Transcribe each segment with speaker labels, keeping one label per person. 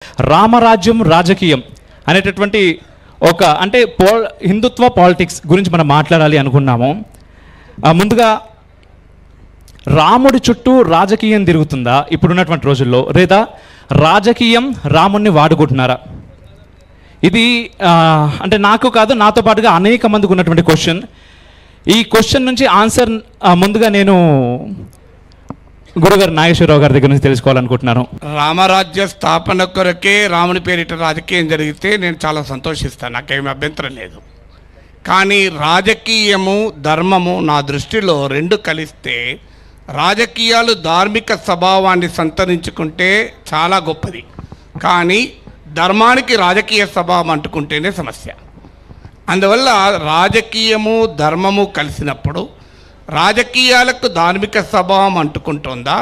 Speaker 1: రామరాజ్యం రాజకీయం అనేటటువంటి ఒక అంటే హిందుత్వ పాలిటిక్స్ గురించి మనం మాట్లాడాలి అనుకున్నాము. ముందుగా రాముడి చుట్టూ రాజకీయం తిరుగుతుందా ఇప్పుడున్నటువంటి రోజుల్లో, లేదా రాజకీయం రాముడిని వాడుకుంటున్నారా? ఇది అంటే నాకు కాదు, నాతో పాటుగా అనేక మందికి ఉన్నటువంటి క్వశ్చన్. ఈ క్వశ్చన్ నుంచి ఆన్సర్ ముందుగా నేను గురుగారు నాగేశ్వరరావు గారి దగ్గర నుంచి తెలుసుకోవాలనుకుంటున్నాను.
Speaker 2: రామరాజ్య స్థాపన కొరకే రాముని పేరిట రాజకీయం జరిగితే నేను చాలా సంతోషిస్తాను, నాకేమీ అభ్యంతరం లేదు. కానీ రాజకీయము ధర్మము నా దృష్టిలో రెండు కలిస్తే రాజకీయాలు ధార్మిక స్వభావాన్ని సంతరించుకుంటే చాలా గొప్పది, కానీ ధర్మానికి రాజకీయ స్వభావం అంటుకుంటేనే సమస్య. అందువల్ల రాజకీయము ధర్మము కలిసినప్పుడు రాజకీయాలకు ధార్మిక స్వభావం అంటుకుంటుందా,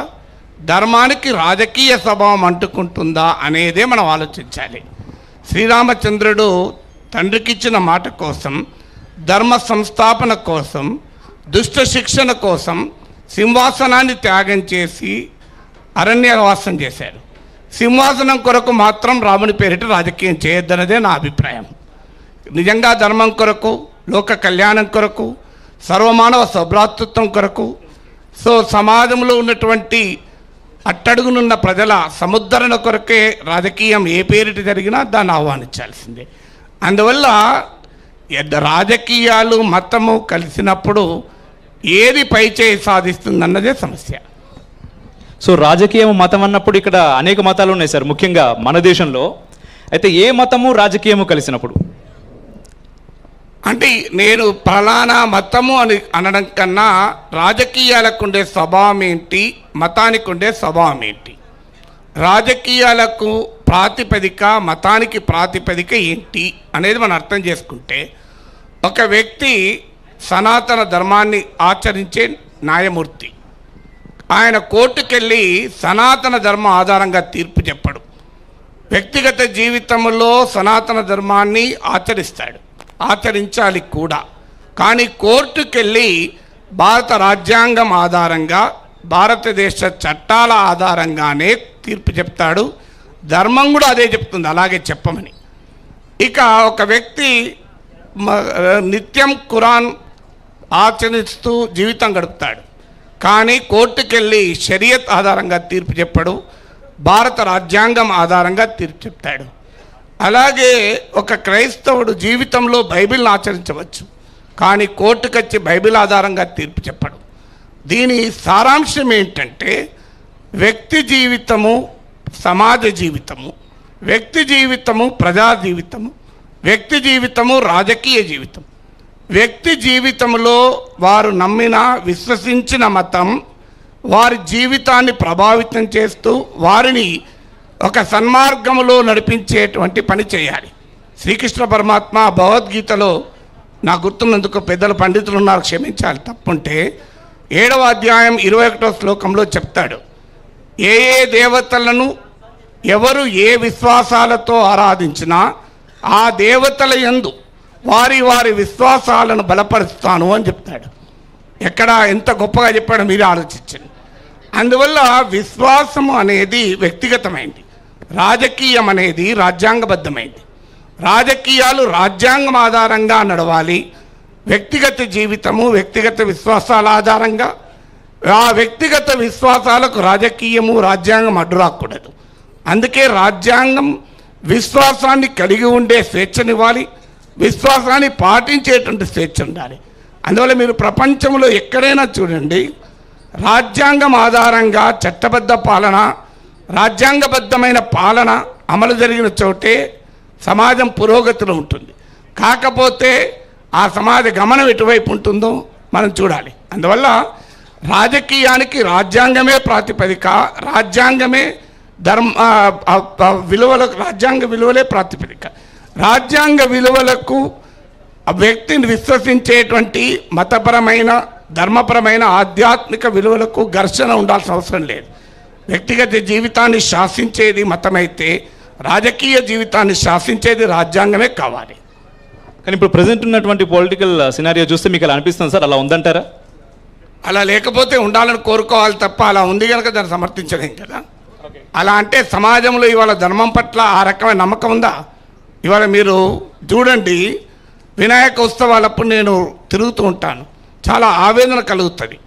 Speaker 2: ధర్మానికి రాజకీయ స్వభావం అంటుకుంటుందా అనేదే మనం ఆలోచించాలి. శ్రీరామచంద్రుడు తండ్రికిచ్చిన మాట కోసం, ధర్మ సంస్థాపన కోసం, దుష్ట శిక్షణ కోసం సింహాసనాన్ని త్యాగం చేసి అరణ్యవాసం చేశాడు. సింహాసనం కొరకు మాత్రం రాముని పేరిట రాజకీయం చేయొద్దన్నదే నా అభిప్రాయం. నిజంగా ధర్మం కొరకు, లోక కళ్యాణం కొరకు, సర్వమానవ సౌభ్రాతృత్వం కొరకు, సమాజంలో ఉన్నటువంటి అట్టడుగునున్న ప్రజల సముద్ధరణ కొరకే రాజకీయం ఏ పేరిట జరిగినా దాన్ని ఆహ్వానించాల్సిందే. అందువల్ల రాజకీయాలు మతము కలిసినప్పుడు ఏది పైచేయి సాధిస్తుందన్నదే సమస్య.
Speaker 1: రాజకీయం మతం అన్నప్పుడు ఇక్కడ అనేక మతాలు ఉన్నాయి సార్, ముఖ్యంగా మన దేశంలో. అయితే ఏ మతము రాజకీయము కలిసినప్పుడు
Speaker 2: అంటే నేను ఫలానా మతము అని అనడం కన్నా రాజకీయాలకు ఉండే స్వభావం ఏంటి, మతానికి ఉండే స్వభావం ఏంటి, రాజకీయాలకు ప్రాతిపదిక మతానికి ప్రాతిపదిక ఏంటి అనేది మనం అర్థం చేసుకుంటే, ఒక వ్యక్తి సనాతన ధర్మాన్ని ఆచరించే న్యాయమూర్తి, ఆయన కోర్టుకెళ్ళి సనాతన ధర్మం ఆధారంగా తీర్పు చెప్పడు. వ్యక్తిగత జీవితంలో సనాతన ధర్మాన్ని ఆచరించాలి కూడా, కానీ కోర్టుకెళ్ళి భారత రాజ్యాంగం ఆధారంగా, భారతదేశ చట్టాల ఆధారంగానే తీర్పు చెప్తాడు. ధర్మం కూడా అదే చెప్తుంది, అలాగే చెప్పమని. ఇక ఒక వ్యక్తి నిత్యం ఖురాన్ ఆచరిస్తూ జీవితం గడుపుతాడు, కానీ కోర్టుకెళ్ళి షరియత్ ఆధారంగా తీర్పు చెప్పడు, భారత రాజ్యాంగం ఆధారంగా తీర్పు చెప్తాడు. అలాగే ఒక క్రైస్తవుడు జీవితంలో బైబిల్ని ఆచరించవచ్చు, కానీ కోర్టుకొచ్చి బైబిల్ ఆధారంగా తీర్పు చెప్పడు. దీని సారాంశం ఏంటంటే, వ్యక్తి జీవితము సమాజ జీవితము, వ్యక్తి జీవితము ప్రజా జీవితము, వ్యక్తి జీవితము రాజకీయ జీవితం. వ్యక్తి జీవితంలో వారు నమ్మిన విశ్వసించిన మతం వారి జీవితాన్ని ప్రభావితం చేస్తూ వారిని ఒక సన్మార్గంలో నడిపించేటువంటి పని చేయాలి. శ్రీకృష్ణ పరమాత్మ భగవద్గీతలో నాకు గుర్తున్నందుకు పెద్దల పండితులు ఉన్నారు, క్షమించాలి తప్పుంటే, 7వ అధ్యాయం 21వ శ్లోకంలో చెప్తాడు, ఏ ఏ దేవతలను ఎవరు ఏ విశ్వాసాలతో ఆరాధించినా ఆ దేవతల యందు వారి వారి విశ్వాసాలను బలపరుస్తాను అని చెప్తాడు. ఎక్కడ ఎంత గొప్పగా చెప్పాడో మీరు ఆలోచించండి. అందువల్ల విశ్వాసము అనేది వ్యక్తిగతమైంది, రాజకీయం అనేది రాజ్యాంగబద్ధమైంది. రాజకీయాలు రాజ్యాంగం ఆధారంగా నడవాలి, వ్యక్తిగత జీవితము వ్యక్తిగత విశ్వాసాల ఆధారంగా. ఆ వ్యక్తిగత విశ్వాసాలకు రాజకీయము రాజ్యాంగం అడ్డు రాకూడదు. అందుకే రాజ్యాంగం విశ్వాసాన్ని కలిగి ఉండే స్వేచ్ఛనివ్వాలి, విశ్వాసాన్ని పాటించేటువంటి స్వేచ్ఛ ఉండాలి. అందువల్ల మీరు ప్రపంచంలో ఎక్కడైనా చూడండి, రాజ్యాంగం ఆధారంగా చట్టబద్ధ పాలన, రాజ్యాంగబద్ధమైన పాలన అమలు జరిగిన చోటే సమాజం పురోగతిలో ఉంటుంది. కాకపోతే ఆ సమాజ గమనం ఎటువైపు ఉంటుందో మనం చూడాలి. అందువల్ల రాజకీయానికి రాజ్యాంగమే ప్రాతిపదిక, రాజ్యాంగమే రాజ్యాంగ విలువలే ప్రాతిపదిక. రాజ్యాంగ విలువలకు వ్యక్తిని విశ్వసించేటువంటి మతపరమైన ధర్మపరమైన ఆధ్యాత్మిక విలువలకు ఘర్షణ ఉండాల్సిన అవసరం లేదు. వ్యక్తిగత జీవితాన్ని శాసించేది మతమైతే రాజకీయ జీవితాన్ని శాసించేది రాజ్యాంగమే కావాలి.
Speaker 1: కానీ ఇప్పుడు ప్రజెంట్ ఉన్నటువంటి పొలిటికల్ సినారియో చూస్తే మీకు అలా అనిపిస్తుంది సార్, అలా ఉందంటారా?
Speaker 2: అలా లేకపోతే ఉండాలని కోరుకోవాలి తప్ప అలా ఉంది కనుక దాన్ని సమర్థించలేం కదా.
Speaker 1: ఓకే.
Speaker 2: అలా అంటే సమాజంలో ఇవాళ ధర్మం పట్ల ఆ రకమైన నమ్మకం ఉందా? ఇవాళ మీరు చూడండి, వినాయక ఉత్సవాలప్పుడు నేను తిరుగుతూ ఉంటాను, చాలా ఆవేదన కలుగుతుంది.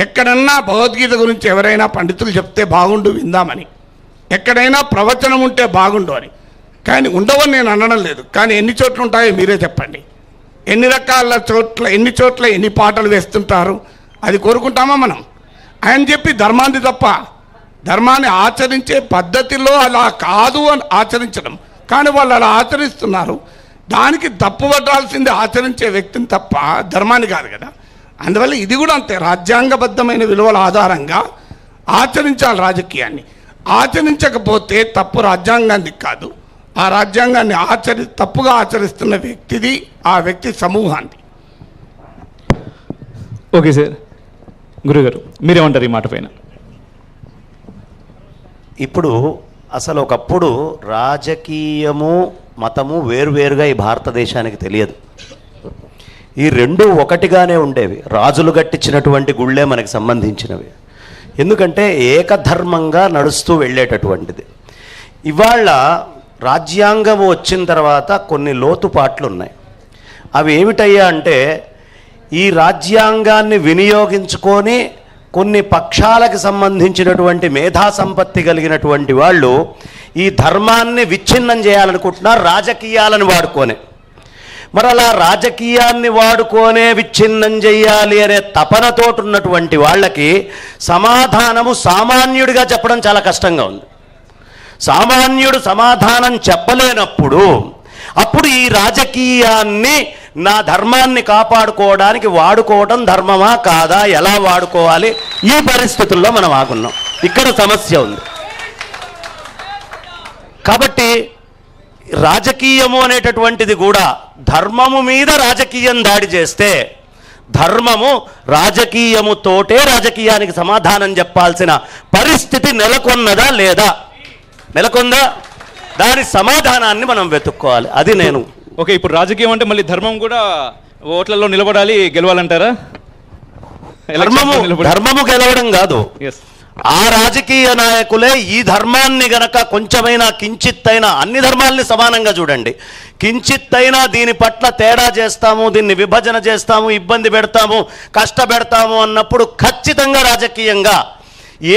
Speaker 2: ఎక్కడన్నా భగవద్గీత గురించి ఎవరైనా పండితులు చెప్తే బాగుండు విందామని, ఎక్కడైనా ప్రవచనం ఉంటే బాగుండు అని. కానీ ఉండవని నేను అనడం లేదు, కానీ ఎన్ని చోట్ల ఉంటాయో మీరే చెప్పండి. ఎన్ని రకాల చోట్ల ఎన్ని పాటలు వేస్తుంటారు, అది కోరుకుంటామా మనం? ఆయన చెప్పి ధర్మాన్ని తప్ప, ధర్మాన్ని ఆచరించే పద్ధతిలో అలా కాదు అని ఆచరించడం, కానీ వాళ్ళు అలా ఆచరిస్తున్నారు. దానికి తప్పు పట్టాల్సింది ఆచరించే వ్యక్తిని తప్ప ధర్మాన్ని కాదు కదా. అందువల్ల ఇది కూడా అంతే, రాజ్యాంగబద్ధమైన విలువల ఆధారంగా ఆచరించాలి రాజకీయాన్ని. ఆచరించకపోతే తప్పు రాజ్యాంగాన్ని కాదు, ఆ రాజ్యాంగాన్ని తప్పుగా ఆచరిస్తున్న వ్యక్తిది, ఆ వ్యక్తి సమూహాన్ని.
Speaker 1: ఓకే సార్, గురుగారు మీరేమంటారు ఈ మాట పైన?
Speaker 3: ఇప్పుడు అసలు ఒకప్పుడు రాజకీయము మతము వేరువేరుగా ఈ భారతదేశానికి తెలియదు. ఈ రెండు ఒకటిగానే ఉండేవి. రాజులు కట్టించినటువంటి గుళ్ళే మనకి సంబంధించినవి, ఎందుకంటే ఏకధర్మంగా నడుస్తూ వెళ్ళేటటువంటిది. ఇవాళ రాజ్యాంగం వచ్చిన తర్వాత కొన్ని లోతుపాట్లు ఉన్నాయి. అవి ఏమిటయ్యా అంటే, ఈ రాజ్యాంగాన్ని వినియోగించుకొని కొన్ని పక్షాలకు సంబంధించినటువంటి మేధా సంపత్తి కలిగినటువంటి వాళ్ళు ఈ ధర్మాన్ని విచ్ఛిన్నం చేయాలనుకుంటున్నారు రాజకీయాలను వాడుకొని. మరి అలా రాజకీయాన్ని వాడుకోనే విచ్ఛిన్నం చేయాలి అనే తపనతోటి ఉన్నటువంటి వాళ్ళకి సమాధానము సామాన్యుడిగా చెప్పడం చాలా కష్టంగా ఉంది. సామాన్యుడు సమాధానం చెప్పలేనప్పుడు అప్పుడు ఈ రాజకీయాన్ని నా ధర్మాన్ని కాపాడుకోవడానికి వాడుకోవడం ధర్మమా కాదా, ఎలా వాడుకోవాలి, ఈ పరిస్థితుల్లో మనం ఆగున్నాం. ఇక్కడ సమస్య ఉంది. కాబట్టి రాజకీయము అనేటటువంటిది కూడా ధర్మము మీద రాజకీయం దాడి చేస్తే, ధర్మము రాజకీయముతోటే రాజకీయానికి సమాధానం చెప్పాల్సిన పరిస్థితి నెలకొన్నదా లేదా? నెలకొందా? దాని సమాధానాన్ని మనం వెతుక్కోవాలి. అది నేను.
Speaker 1: ఓకే, ఇప్పుడు రాజకీయం అంటే మళ్ళీ ధర్మం కూడా ఓట్లలో నిలబడాలి, గెలవాలంటారా?
Speaker 3: ధర్మము గెలవడం కాదు, ఆ రాజకీయ నాయకులే ఈ ధర్మాన్ని గనక కొంచెమైనా కించిత్తైనా, అన్ని ధర్మాలని సమానంగా చూడండి, కించిత్తైనా దీని పట్ల తేడా చేస్తాము, దీన్ని విభజన చేస్తాము, ఇబ్బంది పెడతాము, కష్టపెడతాము అన్నప్పుడు ఖచ్చితంగా రాజకీయంగా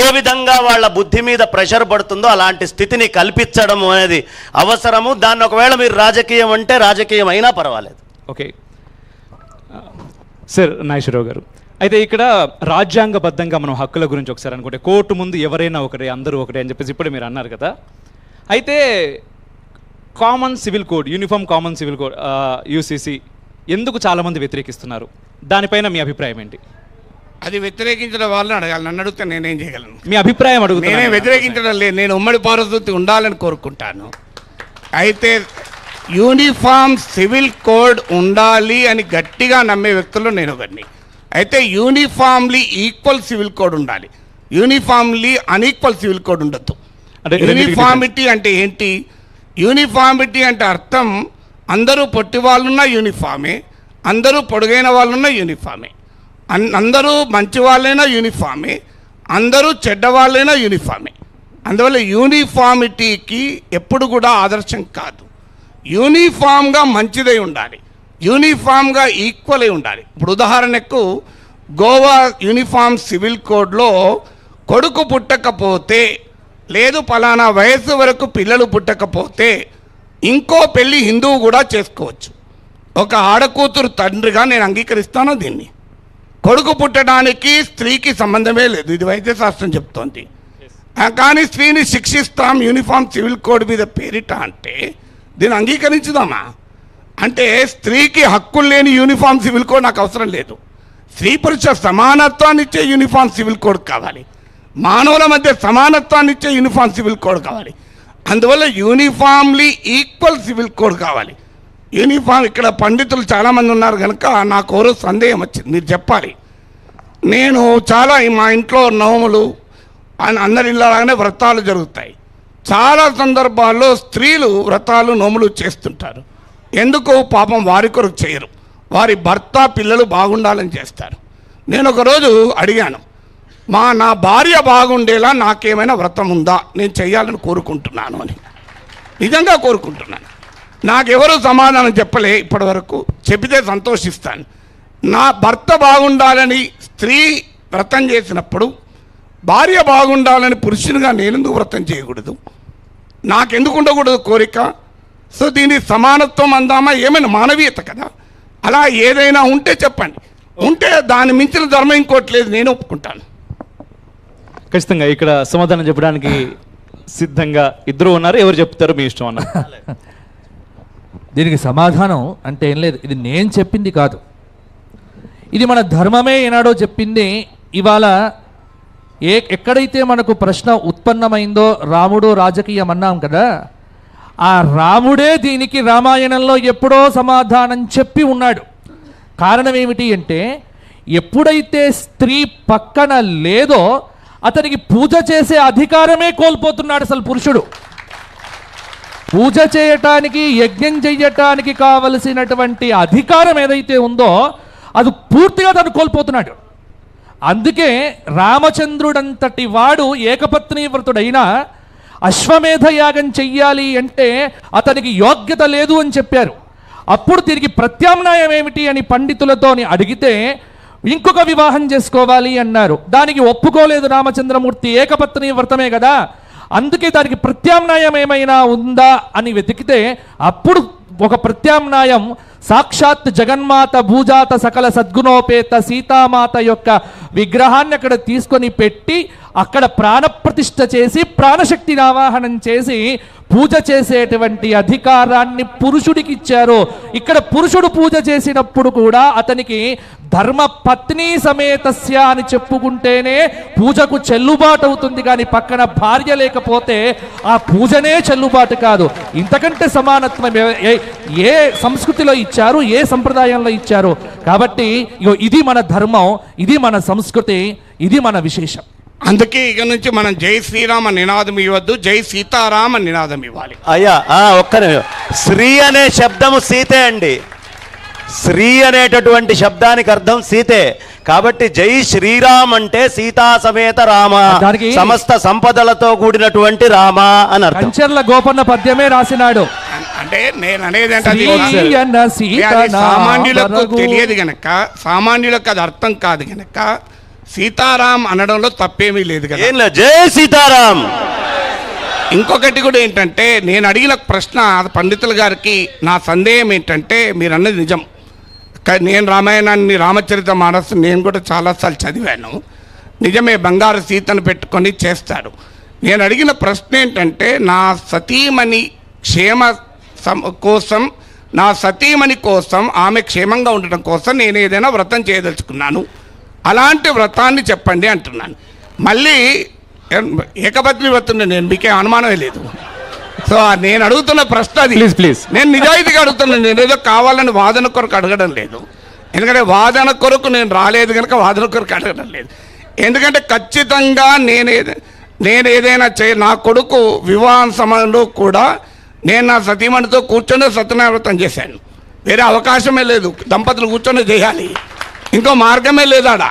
Speaker 3: ఏ విధంగా వాళ్ళ బుద్ధి మీద ప్రెషర్ పడుతుందో అలాంటి స్థితిని కల్పించడం అనేది అవసరము. దాన్ని ఒకవేళ మీరు రాజకీయం అంటే రాజకీయం అయినా పర్వాలేదు.
Speaker 1: ఓకే సార్, నాగేశ్వరరావు గారు, అయితే ఇక్కడ రాజ్యాంగబద్ధంగా మనం హక్కుల గురించి ఒకసారి అనుకుంటే, కోర్టు ముందు ఎవరైనా ఒకటే, అందరూ ఒకటే అని చెప్పేసి ఇప్పుడు మీరు అన్నారు కదా. అయితే common civil code, uniform common civil code UCC ఎందుకు చాలామంది వ్యతిరేకిస్తున్నారు? దానిపైన మీ అభిప్రాయం ఏంటి?
Speaker 2: అది వ్యతిరేకించడం వాళ్ళని అడగాలి, నన్ను అడిగితే నేనేం చేయగలను?
Speaker 1: మీ అభిప్రాయం అడుగుతాను.
Speaker 2: నేనే వ్యతిరేకించడం లేదు, నేను ఉమ్మడి పౌరశక్తి ఉండాలని కోరుకుంటాను. అయితే యూనిఫామ్ సివిల్ కోడ్ ఉండాలి అని గట్టిగా నమ్మే వ్యక్తుల్లో నేను ఒకరిని. అయితే యూనిఫామ్లీ ఈక్వల్ సివిల్ కోడ్ ఉండాలి, యూనిఫామ్లీ అన్ఈక్వల్ సివిల్ కోడ్ ఉండొద్దు. యూనిఫామిటీ అంటే ఏంటి? యూనిఫామిటీ అంటే అర్థం అందరూ పొట్టి వాళ్ళున్నా యూనిఫామే, అందరూ పొడుగైన వాళ్ళున్నా యూనిఫామే, అందరూ మంచి వాళ్ళైనా యూనిఫామే, అందరూ చెడ్డవాళ్ళైనా యూనిఫామే. అందువల్ల యూనిఫామిటీకి ఎప్పుడు కూడా ఆదర్శం కాదు. యూనిఫామ్గా మంచిదై ఉండాలి, యూనిఫామ్గా ఈక్వల్ అయి ఉండాలి. ఇప్పుడు ఉదాహరణకు గోవా యూనిఫామ్ సివిల్ కోడ్లో కొడుకు పుట్టకపోతే, లేదు పలానా వయసు వరకు పిల్లలు పుట్టకపోతే ఇంకో పెళ్ళి హిందువు కూడా చేసుకోవచ్చు. ఒక ఆడకూతురు తండ్రిగా నేను అంగీకరిస్తాను దీన్ని. కొడుకు పుట్టడానికి స్త్రీకి సంబంధమే లేదు, ఇది వైద్యశాస్త్రం చెప్తోంది. కానీ స్త్రీని శిక్షిస్తాం యూనిఫామ్ సివిల్ కోడ్ మీద పేరిట అంటే దీన్ని అంగీకరించుదామా? అంటే స్త్రీకి హక్కులు లేని యూనిఫామ్ సివిల్ కోడ్ నాకు అవసరం లేదు. స్త్రీ పురుష సమానత్వాన్ని ఇచ్చే యూనిఫామ్ సివిల్ కోడ్ కావాలి, మానవుల మధ్య సమానత్వాన్ని ఇచ్చే యూనిఫామ్ సివిల్ కోడ్ కావాలి. అందువల్ల యూనిఫామ్లీ ఈక్వల్ సివిల్ కోడ్ కావాలి. యూనిఫామ్, ఇక్కడ పండితులు చాలామంది ఉన్నారు కనుక నాకు ఓరో సందేహం వచ్చింది, మీరు చెప్పాలి. నేను చాలా మా ఇంట్లో నోములు, అందరి ఇళ్ళలాగానే వ్రతాలు జరుగుతాయి. చాలా సందర్భాల్లో స్త్రీలు వ్రతాలు నోములు చేస్తుంటారు. ఎందుకు? పాపం వారి కొరకు చేయరు, వారి భర్త పిల్లలు బాగుండాలని చేస్తారు. నేను ఒకరోజు అడిగాను, నా భార్య బాగుండేలా నాకేమైనా వ్రతం ఉందా, నేను చెయ్యాలని కోరుకుంటున్నాను అని నిజంగా కోరుకుంటున్నాను. నాకెవరు సమాధానం చెప్పలే ఇప్పటివరకు. చెబితే సంతోషిస్తాను. నా భర్త బాగుండాలని స్త్రీ వ్రతం చేసినప్పుడు భార్య బాగుండాలని పురుషునిగా నేనెందుకు వ్రతం చేయకూడదు? నాకెందుకు ఉండకూడదు కోరిక? సో దీని సమానత్వం అందామా? ఏమైనా మానవీయత కదా. అలా ఏదైనా ఉంటే చెప్పండి. ఉంటే దాన్ని మించిన ధర్మం ఇంకోటి లేదు, నేను ఒప్పుకుంటాను.
Speaker 1: ఖచ్చితంగా ఇక్కడ సమాధానం చెప్పడానికి సిద్ధంగా ఇద్దరు ఉన్నారు. ఎవరు చెప్తారో మీ ఇష్టం అన్న.
Speaker 4: దీనికి సమాధానం అంటే ఏం లేదు. ఇది నేను చెప్పింది కాదు, ఇది మన ధర్మమే ఏనాడో చెప్పింది. ఇవాళ ఎక్కడైతే మనకు ప్రశ్న ఉత్పన్నమైందో రాముడు రాజకీయం అన్నాం కదా, ఆ రాముడే దీనికి రామాయణంలో ఎప్పుడో సమాధానం చెప్పి ఉన్నాడు. కారణం ఏమిటి అంటే, ఎప్పుడైతే స్త్రీ పక్కన లేదో అతనికి పూజ చేసే అధికారమే కోల్పోతున్నాడు. అసలు పురుషుడు పూజ చేయటానికి, యజ్ఞం చెయ్యటానికి కావలసినటువంటి అధికారం ఏదైతే ఉందో అది పూర్తిగా తను కోల్పోతున్నాడు. అందుకే రామచంద్రుడంతటి వాడు ఏకపత్ని వ్రతుడైనా అశ్వమేధ యాగం చెయ్యాలి అంటే అతనికి యోగ్యత లేదు అని చెప్పారు. అప్పుడు దీనికి ప్రత్యామ్నాయం ఏమిటి అని పండితులతోని అడిగితే ఇంకొక వివాహం చేసుకోవాలి అన్నారు. దానికి ఒప్పుకోలేదు రామచంద్రమూర్తి. ఏకపత్ని వ్రతమే కదా, అందుకే దానికి ప్రత్యామ్నాయం ఏమైనా ఉందా అని వెతికితే అప్పుడు ఒక ప్రత్యామ్నాయం సాక్షాత్ జగన్మాత భూజాత సకల సద్గుణోపేత సీతామాత యొక్క విగ్రహాన్ని అక్కడ తీసుకొని పెట్టి అక్కడ ప్రాణప్రతిష్ఠ చేసి ప్రాణశక్తిని ఆవాహనం చేసి పూజ చేసేటువంటి అధికారాన్ని పురుషుడికి ఇచ్చారు. ఇక్కడ పురుషుడు పూజ చేసినప్పుడు కూడా అతనికి ధర్మ పత్ని సమేతస్య అని చెప్పుకుంటేనే పూజకు చెల్లుబాటు అవుతుంది. కానీ పక్కన భార్య లేకపోతే ఆ పూజనే చెల్లుబాటు కాదు. ఇంతకంటే సమానత్వం ఏ సంస్కృతిలో ఇచ్చారు, ఏ సంప్రదాయంలో ఇచ్చారు? కాబట్టి ఇది మన ధర్మం, ఇది మన సంస్కృతి, ఇది మన విశేషం.
Speaker 2: అందుకే ఇక నుంచి మనం జై శ్రీరామ నినాదం ఇవ్వద్దు, జై సీతారామ నినాదం ఇవ్వాలి.
Speaker 3: అయ్యా ఒక్క నిమిషం. శ్రీ అనే శబ్దము సీతే అండి. శ్రీ అనేటటువంటి శబ్దానికి అర్థం సీతే. కాబట్టి జై శ్రీరామ్ అంటే సీతా సమేత రామ, సమస్త సంపదలతో కూడినటువంటి రామ అని అర్థం.
Speaker 4: కంచర్ల గోపన్న పద్యమే రాసినాడు.
Speaker 2: అంటే నేను అనేది సామాన్యులకు తెలియదు గనక, సామాన్యులకు అది అర్థం కాదు గనక సీతారాం అనడంలో తప్పేమీ లేదు కదా.
Speaker 3: జై సీతారాం.
Speaker 2: ఇంకొకటి కూడా ఏంటంటే, నేను అడిగిన ప్రశ్న పండితుల గారికి నా సందేహం ఏంటంటే, మీరు అన్నది నిజం. నేను రామాయణాన్ని రామచరిత మానస్ నేను కూడా చాలాసార్లు చదివాను. నిజమే, బంగారు సీతను పెట్టుకొని చేస్తాడు. నేను అడిగిన ప్రశ్న ఏంటంటే, నా సతీమణి క్షేమ కోసం, నా సతీమణి కోసం, ఆమె క్షేమంగా ఉండటం కోసం నేను ఏదైనా వ్రతం చేయదలుచుకున్నాను, అలాంటి వ్రతాన్ని చెప్పండి అంటున్నాను. మళ్ళీ ఏకపత్ని వ్రతం నేను మీకే అనుమానమే లేదు. సో నేను అడుగుతున్న ప్రశ్న అది.
Speaker 1: ప్లీజ్
Speaker 2: నేను నిజాయితీగా అడుగుతున్నాను. నేను ఏదో కావాలని వాదన కొరకు అడగడం లేదు. ఎందుకంటే వాదన కొరకు నేను రాలేదు కనుక వాదన కొరకు అడగడం లేదు. ఎందుకంటే ఖచ్చితంగా నేను ఏదైనా నా కొడుకు వివాహం సమయంలో కూడా నేను నా సతీమణితో కూర్చొని సత్యనారాయణ వ్రతం చేశాను. వేరే అవకాశమే లేదు, దంపతులు కూర్చొని చేయాలి, ఇంకో మార్గమే లేదాడ.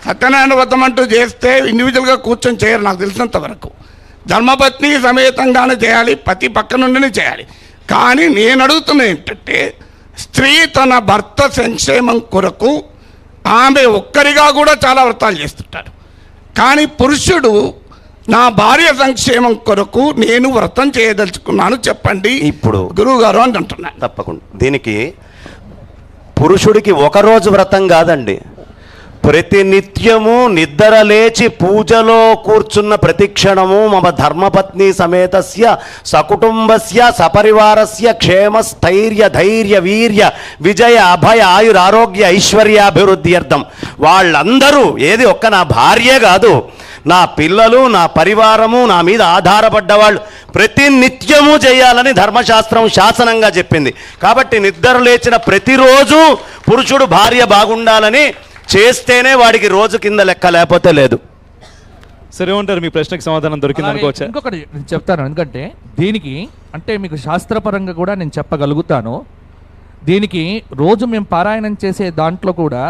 Speaker 2: సత్యనారాయణ వ్రతం అంటూ చేస్తే ఇండివిజువల్గా కూర్చొని చేయరు నాకు తెలిసినంత వరకు. ధర్మపత్ని సమేతంగానే చేయాలి, పతి పక్క నుండినే చేయాలి. కానీ నేను అడుగుతున్నది ఏంటంటే, స్త్రీ తన భర్త సంక్షేమం కొరకు ఆమె ఒక్కరిగా కూడా చాలా వ్రతాలు చేస్తుంటారు. కానీ పురుషుడు నా భార్య సంక్షేమం కొరకు నేను వ్రతం చేయదలుచుకున్నాను చెప్పండి ఇప్పుడు గురువు గారు అని అంటున్నాను.
Speaker 3: తప్పకుండా దీనికి పురుషుడికి ఒకరోజు వ్రతం కాదండి, ప్రతినిత్యము నిద్ర లేచి పూజలో కూర్చున్న ప్రతిక్షణము మమ ధర్మపత్ని సమేతస్య సకుటుంబస్య సపరివారస్య క్షేమ స్థైర్య ధైర్య వీర్య విజయ అభయ ఆయురారోగ్య ఐశ్వర్యాభివృద్ధి అర్థం. వాళ్ళందరూ ఏది ఒక్క నా భార్యే కాదు, నా పిల్లలు, నా పరివారము, నా మీద ఆధారపడ్డవాళ్ళు ప్రతినిత్యము చేయాలని ధర్మశాస్త్రం శాసనంగా చెప్పింది. కాబట్టి నిద్ర లేచిన ప్రతిరోజు పురుషుడు భార్య బాగుండాలని చేస్తేనే వాడికి రోజు కింద లెక్క, లేకపోతే లేదు.
Speaker 1: సరే ఉంటారు, మీ ప్రశ్నకి సమాధానం దొరికింది అనుకోవచ్చా?
Speaker 4: ఇంకొకటి చెప్తాను, ఎందుకంటే దీనికి అంటే మీకు శాస్త్రపరంగా కూడా నేను చెప్పగలుగుతాను. దీనికి రోజు మేము పారాయణం చేసే దాంట్లో కూడా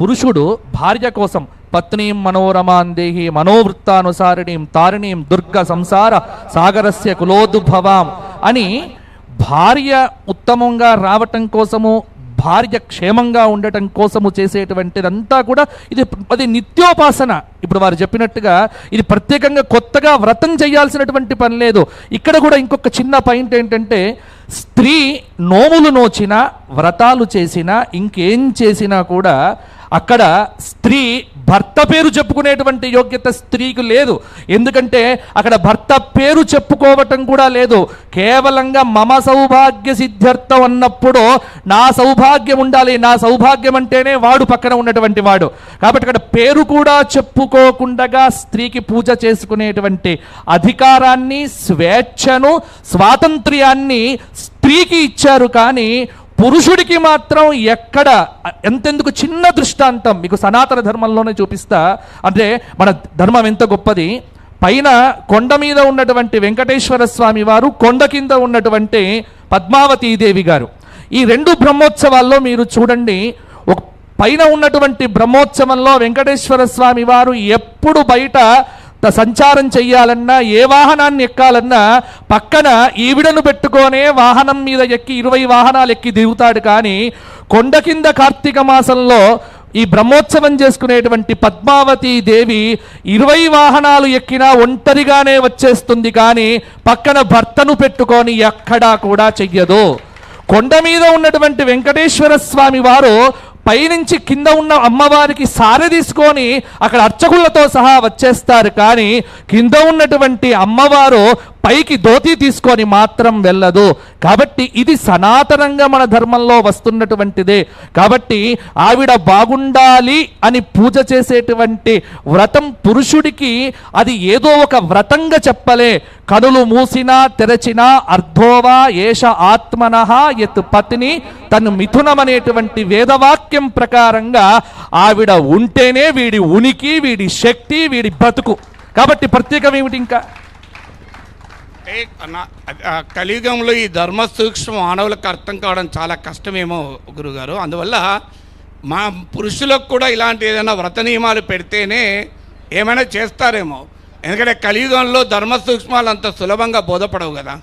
Speaker 4: పురుషుడు భార్య కోసం పత్నీం మనోరమాం దేహి మనోవృత్తానుసారిణీం తారిణీం దుర్గ సంసార సాగరస్య కులోద్భవాం అని భార్య ఉత్తమంగా రావటం కోసము, భార్య క్షేమంగా ఉండటం కోసము చేసేటువంటిదంతా కూడా అది నిత్యోపాసన. ఇప్పుడు వారు చెప్పినట్టుగా ఇది ప్రత్యేకంగా కొత్తగా వ్రతం చేయాల్సినటువంటి పని లేదు. ఇక్కడ కూడా ఇంకొక చిన్న పాయింట్ ఏంటంటే, స్త్రీ నోములు నోచినా, వ్రతాలు చేసినా, ఇంకేం చేసినా కూడా అక్కడ స్త్రీ భర్త పేరు చెప్పుకునేటువంటి యోగ్యత స్త్రీకి లేదు. ఎందుకంటే అక్కడ భర్త పేరు చెప్పుకోవటం కూడా లేదు. కేవలంగా మమ సౌభాగ్య సిద్ధ్యర్థం అన్నప్పుడు నా సౌభాగ్యం ఉండాలి, నా సౌభాగ్యం అంటేనే వాడు పక్కన ఉన్నటువంటి వాడు. కాబట్టి అక్కడ పేరు కూడా చెప్పుకోకుండా స్త్రీకి పూజ చేసుకునేటువంటి అధికారాన్ని, స్వేచ్ఛను, స్వాతంత్ర్యాన్ని స్త్రీకి ఇచ్చారు. కానీ పురుషుడికి మాత్రం ఎక్కడ, ఎంతెందుకు చిన్న దృష్టాంతం మీకు సనాతన ధర్మంలోనే చూపిస్తా. అంటే మన ధర్మం ఎంత గొప్పది. పైన కొండ మీద ఉన్నటువంటి వెంకటేశ్వర స్వామి వారు, కొండ కింద ఉన్నటువంటి పద్మావతీదేవి గారు. ఈ రెండు బ్రహ్మోత్సవాల్లో మీరు చూడండి, ఒక పైన ఉన్నటువంటి బ్రహ్మోత్సవంలో వెంకటేశ్వర స్వామి వారు ఎప్పుడు బయట సంచారం చెయ్యాలన్నా, ఏ వాహనాన్ని ఎక్కాలన్నా పక్కన ఈవిడను పెట్టుకొనే వాహనం మీద ఎక్కి 20 వాహనాలు ఎక్కి దిగుతాడు. కానీ కొండ కింద కార్తీక మాసంలో ఈ బ్రహ్మోత్సవం చేసుకునేటువంటి పద్మావతీ దేవి 20 వాహనాలు ఎక్కినా ఒంటరిగానే వచ్చేస్తుంది. కానీ పక్కన భర్తను పెట్టుకొని ఎక్కడా కూడా చెయ్యదు. కొండ మీద ఉన్నటువంటి వెంకటేశ్వర స్వామి వారు పైనుంచి కింద ఉన్న అమ్మవారికి సారె తీసుకొని అక్కడ అర్చకులతో సహా వచ్చేస్తారు. కానీ కింద ఉన్నటువంటి అమ్మవారు పైకి ధోతి తీసుకొని మాత్రం వెళ్ళదు. కాబట్టి ఇది సనాతనంగా మన ధర్మంలో వస్తున్నటువంటిదే. కాబట్టి ఆవిడ బాగుండాలి అని పూజ చేసేటువంటి వ్రతం పురుషుడికి అది ఏదో ఒక వ్రతంగా చెప్పలే. కనులు మూసినా తెరచినా అర్ధోవా ఏష ఆత్మనః యత్ పత్ని తను మిథునమనేటువంటి వేదవాక్యం ప్రకారంగా ఆవిడ ఉంటేనే వీడి ఉనికి, వీడి శక్తి, వీడి బతుకు. కాబట్టి ప్రత్యేకం ఏమిటి ఇంకా?
Speaker 2: కలియుగంలో ఈ ధర్మ సూక్ష్మ మానవులకు అర్థం కావడం చాలా కష్టమేమో గురుగారు. అందువల్ల మా పురుషులకు కూడా ఇలాంటి ఏదైనా వ్రత నియమాలు పెడితేనే ఏమైనా చేస్తారేమో. ఎందుకంటే కలియుగంలో ధర్మ సూక్ష్మాలు అంత సులభంగా బోధపడవు కదా.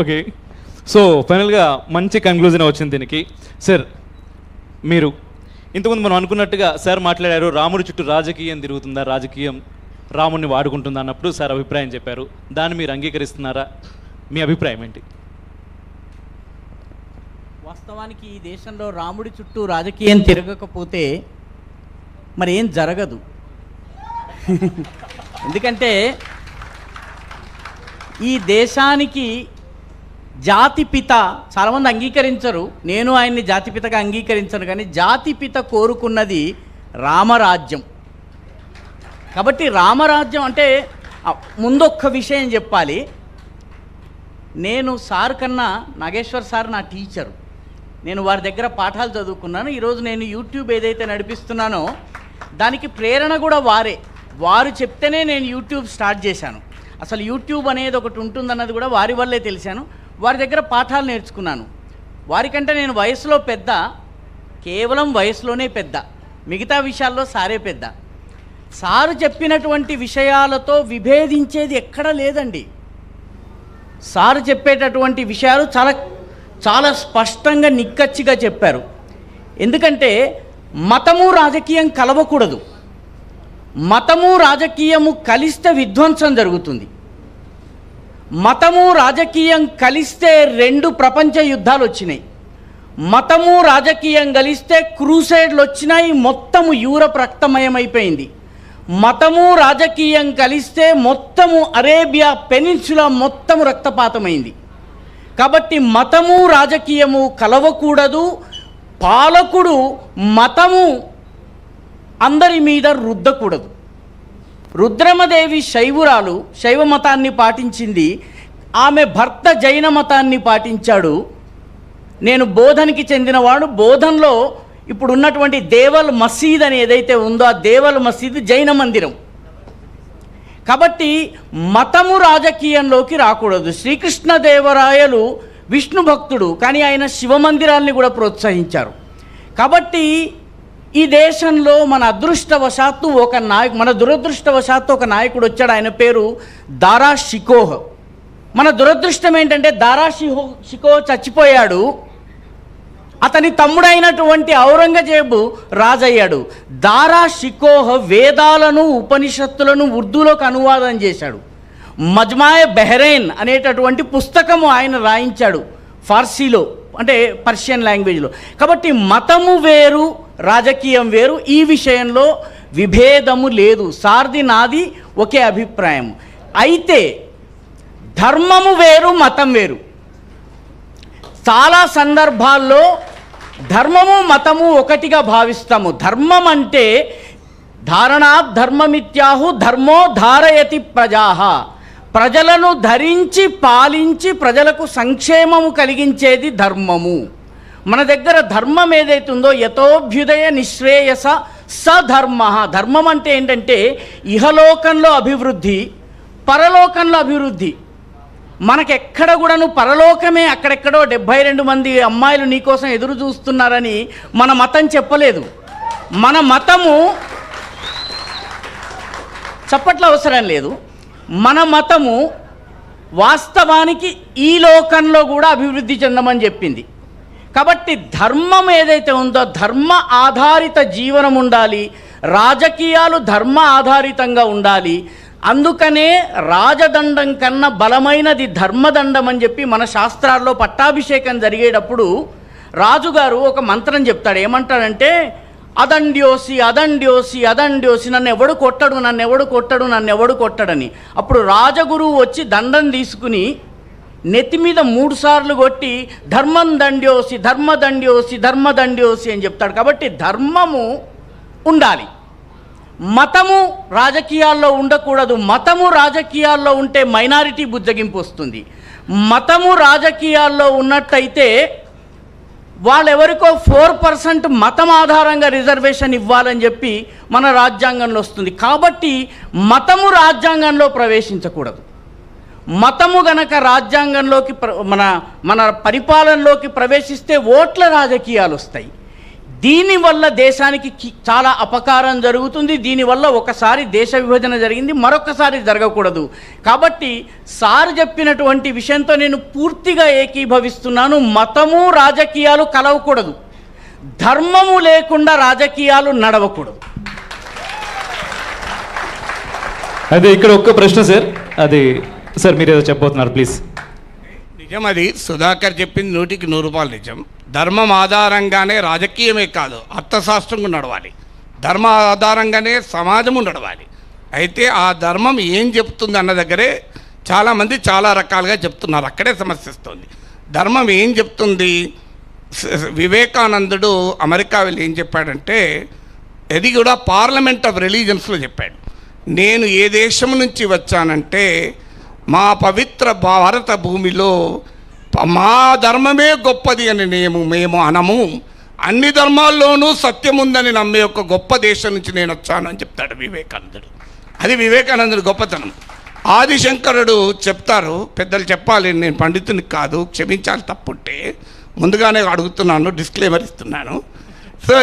Speaker 1: ఓకే, సో ఫైనల్గా మంచి కంక్లూజన్ వచ్చింది దీనికి. సార్, మీరు ఇంతకుముందు మనం అనుకున్నట్టుగా సార్ మాట్లాడారు, రాముడి చుట్టూ రాజకీయం తిరుగుతుందా, రాజకీయం రాముడిని వాడుకుంటుందా అన్నప్పుడు సార్ అభిప్రాయం చెప్పారు. దాన్ని మీరు అంగీకరిస్తున్నారా? మీ అభిప్రాయం ఏంటి?
Speaker 5: వాస్తవానికి ఈ దేశంలో రాముడి చుట్టూ రాజకీయం తిరగకపోతే మరి ఏం జరగదు. ఎందుకంటే ఈ దేశానికి జాతిపిత చాలామంది అంగీకరించరు, నేను ఆయన్ని జాతిపితగా అంగీకరించను. కానీ జాతిపిత కోరుకున్నది రామరాజ్యం. కాబట్టి రామరాజ్యం అంటే ముందొక్క విషయం చెప్పాలి. నేను సార్ కన్నా నాగేశ్వర్ సార్ నా టీచరు. నేను వారి దగ్గర పాఠాలు చదువుకున్నాను. ఈరోజు నేను యూట్యూబ్ ఏదైతే నడిపిస్తున్నానో దానికి ప్రేరణ కూడా వారే. వారు చెప్తేనే నేను యూట్యూబ్ స్టార్ట్ చేశాను. అసలు యూట్యూబ్ అనేది ఒకటి ఉంటుందన్నది కూడా వారి వల్లే తెలిసాను. వారి దగ్గర పాఠాలు నేర్చుకున్నాను. వారికంటే నేను వయసులో పెద్ద, కేవలం వయసులోనే పెద్ద, మిగతా విషయాల్లో సారే పెద్ద. సారు చెప్పినటువంటి విషయాలతో విభేదించేది ఎక్కడ లేదండి. సారు చెప్పేటటువంటి విషయాలు చాలా చాలా స్పష్టంగా నిక్కచ్చిగా చెప్పారు. ఎందుకంటే మతము రాజకీయం కలవకూడదు. మతము రాజకీయము కలిస్తే విధ్వంసం జరుగుతుంది. మతము రాజకీయం కలిస్తే 2 ప్రపంచ యుద్ధాలు వచ్చినాయి. మతము రాజకీయం కలిస్తే క్రూసేడ్లు వచ్చినాయి, మొత్తము యూరప్ రక్తమయమైపోయింది. మతము రాజకీయం కలిస్తే మొత్తము అరేబియా పెనిన్సులా మొత్తము రక్తపాతమైంది. కాబట్టి మతము రాజకీయము కలవకూడదు. పాలకుడు మతము అందరి మీద రుద్దకూడదు. రుద్రమదేవి శైవురాలు, శైవ మతాన్ని పాటించింది. ఆమె భర్త జైన మతాన్ని పాటించాడు. నేను బోధన్కి చెందినవాడు. బోధన్లో ఇప్పుడు ఉన్నటువంటి దేవల్ మసీద్ అని ఏదైతే ఉందో ఆ దేవల్ మసీద్ జైన మందిరం. కాబట్టి మతము రాజకీయంలోకి రాకూడదు. శ్రీకృష్ణదేవరాయలు విష్ణు భక్తుడు, కానీ ఆయన శివ మందిరాల్ని కూడా ప్రోత్సహించారు. కాబట్టి ఈ దేశంలో మన అదృష్టవశాత్తు మన దురదృష్టవశాత్తు ఒక నాయకుడు వచ్చాడు. ఆయన పేరు దారా షికోహ్. మన దురదృష్టం ఏంటంటే దారా షికోహ్ చచ్చిపోయాడు. అతని తమ్ముడైనటువంటి ఔరంగజేబు రాజయ్యాడు. దారా షికోహ్ వేదాలను ఉపనిషత్తులను ఉర్దూలోకి అనువాదం చేశాడు. మజ్మాయ్ బెహ్రైన్ అనేటటువంటి పుస్తకము ఆయన రాయించాడు ఫార్సీలో, అంటే పర్షియన్ లాంగ్వేజ్లో. కాబట్టి మతము వేరు, రాజకీయం వేరు, ఈ విషయంలో విభేదము లేదు. సార్ది నాది ఒకే అభిప్రాయం. అయితే ధర్మము వేరు, మతం వేరు. చాలా సందర్భాల్లో ధర్మము మతము ఒకటిగా భావిస్తాము. ధర్మం అంటే ధారణాత్ ధర్మమిత్యాహు ధర్మో ధారయతి ప్రజాహ. ప్రజలను ధరించి పాలించి ప్రజలకు సంక్షేమము కలిగించేది ధర్మము. మన దగ్గర ధర్మం ఏదైతే ఉందో యతోభ్యుదయ నిశ్రేయస సధర్మ. ధర్మం అంటే ఏంటంటే ఇహలోకంలో అభివృద్ధి, పరలోకంలో అభివృద్ధి. మనకెక్కడ కూడాను పరలోకమే అక్కడెక్కడో 72 మంది అమ్మాయిలు నీకోసం ఎదురు చూస్తున్నారని మన మతం చెప్పలేదు. మన మతము చప్పట్ల అవసరం లేదు. మన మతము వాస్తవానికి ఈ లోకంలో కూడా అభివృద్ధి చెందమని చెప్పింది. కాబట్టి ధర్మం ఏదైతే ఉందో ధర్మ ఆధారిత జీవనం ఉండాలి, రాజకీయాలు ధర్మ ఆధారితంగా ఉండాలి. అందుకనే రాజదండం కన్నా బలమైనది ధర్మదండం అని చెప్పి మన శాస్త్రాల్లో పట్టాభిషేకం జరిగేటప్పుడు రాజుగారు ఒక మంత్రం చెప్తాడు. ఏమంటాడంటే అదండ్యోసి అదండ్యోసి అదండ్యోసి, నన్ను ఎవడు కొట్టడు, నన్ను ఎవడు కొట్టడు, నన్ను ఎవడు కొట్టడని. అప్పుడు రాజగురువు వచ్చి దండం తీసుకుని నెత్తి మీద 3 సార్లు కొట్టి ధర్మం దండ్యోసి ధర్మదండ్యోసి ధర్మదండ్యోసి అని చెప్తాడు. కాబట్టి ధర్మము ఉండాలి, మతము రాజకీయాల్లో ఉండకూడదు. మతము రాజకీయాల్లో ఉంటే మైనారిటీ బుజ్జగింపు వస్తుంది. మతము రాజకీయాల్లో ఉన్నట్టయితే వాళ్ళెవరికో 4% మతం ఆధారంగా రిజర్వేషన్ ఇవ్వాలని చెప్పి మన రాజ్యాంగంలో వస్తుంది. కాబట్టి మతము రాజ్యాంగంలో ప్రవేశించకూడదు. మతము గనక రాజ్యాంగంలోకి మన పరిపాలనలోకి ప్రవేశిస్తే ఓట్ల రాజకీయాలు వస్తాయి. దీనివల్ల దేశానికి చాలా అపకారం జరుగుతుంది. దీనివల్ల ఒకసారి దేశ విభజన జరిగింది, మరొకసారి జరగకూడదు. కాబట్టి సార్ చెప్పినటువంటి విషయంతో నేను పూర్తిగా ఏకీభవిస్తున్నాను. మతము రాజకీయాలు కలవకూడదు, ధర్మము లేకుండా రాజకీయాలు నడవకూడదు.
Speaker 1: అదే ఇక్కడ ఒక్క ప్రశ్న సార్, అది సార్ మీరు ఏదో చెప్పబోతున్నారు ప్లీజ్.
Speaker 2: నిజం, అది సుధాకర్ చెప్పింది 100కి 100 రూపాయలు నిజం. ధర్మం ఆధారంగానే రాజకీయమే కాదు అర్థశాస్త్రం నడవాలి, ధర్మ ఆధారంగానే సమాజము నడవాలి. అయితే ఆ ధర్మం ఏం చెప్తుంది అన్న దగ్గరే చాలామంది చాలా రకాలుగా చెప్తున్నారు, అక్కడే సమస్య వస్తుంది. ధర్మం ఏం చెప్తుంది? వివేకానందుడు అమెరికా వెళ్ళి ఏం చెప్పాడంటే, అది కూడా పార్లమెంట్ ఆఫ్ రిలీజన్స్లో చెప్పాడు. నేను ఏ దేశం నుంచి వచ్చానంటే మా పవిత్ర భారత భూమిలో మా ధర్మమే గొప్పది అని మేము అనము, అన్ని ధర్మాల్లోనూ సత్యం ఉందని నమ్మే ఒక గొప్ప దేశం నుంచి నేను వచ్చాను అని చెప్తాడు వివేకానందుడు. అది వివేకానందుడు గొప్పతనం. ఆదిశంకరుడు చెప్తారు, పెద్దలు చెప్పాలి, నేను పండితునికి కాదు, క్షమించాలి తప్పుంటే, ముందుగానే అడుగుతున్నాను, డిస్క్లైమర్ ఇస్తున్నాను. సో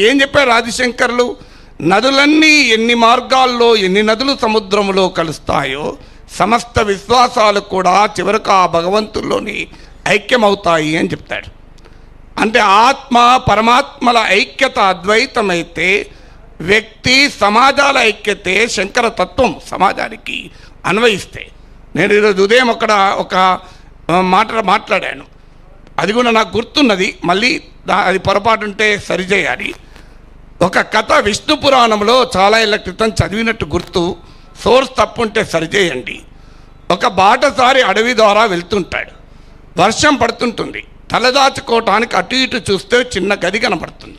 Speaker 2: ఏం చెప్పారు ఆదిశంకరులు? నదులన్నీ ఎన్ని మార్గాల్లో ఎన్ని నదులు సముద్రంలో కలుస్తాయో సమస్త విశ్వాసాలు కూడా చివరకు ఆ భగవంతుల్లోని ఐక్యమవుతాయి అని చెప్తాడు. అంటే ఆత్మ పరమాత్మల ఐక్యత అద్వైతమైతే వ్యక్తి సమాజాల ఐక్యతే శంకర తత్వం సమాజానికి అన్వయిస్తే. నేను ఈరోజు ఉదయం ఒక మాట్లాడాను, అది కూడా నాకు గుర్తున్నది, మళ్ళీ అది పొరపాటు ఉంటే సరిచేయాలి. ఒక కథ విష్ణు పురాణంలో చాలా ఏళ్ళ క్రితం చదివినట్టు గుర్తు, సోర్స్ తప్పుంటే సరిచేయండి. ఒక బాటసారి అడవి ద్వారా వెళ్తుంటాడు, వర్షం పడుతుంటుంది, తలదాచుకోవటానికి అటు ఇటు చూస్తే చిన్న గది కనబడుతుంది.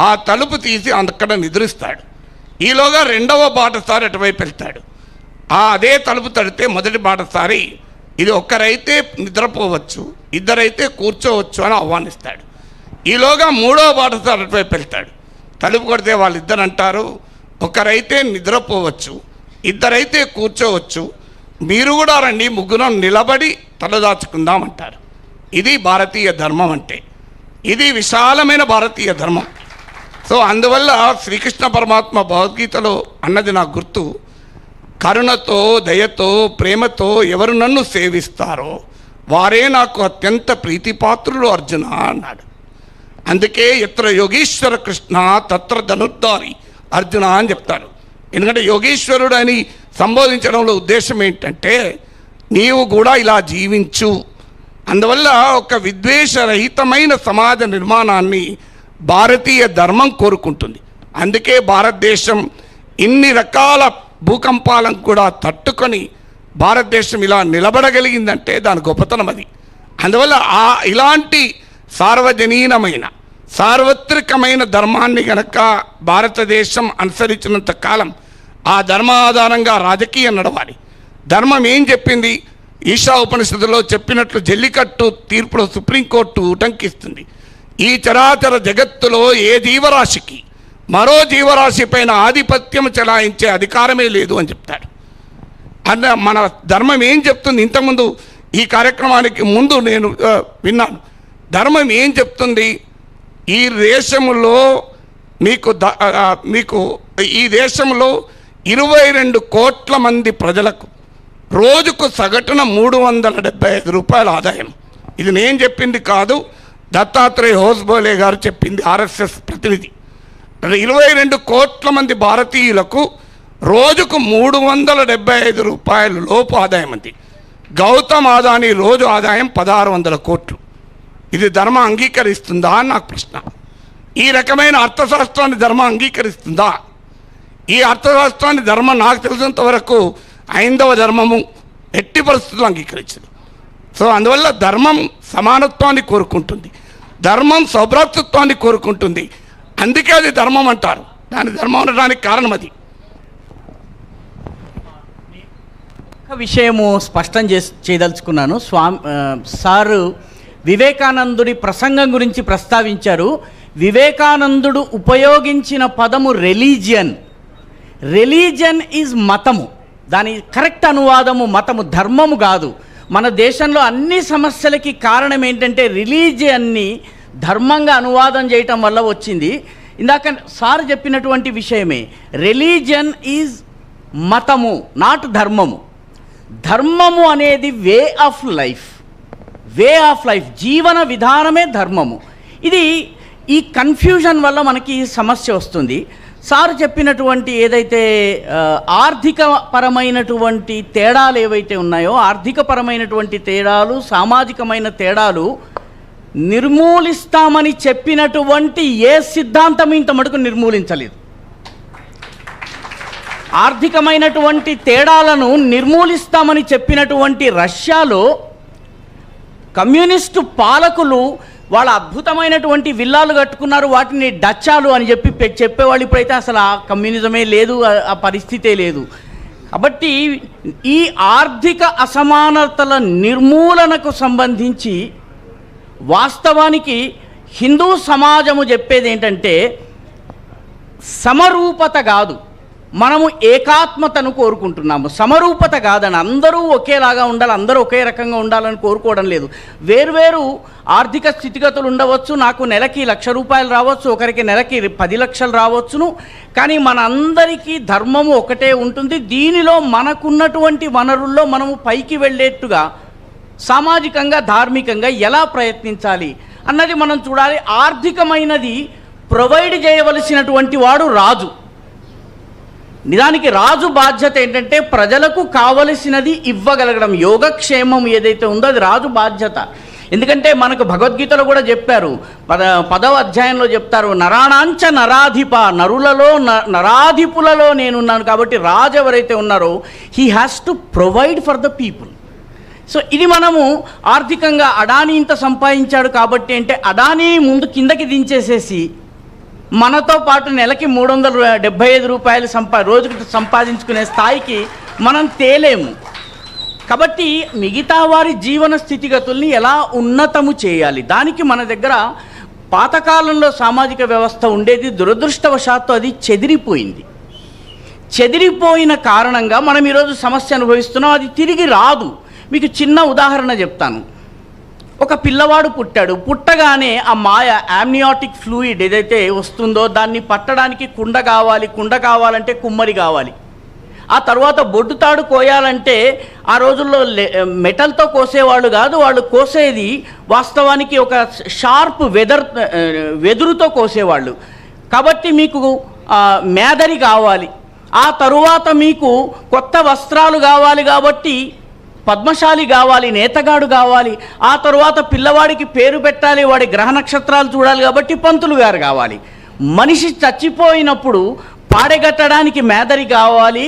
Speaker 2: ఆ తలుపు తీసి అక్కడ నిద్రిస్తాడు. ఈలోగా రెండవ బాటసారి అటువైపు వెళ్తాడు. అదే తలుపు తడితే మొదటి బాటసారి ఇది ఒక్కరైతే నిద్రపోవచ్చు, ఇద్దరైతే కూర్చోవచ్చు అని ఆహ్వానిస్తాడు. ఈలోగా మూడవ బాటసారి అటువైపు వెళ్తాడు. తలుపు కొడితే వాళ్ళిద్దరు అంటారు, ఒకరైతే నిద్రపోవచ్చు, ఇద్దరైతే కూర్చోవచ్చు, మీరు కూడా రండి, ముగ్గురం నిలబడి తలదాచుకుందామంటారు. ఇది భారతీయ ధర్మం అంటే, ఇది విశాలమైన భారతీయ ధర్మం. సో అందువల్ల శ్రీకృష్ణ పరమాత్మ భగవద్గీతలో అన్నది నాకు గుర్తు, కరుణతో దయతో ప్రేమతో ఎవరు నన్ను సేవిస్తారో వారే నాకు అత్యంత ప్రీతిపాత్రులు అర్జున అన్నాడు. అందుకే ఎత్ర యోగీశ్వర కృష్ణ తత్ర ధనుర్ధారి అర్జున అని చెప్తారు. ఎందుకంటే యోగీశ్వరుడు అని సంబోధించడంలో ఉద్దేశం ఏంటంటే నీవు కూడా ఇలా జీవించు. అందువల్ల ఒక విద్వేషరహితమైన సమాజ నిర్మాణాన్ని భారతీయ ధర్మం కోరుకుంటుంది. అందుకే భారతదేశం ఇన్ని రకాల భూకంపాలను కూడా తట్టుకొని భారతదేశం ఇలా నిలబడగలిగిందంటే దాని గొప్పతనం అది. అందువల్ల ఇలాంటి సార్వజనీనమైన సార్వత్రికమైన ధర్మాన్ని గనక భారతదేశం అనుసరించినంత కాలం ఆ ధర్మ ఆధారంగా రాజకీయం నడవాలి. ధర్మం ఏం చెప్పింది? ఈశా ఉపనిషత్తులో చెప్పినట్లు జల్లికట్టు తీర్పులో సుప్రీంకోర్టు ఉటంకిస్తుంది. ఈ చరాచర జగత్తులో ఏ జీవరాశికి మరో జీవరాశి పైన ఆధిపత్యం చెలాయించే అధికారమే లేదు అని చెప్తాడు. అన్న మన ధర్మం ఏం చెప్తుంది? ఇంతకుముందు ఈ కార్యక్రమానికి ముందు నేను విన్నాను. ధర్మం ఏం చెప్తుంది? ఈ దేశంలో మీకు ఈ దేశంలో 22 కోట్ల మంది ప్రజలకు రోజుకు సగటున 375 రూపాయల ఆదాయం. ఇది నేను చెప్పింది కాదు, దత్తాత్రేయ హోస్బోలే గారు చెప్పింది, ఆర్ఎస్ఎస్ ప్రతినిధి. 22 కోట్ల మంది భారతీయులకు రోజుకు 375 రూపాయల లోపు ఆదాయం ఉంది. గౌతమ్ అదానీ రోజు ఆదాయం 1600 కోట్లు. ఇది ధర్మం అంగీకరిస్తుందా అని నాకు ప్రశ్న. ఈ రకమైన అర్థశాస్త్రాన్ని ధర్మం అంగీకరిస్తుందా? ఈ అర్థశాస్త్రాన్ని ధర్మం నాకు తెలిసినంత వరకు హైందవ ధర్మము ఎట్టి పరిస్థితుల్లో అంగీకరించదు. సో అందువల్ల ధర్మం సమానత్వాన్ని కోరుకుంటుంది, ధర్మం సౌభ్రాతృత్వాన్ని కోరుకుంటుంది. అందుకే అది ధర్మం అంటారు. దాని ధర్మం అనడానికి కారణం అది.
Speaker 5: ఒక విషయము స్పష్టం చేయదలుచుకున్నాను. సారు వివేకానందుడి ప్రసంగం గురించి ప్రస్తావించారు. వివేకానందుడు ఉపయోగించిన పదము రిలీజియన్. రిలీజియన్ ఈజ్ మతము. దాని కరెక్ట్ అనువాదము మతము, ధర్మము కాదు. మన దేశంలో అన్ని సమస్యలకి కారణం ఏంటంటే రిలీజియన్ని ధర్మంగా అనువాదం చేయటం వల్ల వచ్చింది. ఇందాక సార్ చెప్పినటువంటి విషయమే, రిలీజియన్ ఈజ్ మతము, నాట్ ధర్మము. ధర్మము అనేది వే ఆఫ్ లైఫ్, జీవన విధానమే ధర్మము. ఇది ఈ కన్ఫ్యూజన్ వల్ల మనకి సమస్య వస్తుంది. సార్ చెప్పినటువంటి ఏదైతే ఆర్థిక పరమైనటువంటి తేడాలు ఏవైతే ఉన్నాయో, ఆర్థిక పరమైనటువంటి తేడాలు, సామాజికమైన తేడాలు నిర్మూలిస్తామని చెప్పినటువంటి ఏ సిద్ధాంతం ఇంత మటుకు నిర్మూలించలేదు. ఆర్థికమైనటువంటి తేడాలను నిర్మూలిస్తామని చెప్పినటువంటి రష్యాలో కమ్యూనిస్టు పాలకులు వాళ్ళ అద్భుతమైనటువంటి విల్లాలు కట్టుకున్నారు, వాటిని డచ్చాలు అని చెప్పేవాళ్ళు. ఇప్పుడైతే అసలు ఆ కమ్యూనిజమే లేదు, ఆ పరిస్థితే లేదు. కాబట్టి ఈ ఆర్థిక అసమానతల నిర్మూలనకు సంబంధించి వాస్తవానికి హిందూ సమాజము చెప్పేది ఏంటంటే సమరూపత కాదు, మనము ఏకాత్మతను కోరుకుంటున్నాము. సమరూపత కాదని, అందరూ ఒకేలాగా ఉండాలి, అందరూ ఒకే రకంగా ఉండాలని కోరుకోవడం లేదు. వేర్వేరు ఆర్థిక స్థితిగతులు ఉండవచ్చు. నాకు నెలకి 1,00,000 రూపాయలు రావచ్చు, ఒకరికి నెలకి 10 లక్షలు రావచ్చును. కానీ మన అందరికీ ధర్మము ఒకటే ఉంటుంది. దీనిలో మనకున్నటువంటి వనరుల్లో మనము పైకి వెళ్ళేట్టుగా సామాజికంగా ధార్మికంగా ఎలా ప్రయత్నించాలి అన్నది మనం చూడాలి. ఆర్థికమైనది ప్రొవైడ్ చేయవలసినటువంటి వాడు రాజు. నిజానికి రాజు బాధ్యత ఏంటంటే ప్రజలకు కావలసినది ఇవ్వగలగడం. యోగక్షేమం ఏదైతే ఉందో అది రాజు బాధ్యత. ఎందుకంటే మనకు భగవద్గీతలో కూడా చెప్పారు, 10వ అధ్యాయంలో చెప్తారు, నరాణాంచ నరాధిప, నరులలో నరాధిపులలో నేనున్నాను. కాబట్టి రాజు ఎవరైతే ఉన్నారో he has to provide for the people. So ఇది మనము ఆర్థికంగా అడానీ ఇంత సంపాదించాడు కాబట్టి అంటే అడానీ ముందు కిందకి దించేసేసి మనతో పాటు నెలకి 375 రూపాయలు రోజుకి సంపాదించుకునే స్థాయికి మనం తేలేము. కాబట్టి మిగతా వారి జీవన స్థితిగతుల్ని ఎలా ఉన్నతము చేయాలి, దానికి మన దగ్గర పాతకాలంలో సామాజిక వ్యవస్థ ఉండేది. దురదృష్టవశాత్తు అది చెదిరిపోయింది. చెదిరిపోయిన కారణంగా మనం ఈరోజు సమస్య అనుభవిస్తున్నాం. అది తిరిగి రాదు. మీకు చిన్న ఉదాహరణ చెప్తాను. ఒక పిల్లవాడు పుట్టాడు. పుట్టగానే ఆ మాయ యామ్నియాటిక్ ఫ్లూయిడ్ ఏదైతే వస్తుందో దాన్ని పట్టడానికి కుండ కావాలి, కుండ కావాలంటే కుమ్మరి కావాలి. ఆ తర్వాత బొడ్డుతాడు కోయాలంటే ఆ రోజుల్లో మెటల్తో కోసేవాళ్ళు కాదు, వాళ్ళు కోసేది వాస్తవానికి ఒక షార్ప్ వెదురుతో కోసేవాళ్ళు. కాబట్టి మీకు మేదరి కావాలి. ఆ తరువాత మీకు కొత్త వస్త్రాలు కావాలి కాబట్టి పద్మశాలి కావాలి, నేతగాడు కావాలి. ఆ తరువాత పిల్లవాడికి పేరు పెట్టాలి, వాడి గ్రహ నక్షత్రాలు చూడాలి కాబట్టి పంతులు గారు కావాలి. మనిషి చచ్చిపోయినప్పుడు పాడెగట్టడానికి మేదరి కావాలి,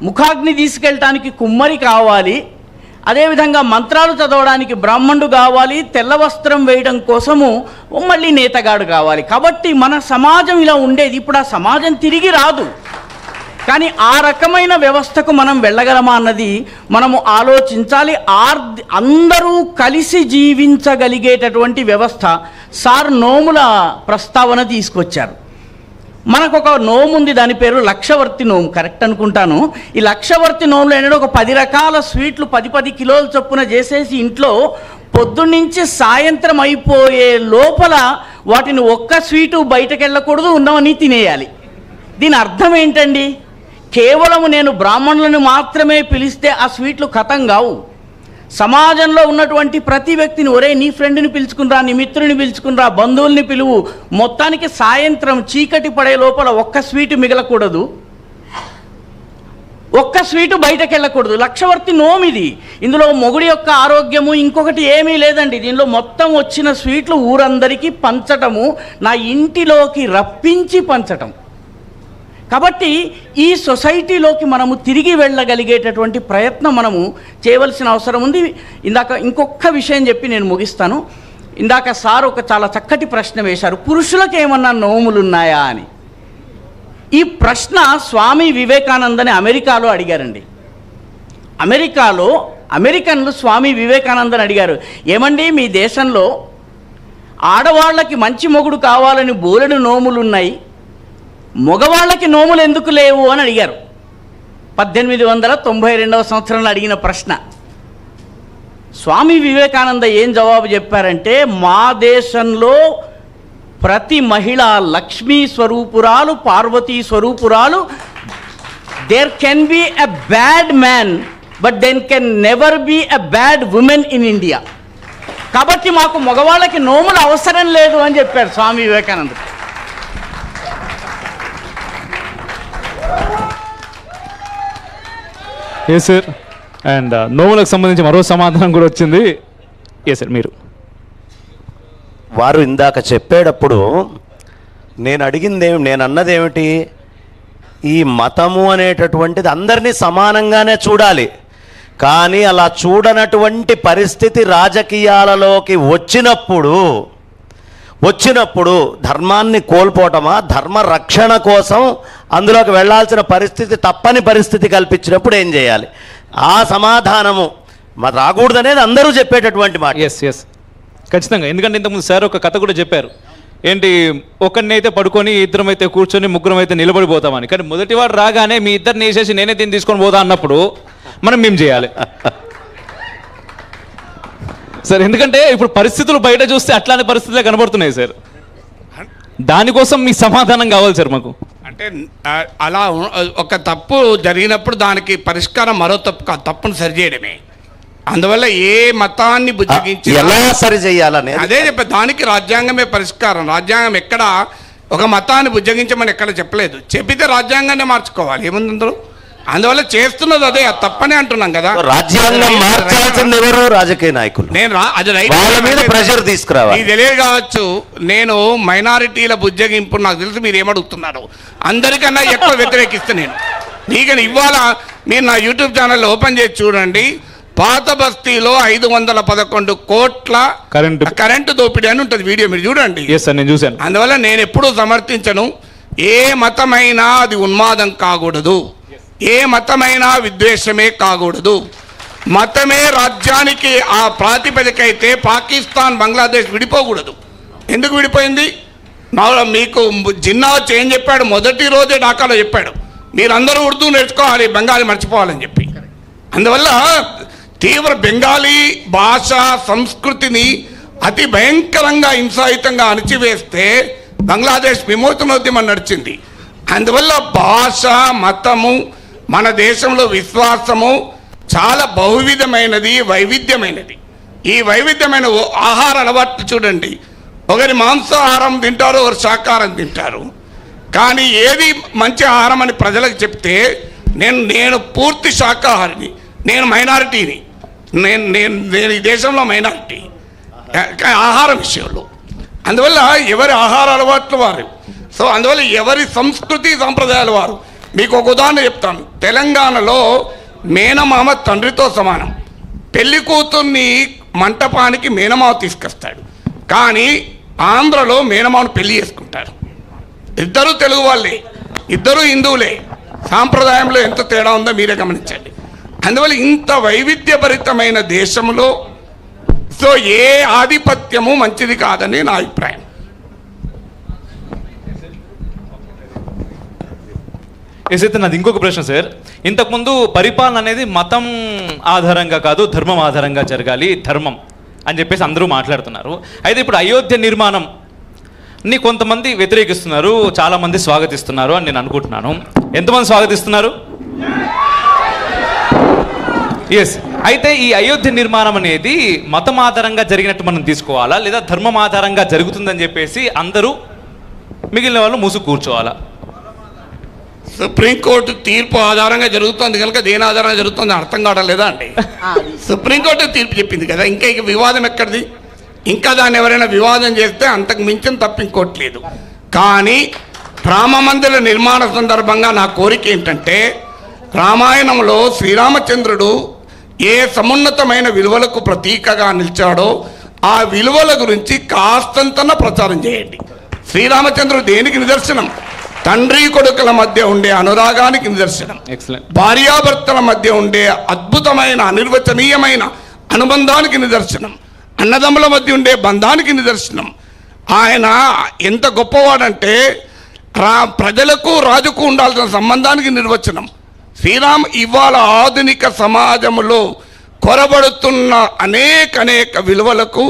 Speaker 5: ముఖాగ్ని తీసుకెళ్ళటానికి కుమ్మరి కావాలి, అదేవిధంగా మంత్రాలు చదవడానికి బ్రాహ్మణుడు కావాలి, తెల్ల వస్త్రం వేయడం కోసము మళ్ళీ నేతగాడు కావాలి. కాబట్టి మన సమాజం ఇలా ఉండేది. ఇప్పుడు ఆ సమాజం తిరిగి రాదు. కానీ ఆ రకమైన వ్యవస్థకు మనం వెళ్ళగలమా అన్నది మనము ఆలోచించాలి. అందరూ కలిసి జీవించగలిగేటటువంటి వ్యవస్థ సార్ నోముల ప్రస్తావన తీసుకొచ్చారు. మనకు ఒక నోము ఉంది, దాని పేరు లక్షవర్తి నోము, కరెక్ట్ అనుకుంటాను. ఈ లక్షవర్తి నోములో ఏంటంటే ఒక 10 రకాల స్వీట్లు 10 కిలోల చొప్పున చేసేసి ఇంట్లో పొద్దున్నుంచి సాయంత్రం అయిపోయే లోపల వాటిని ఒక్క స్వీటు బయటకు వెళ్ళకూడదు, ఉన్నవన్నీ తినేయాలి. దీని అర్థం ఏంటండి? కేవలం నేను బ్రాహ్మణులను మాత్రమే పిలిస్తే ఆ స్వీట్లు ఖతం కావు. సమాజంలో ఉన్నటువంటి ప్రతి వ్యక్తిని, ఒరే నీ ఫ్రెండ్ని పిలుచుకునిరా, నీ మిత్రుని పిలుచుకునిరా, బంధువుల్ని పిలువు, మొత్తానికి సాయంత్రం చీకటి పడే లోపల ఒక్క స్వీటు మిగలకూడదు, ఒక్క స్వీటు బయటకు వెళ్ళకూడదు. లక్షవర్తి నోమిది. ఇందులో మొగుడి యొక్క ఆరోగ్యము ఇంకొకటి ఏమీ లేదండి. దీనిలో మొత్తం వచ్చిన స్వీట్లు ఊరందరికీ పంచటము, నా ఇంటిలోకి రప్పించి పంచటం. కాబట్టి ఈ సొసైటీలోకి మనము తిరిగి వెళ్ళగలిగేటటువంటి ప్రయత్నం మనము చేయవలసిన అవసరం ఉంది. ఇందాక ఇంకొక విషయం చెప్పి నేను ముగిస్తాను. ఇందాక సార్ ఒక చాలా చక్కటి ప్రశ్న వేశారు, పురుషులకు ఏమన్నా నోములు ఉన్నాయా అని. ఈ ప్రశ్న స్వామి వివేకానందని అమెరికాలో అడిగారండి. అమెరికాలో అమెరికన్లు స్వామి వివేకానందని అడిగారు, ఏమండి మీ దేశంలో ఆడవాళ్ళకి మంచి మొగుడు కావాలని బోలెడు నోములు ఉన్నాయి, మగవాళ్ళకి నోములు ఎందుకు లేవు అని అడిగారు. 1892వ సంవత్సరంలో అడిగిన ప్రశ్న. స్వామి వివేకానంద ఏం జవాబు చెప్పారంటే, మా దేశంలో ప్రతి మహిళ లక్ష్మీ స్వరూపురాలు, పార్వతీ స్వరూపురాలు. There can be a bad man but then can never be a bad woman in India. కాబట్టి మాకు మగవాళ్ళకి నోములు అవసరం లేదు అని చెప్పారు స్వామి వివేకానంద.
Speaker 1: ఏ సార్, అండ్ నోములకు సంబంధించి మరో సమాధానం కూడా వచ్చింది. ఏ సార్, మీరు
Speaker 3: వారు ఇందాక చెప్పేటప్పుడు నేను అన్నదేమిటి, ఈ మతము అనేటటువంటిది అందరినీ సమానంగానే చూడాలి. కానీ అలా చూడనటువంటి పరిస్థితి రాజకీయాలలోకి వచ్చినప్పుడు ధర్మాన్ని కోల్పోవటమా, ధర్మ రక్షణ కోసం అందులోకి వెళ్ళాల్సిన పరిస్థితి, తప్పని పరిస్థితి కల్పించినప్పుడు ఏం చేయాలి? ఆ సమాధానము మరి రాకూడదనేది అందరూ చెప్పేటటువంటి మాట.
Speaker 1: ఎస్ ఖచ్చితంగా. ఎందుకంటే ఇంతకుముందు సార్ ఒక కథ కూడా చెప్పారు, ఏంటి ఒకరినైతే పడుకొని, ఇద్దరమైతే కూర్చొని, ముగ్గురమైతే నిలబడిపోతామని. కానీ మొదటివాడు రాగానే మీ ఇద్దరిని వేసేసి నేనే దీన్ని తీసుకొని పోతా అన్నప్పుడు మనం ఏం చేయాలి సార్? ఎందుకంటే ఇప్పుడు పరిస్థితులు బయట చూస్తే అట్లాంటి పరిస్థితులే కనబడుతున్నాయి సార్. దానికోసం మీ సమాధానం కావాలి సార్ మాకు.
Speaker 2: అంటే అలా ఒక తప్పు జరిగినప్పుడు దానికి పరిష్కారం మరో తప్పును సరిచేయడమే. అందువల్ల ఏ మతాన్ని బుజ్జగించి
Speaker 3: ఎలా సరి చేయాలని
Speaker 2: అదే చెప్పే, దానికి రాజ్యాంగమే పరిష్కారం. రాజ్యాంగం ఎక్కడ ఒక మతాన్ని బుజ్జగించమని ఎక్కడ చెప్పలేదు. చెప్పితే రాజ్యాంగాన్ని మార్చుకోవాలి, ఏముంది అందులో. అందువల్ల చేస్తున్నది అదే, అది తప్పనే అంటున్నాం కదా.
Speaker 3: రాజ్యాంగం మార్చాల్సింది ఎవరు? రాజకీయ నాయకులు.
Speaker 2: అది
Speaker 3: వాళ్ళ మీద ప్రెషర్ తీసుకురావాలి.
Speaker 2: ఇది తెలియదు కావచ్చు. నేను మైనారిటీల బుజ్జగింపు నాకు తెలుసు మీరు ఏమడుగుతున్నారు. అందరికన్నా ఎక్కువ వ్యతిరేకిస్తే నేను నీకని ఇవాళ మీరు నా యూట్యూబ్ ఛానల్ ఓపెన్ చేసి చూడండి. పాత బస్తీలో 511 కోట్ల కరెంటు దోపిడీ అని ఉంటుంది, వీడియో మీరు చూడండి.
Speaker 1: నేను చూశాను.
Speaker 2: అందువల్ల నేను ఎప్పుడూ సమర్థించను, ఏ మతమైనా అది ఉన్మాదం కాకూడదు, ఏ మతమైనా విద్వేషమే కాకూడదు. మతమే రాజ్యానికి ఆ ప్రాతిపదిక అయితే పాకిస్తాన్, బంగ్లాదేశ్ విడిపోకూడదు. ఎందుకు విడిపోయింది? మీకు జిన్నా ఏం చెప్పాడు? మొదటి రోజే ఢాకాలో చెప్పాడు, మీరందరూ ఉర్దూ నేర్చుకోవాలి, బెంగాలీ మర్చిపోవాలని చెప్పి. అందువల్ల తీవ్ర బెంగాలీ భాష సంస్కృతిని అతి భయంకరంగా హింసాయుతంగా అణిచివేస్తే బంగ్లాదేశ్ విమోచనోద్యమం నడిచింది. అందువల్ల భాష, మతము, మన దేశంలో విశ్వాసము చాలా బహువిధమైనది, వైవిధ్యమైనది. ఈ వైవిధ్యమైన ఆహార అలవాట్లు చూడండి, ఒకరి మాంసాహారం తింటారు, ఒకరు శాకాహారం తింటారు. కానీ ఏది మంచి ఆహారం అని ప్రజలకు చెప్తే నేను పూర్తి శాకాహారిని, నేను మైనారిటీని, నేను ఈ దేశంలో మైనారిటీ ఆహార విషయంలో. అందువల్ల ఎవరి ఆహార అలవాట్లు వారు. సో అందువల్ల ఎవరి సంస్కృతి సాంప్రదాయాలు వారు. మీకు ఒక ఉదాహరణ చెప్తాను. తెలంగాణలో మేనమామ తండ్రితో సమానం. పెళ్లి కూతుర్ని మంటపానికి మేనమామ తీసుకొస్తాడు, కానీ ఆంధ్రలో మేనమామను పెళ్లి చేసుకుంటారు. ఇద్దరు తెలుగు వాళ్ళే, ఇద్దరు హిందువులే. సాంప్రదాయంలో ఎంత తేడా ఉందో మీరే గమనించండి. అందువల్ల ఇంత వైవిధ్యభరితమైన దేశంలో సో ఏ ఆధిపత్యము మంచిది కాదని నా అభిప్రాయం.
Speaker 1: అయితే నాది ఇంకొక ప్రశ్న సార్. ఇంతకుముందు పరిపాలన అనేది మతం ఆధారంగా కాదు, ధర్మం ఆధారంగా జరగాలి, ధర్మం అని చెప్పేసి అందరూ మాట్లాడుతున్నారు. అయితే ఇప్పుడు అయోధ్య నిర్మాణం ని కొంతమంది వ్యతిరేకిస్తున్నారు, చాలామంది స్వాగతిస్తున్నారు అని నేను అనుకుంటున్నాను. ఎంతమంది స్వాగతిస్తున్నారు? ఎస్. అయితే ఈ అయోధ్య నిర్మాణం అనేది మతం ఆధారంగా జరిగినట్టు మనం తీసుకోవాలా, లేదా ధర్మం ఆధారంగా జరుగుతుందని చెప్పేసి అందరూ మిగిలిన వాళ్ళు మూసు కూర్చోవాలా?
Speaker 2: సుప్రీంకోర్టు తీర్పు ఆధారంగా జరుగుతుంది కనుక దేని ఆధారంగా జరుగుతుంది అర్థం కావడం లేదా అండి? సుప్రీంకోర్టు తీర్పు చెప్పింది కదా, ఇంకా వివాదం ఎక్కడిది? ఇంకా దాన్ని ఎవరైనా వివాదం చేస్తే అంతకు మించిన తప్ప ఇంకోటి లేదు. కానీ రామమందిర నిర్మాణ సందర్భంగా నా కోరిక ఏంటంటే, రామాయణంలో శ్రీరామచంద్రుడు ఏ సమున్నతమైన విలువలకు ప్రతీకగా నిలిచాడో ఆ విలువల గురించి కాస్తంతన ప్రచారం చేయండి. శ్రీరామచంద్రుడు దేనికి నిదర్శనం? తండ్రి కొడుకుల మధ్య ఉండే అనురాగానికి నిదర్శనం. భార్యాభర్తల మధ్య ఉండే అద్భుతమైన అనిర్వచనీయమైన అనుబంధానికి నిదర్శనం. అన్నదమ్ముల మధ్య ఉండే బంధానికి నిదర్శనం. ఆయన ఎంత గొప్పవాడంటే ప్రజలకు రాజుకు ఉండాల్సిన సంబంధానికి నిర్వచనం. శ్రీరామ్ ఇవాళ ఆధునిక సమాజంలో కొరబడుతున్న అనేక విలువలకు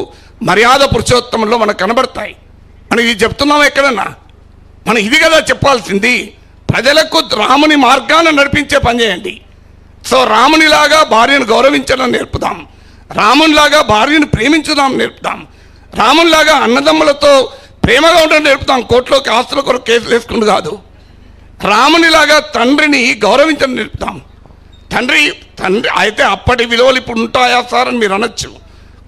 Speaker 2: మర్యాద పురుషోత్తమంలో మనకు కనబడతాయి. మనం ఇది చెప్తున్నాం ఎక్కడన్నా? మనం ఇది కదా చెప్పాల్సింది. ప్రజలకు రాముని మార్గాన్ని నడిపించే పని చేయండి. సో రామునిలాగా భార్యను గౌరవించడం నేర్పుదాం, రామునిలాగా భార్యను ప్రేమించడం నేర్పుదాం, రామునిలాగా అన్నదమ్ములతో ప్రేమగా ఉండడం నేర్పుదాం. కోర్టులోకి ఆస్తుల కొరకు కేసులు వేసుకుంటూ కాదు. రామునిలాగా తండ్రిని గౌరవించడం నేర్పుతాం. తండ్రి అయితే అప్పటి విలువలు ఇప్పుడు ఉంటాయా సార్ అని మీరు అనొచ్చు.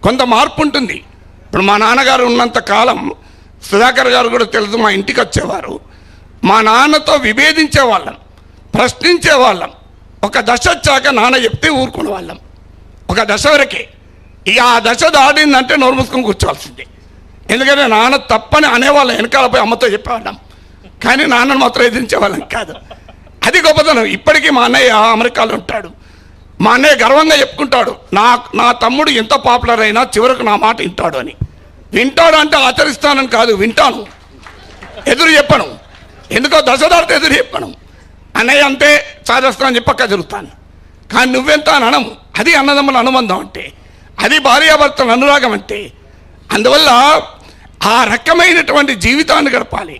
Speaker 2: కొంత మార్పు ఉంటుంది. ఇప్పుడు మా నాన్నగారు ఉన్నంత కాలం, సుధాకర్ గారు కూడా తెలుసు, మా ఇంటికి వచ్చేవారు. మా నాన్నతో విభేదించేవాళ్ళం, ప్రశ్నించేవాళ్ళం. ఒక దశ వచ్చాక నాన్న చెప్తే ఊరుకునే వాళ్ళం. ఒక దశ వరకే. ఇక ఆ దశ దాటిందంటే నోరు మూసుకొని కూర్చోవాల్సిందే. ఎందుకంటే నాన్న తప్పని అనేవాళ్ళం, వెనకాలపై అమ్మతో చెప్పేవాళ్ళం. కానీ నాన్నను మాత్రం ఎదిరించేవాళ్ళం కాదు. అది గొప్పతనం. ఇప్పటికీ మా అన్నయ్య అమెరికాలో ఉంటాడు. మా అన్నయ్య గర్వంగా చెప్పుకుంటాడు, నా తమ్ముడు ఎంత పాపులర్ అయినా చివరకు నా మాట వింటాడు అని. వింటాడు అంటే ఆచరిస్తానని కాదు, వింటాను, ఎదురు చెప్పను. ఎందుకో దశ దాటితే ఎదురు చెప్పను. అన్నయ్య అంతే సాధిస్తానని చెప్పక్క జరుగుతాను, కానీ నువ్వెంత అని అనము. అది అన్నదమ్ముల అనుబంధం అంటే, అది భార్యాభర్తల అనురాగం అంటే. అందువల్ల ఆ రకమైనటువంటి జీవితాన్ని గడపాలి.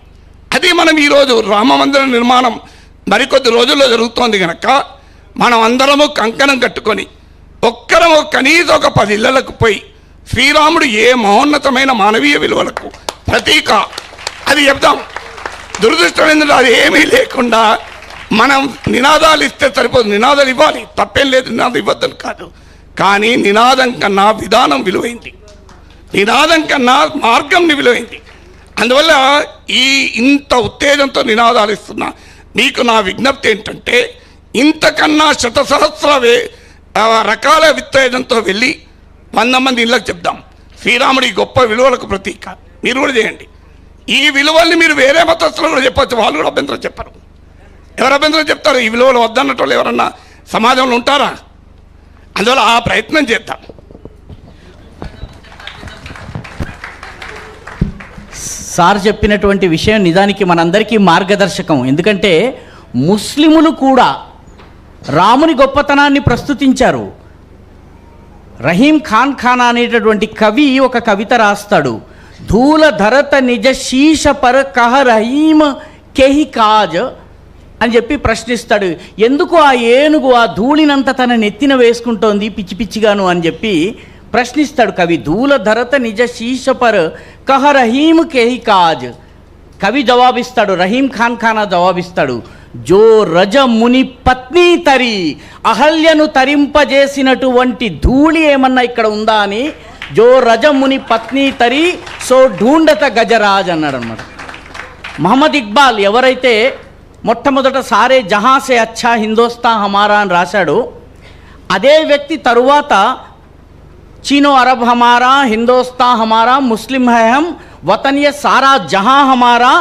Speaker 2: అది మనం ఈరోజు రామమందిర నిర్మాణం మరికొద్ది రోజుల్లో జరుగుతోంది కనుక మనం అందరము కంకణం కట్టుకొని ఒక్కరము కనీసం ఒక 10 ఇళ్లకు పోయి శ్రీరాముడు ఏ మహోన్నతమైన మానవీయ విలువలకు ప్రతీక అది చెప్తాం. దురదృష్టం ఏంటంటే అది ఏమీ లేకుండా మనం నినాదాలు ఇస్తే సరిపోదు. నినాదాలు ఇవ్వాలి, తప్పేం లేదు, నినాదం ఇవ్వద్దని కాదు. కానీ నినాదం కన్నా విధానం విలువైంది, నినాదం కన్నా మార్గం విలువైంది. అందువల్ల ఇంత ఉత్తేజంతో నినాదాలు ఇస్తున్నా మీకు నా విజ్ఞప్తి ఏంటంటే, ఇంతకన్నా శతసహస్ర రకాల ఉత్తేజంతో వెళ్ళి 100 మంది ఇళ్ళకి చెప్దాం శ్రీరాముడి గొప్ప విలువలకు ప్రతీక. మీరు కూడా చేయండి. ఈ విలువల్ని మీరు వేరే మతస్థులు కూడా చెప్పచ్చు, వాళ్ళు కూడా అభ్యంతరం చెప్పరు. ఎవరు అభ్యంతరం చెప్తారు? ఈ విలువలు వద్దన్నట్టు వాళ్ళు ఎవరన్నా సమాజంలో ఉంటారా? అందువల్ల ఆ ప్రయత్నం చేద్దాం.
Speaker 5: సార్ చెప్పినటువంటి విషయం నిజానికి మనందరికీ మార్గదర్శకం. ఎందుకంటే ముస్లిములు కూడా రాముని గొప్పతనాన్ని ప్రస్తుతించారు. రహీం ఖాన్ అనేటటువంటి కవి ఒక కవిత రాస్తాడు. ధూల ధరత నిజ శీష పర కహ రహీం కెహి కాజ్ అని చెప్పి ప్రశ్నిస్తాడు. ఎందుకు ఆ ఏనుగు ఆ ధూళినంత తన నెత్తిన వేసుకుంటోంది పిచ్చి పిచ్చిగాను అని చెప్పి ప్రశ్నిస్తాడు కవి. ధూల ధరత నిజ శీష పర్ కహ రహీం కెహి కాజ్. కవి జవాబిస్తాడు, రహీం ఖానా జవాబిస్తాడు, జో రజ ముని పత్ని తరి, అహల్యను తరింపజేసినటువంటి ధూళి ఏమన్నా ఇక్కడ ఉందా అని, జో రజ ముని పత్ని తరి సో ఢూండత గజరాజ్ అన్నాడు అనమాట. మహమ్మద్ ఇక్బాల్ ఎవరైతే మొట్టమొదట సారే జహాసే అచ్చా హిందోస్తా హమారా అని రాశాడు, అదే వ్యక్తి తరువాత చీనో అరబ్ హమారా, హిందోస్తా హమారా, ముస్లిం హై హమ్, వతన్ యే సారా జహాं हमारा,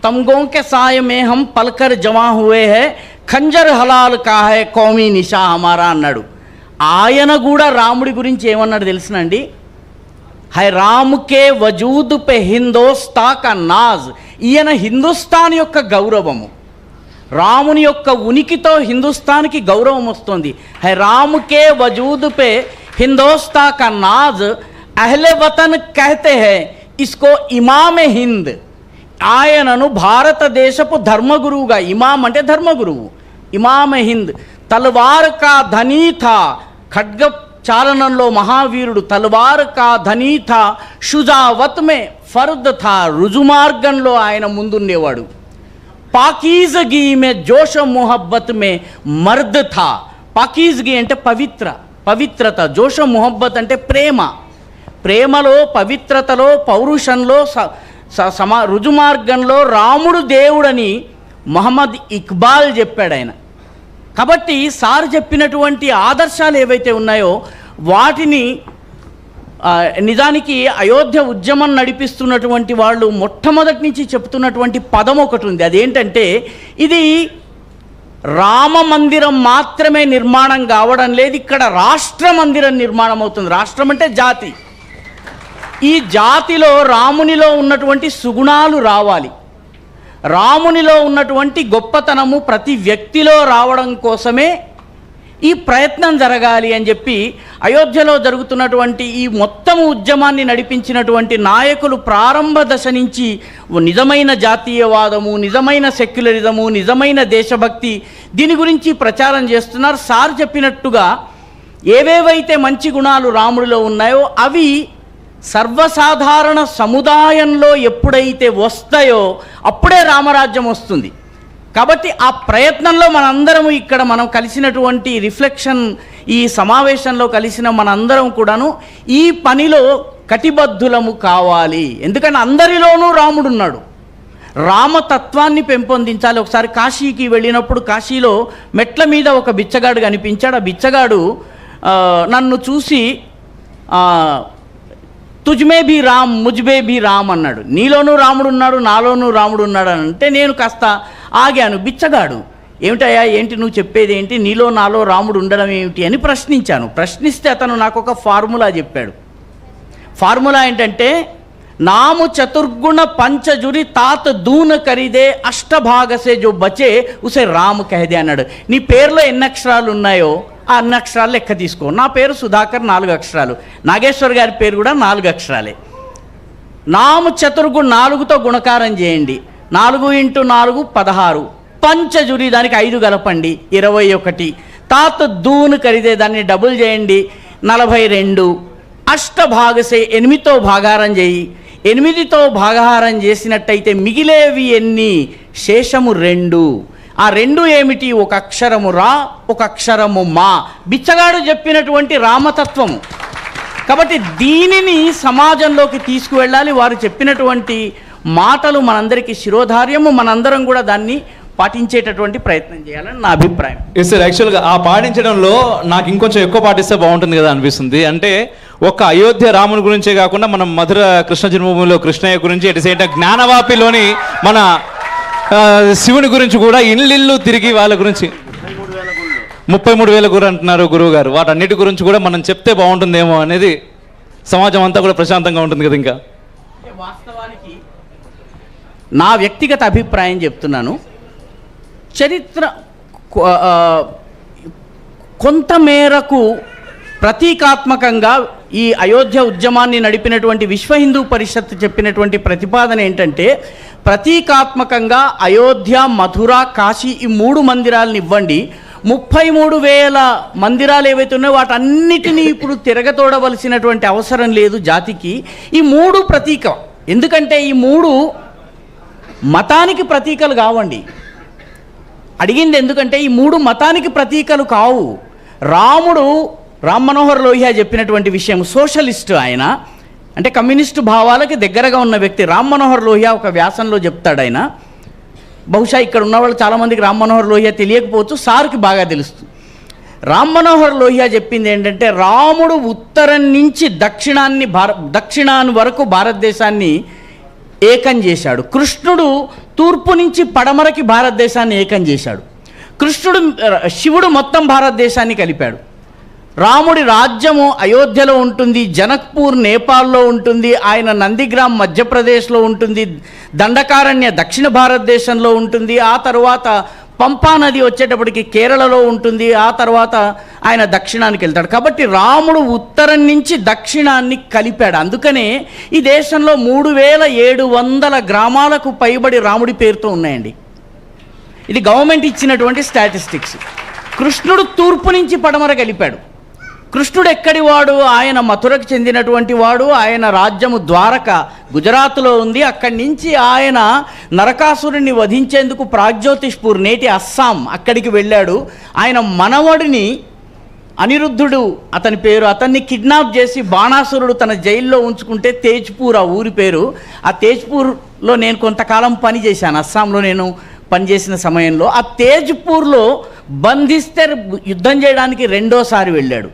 Speaker 5: तमगों के साय में हम पलकर जमा हुए हैं, ఖంజర్ హలాల్ కా హై కౌమీ నిషా హమారా అన్నాడు. ఆయన కూడా రాముడి గురించి ఏమన్నాడు తెలుసునండి? హై రామ్ కే వజూద్ పే హిందోస్తా కా నాజ్. ఈయన హిందుస్థాన్ యొక్క గౌరవము, రాముని యొక్క ఉనికితో హిందుస్థాన్కి గౌరవం వస్తుంది. హై రామ్ కే వజూద్ పే హిందోస్తా కా నాజ్, అహ్లే వతన్ కహతే హై ఇస్కో ఇమామే హింద్. ఆయనను భారతదేశపు ధర్మగురువుగా, ఇమాం అంటే ధర్మగురువు, ఇమామే హింద్. తల్వార్ కా ధనీ థా, ఖడ్గ చాలనంలో మహావీరుడు, తల్వార్ కా ధనీ థా, షుజావత్ మే ఫర్ద్ థా, రుజుమార్గంలో ఆయన ముందుండేవాడు. పాకీజగీ మే జోష మొహబ్బత్ మే మర్ద్ థా. పాకీజగీ అంటే పవిత్రత, జోష మొహబ్బత్ అంటే ప్రేమ, ప్రేమలో, పవిత్రతలో, పౌరుషంలో, రుజుమార్గంలో రాముడు దేవుడని మహమ్మద్ ఇక్బాల్ చెప్పాడు ఆయన. కాబట్టి సార్ చెప్పినటువంటి ఆదర్శాలు ఏవైతే ఉన్నాయో వాటిని నిజానికి అయోధ్య ఉద్యమం నడిపిస్తున్నటువంటి వాళ్ళు మొట్టమొదటి నుంచి చెప్తున్నటువంటి పదం ఒకటి ఉంది. అదేంటంటే, ఇది రామ మందిరం మాత్రమే నిర్మాణం కావడం లేదు, ఇక్కడ రాష్ట్ర మందిరం నిర్మాణం అవుతుంది. రాష్ట్రం అంటే జాతి. ఈ జాతిలో రామునిలో ఉన్నటువంటి సుగుణాలు రావాలి, రామునిలో ఉన్నటువంటి గొప్పతనము ప్రతి వ్యక్తిలో రావడం కోసమే ఈ ప్రయత్నం జరగాలి అని చెప్పి అయోధ్యలో జరుగుతున్నటువంటి ఈ మొత్తం ఉద్యమాన్ని నడిపించినటువంటి నాయకులు ప్రారంభ దశ నుంచి నిజమైన జాతీయవాదము, నిజమైన సెక్యులరిజము, నిజమైన దేశభక్తి దీని గురించి ప్రచారం చేస్తున్నారు. సార్ చెప్పినట్టుగా ఏవేవైతే మంచి గుణాలు రాముడిలో ఉన్నాయో అవి సర్వసాధారణ సముదాయంలో ఎప్పుడైతే వస్తాయో అప్పుడే రామరాజ్యం వస్తుంది. కాబట్టి ఆ ప్రయత్నంలో మనందరము ఇక్కడ మనం కలిసినటువంటి రిఫ్లెక్షన్, ఈ సమావేశంలో కలిసిన మనందరం కూడాను ఈ పనిలో కటిబద్ధులము కావాలి. ఎందుకంటే అందరిలోనూ రాముడు ఉన్నాడు, రామతత్వాన్ని పెంపొందించాలి. ఒకసారి కాశీకి వెళ్ళినప్పుడు కాశీలో మెట్ల మీద ఒక బిచ్చగాడు కనిపించాడు. ఆ బిచ్చగాడు నన్ను చూసి తుజ్మే భీ రామ్ ముజ్బే భీ రామ్ అన్నాడు. నీలోనూ రాముడు ఉన్నాడు, నాలోనూ రాముడు ఉన్నాడు అని అంటే నేను కాస్త ఆగాను. బిచ్చగాడు, ఏమిటయ్యా, ఏంటి నువ్వు చెప్పేది ఏంటి, నీలో నాలో రాముడు ఉండడం ఏమిటి అని ప్రశ్నించాను. ప్రశ్నిస్తే అతను నాకు ఒక ఫార్ములా చెప్పాడు. ఫార్ములా ఏంటంటే, నాము చతుర్గుణ పంచజురి తాత్ దూన ఖరీదే అష్టభాగసే జో బచే ఉసే రామ్ కహదే అన్నాడు. నీ పేరులో ఎన్ని అక్షరాలు ఉన్నాయో ఆ అన్ని అక్షరాలు లెక్క తీసుకో. నా పేరు సుధాకర్ 4 అక్షరాలు, నాగేశ్వర్ గారి పేరు కూడా 4 అక్షరాలే. నాము చతుర్గుణ 4తో గుణకారం చేయండి, 4 × 4 16, పంచజురి దానికి 5 కలపండి 21, తాత్ దూన్ ఖరీదే దాన్ని డబుల్ చేయండి 42, అష్టభాగసే 8తో భాగారం చేయి, 8తో భాగాహారం చేసినట్టయితే మిగిలేవి ఎన్ని, శేషము 2. ఆ 2 ఏమిటి, ఒక అక్షరము రా, ఒక అక్షరము మా. బిచ్చగాడు చెప్పినటువంటి రామతత్వము. కాబట్టి దీనిని సమాజంలోకి తీసుకువెళ్ళాలి. వారు చెప్పినటువంటి మాటలు మనందరికీ శిరోధార్యము, మనందరం కూడా దాన్ని పాటించేటటువంటి ప్రయత్నం చేయాలని నా అభిప్రాయం.
Speaker 1: ఎస్ సార్, యాక్చువల్గా ఆ పాటించడంలో నాకు ఇంకొంచెం ఎక్కువ పాటిస్తే బాగుంటుంది కదా అనిపిస్తుంది. అంటే ఒక అయోధ్య రాముని గురించే కాకుండా మనం మధుర కృష్ణ జన్మభూమిలో కృష్ణయ్య గురించి, అటు సైడ్ జ్ఞానవాపిలోని మన శివుని గురించి కూడా ఇల్లు తిరిగి వాళ్ళ గురించి 33,000 గురు అంటున్నారు గురువు గారు. వాటన్నిటి గురించి కూడా మనం చెప్తే బాగుంటుందేమో అనేది, సమాజం అంతా కూడా ప్రశాంతంగా ఉంటుంది కదా. ఇంకా
Speaker 5: వాస్తవానికి నా వ్యక్తిగత అభిప్రాయం చెప్తున్నాను. చరిత్ర కొంతమేరకు ప్రతీకాత్మకంగా ఈ అయోధ్య ఉద్యమాన్ని నడిపినటువంటి విశ్వ హిందూ పరిషత్ చెప్పినటువంటి ప్రతిపాదన ఏంటంటే, ప్రతీకాత్మకంగా అయోధ్య, మథుర, కాశీ ఈ 3 మందిరాలను ఇవ్వండి. 33,000 మందిరాలు ఏవైతే ఉన్నాయో వాటన్నిటినీ ఇప్పుడు తిరగతోడవలసినటువంటి అవసరం లేదు జాతికి. ఈ 3 ప్రతీక. ఎందుకంటే ఈ 3 మతానికి ప్రతీకలు కావండి. అడిగింది ఎందుకంటే ఈ 3 మతానికి ప్రతీకలు కావు. రామ్ మనోహర్ లోహియా చెప్పినటువంటి విషయం, సోషలిస్టు ఆయన, అంటే కమ్యూనిస్టు భావాలకి దగ్గరగా ఉన్న వ్యక్తి. రామ్ మనోహర్ లోహియా ఒక వ్యాసంలో చెప్తాడు ఆయన. బహుశా ఇక్కడ ఉన్న వాళ్ళు చాలామందికి రామ్ మనోహర్ లోహియా తెలియకపోవచ్చు, సార్కి బాగా తెలుస్తుంది. రామ్ మనోహర్ లోహియా చెప్పింది ఏంటంటే, రాముడు ఉత్తరం నుంచి దక్షిణాన్ని వరకు భారతదేశాన్ని ఏకం చేశాడు. కృష్ణుడు తూర్పు నుంచి పడమరకి భారతదేశాన్ని ఏకం చేశాడు. శివుడు మొత్తం భారతదేశాన్ని కలిపాడు. రాముడి రాజ్యము అయోధ్యలో ఉంటుంది, జనక్పూర్ నేపాల్లో ఉంటుంది, ఆయన నందిగ్రామ్ మధ్యప్రదేశ్లో ఉంటుంది, దండకారణ్య దక్షిణ భారతదేశంలో ఉంటుంది, ఆ తర్వాత పంపా నది వచ్చేటప్పటికి కేరళలో ఉంటుంది, ఆ తర్వాత ఆయన దక్షిణానికి వెళ్తాడు. కాబట్టి రాముడు ఉత్తరం నుంచి దక్షిణాన్ని కలిపాడు. అందుకనే ఈ దేశంలో 3,700 గ్రామాలకు పైబడి రాముడి పేరుతో ఉన్నాయండి. ఇది గవర్నమెంట్ ఇచ్చినటువంటి స్టాటిస్టిక్స్. కృష్ణుడు తూర్పు నుంచి పడమర కలిపాడు. కృష్ణుడు ఎక్కడి వాడు? ఆయన మథురకు చెందినటువంటి వాడు. ఆయన రాజ్యము ద్వారక గుజరాత్లో ఉంది. అక్కడి నుంచి ఆయన నరకాసురుణ్ణి వధించేందుకు ప్రాగ్జ్యోతిష్పూర్, నేటి అస్సాం, అక్కడికి వెళ్ళాడు. ఆయన మనవడిని అనిరుద్ధుడు అతని పేరు, అతన్ని కిడ్నాప్ చేసి బాణాసురుడు తన జైల్లో ఉంచుకుంటే తేజ్పూర్ ఆ ఊరి పేరు. ఆ తేజ్పూర్లో నేను కొంతకాలం పనిచేశాను. అస్సాంలో నేను పనిచేసిన సమయంలో ఆ తేజ్పూర్లో బంధిస్తే యుద్ధం చేయడానికి 2వసారి వెళ్ళాడు.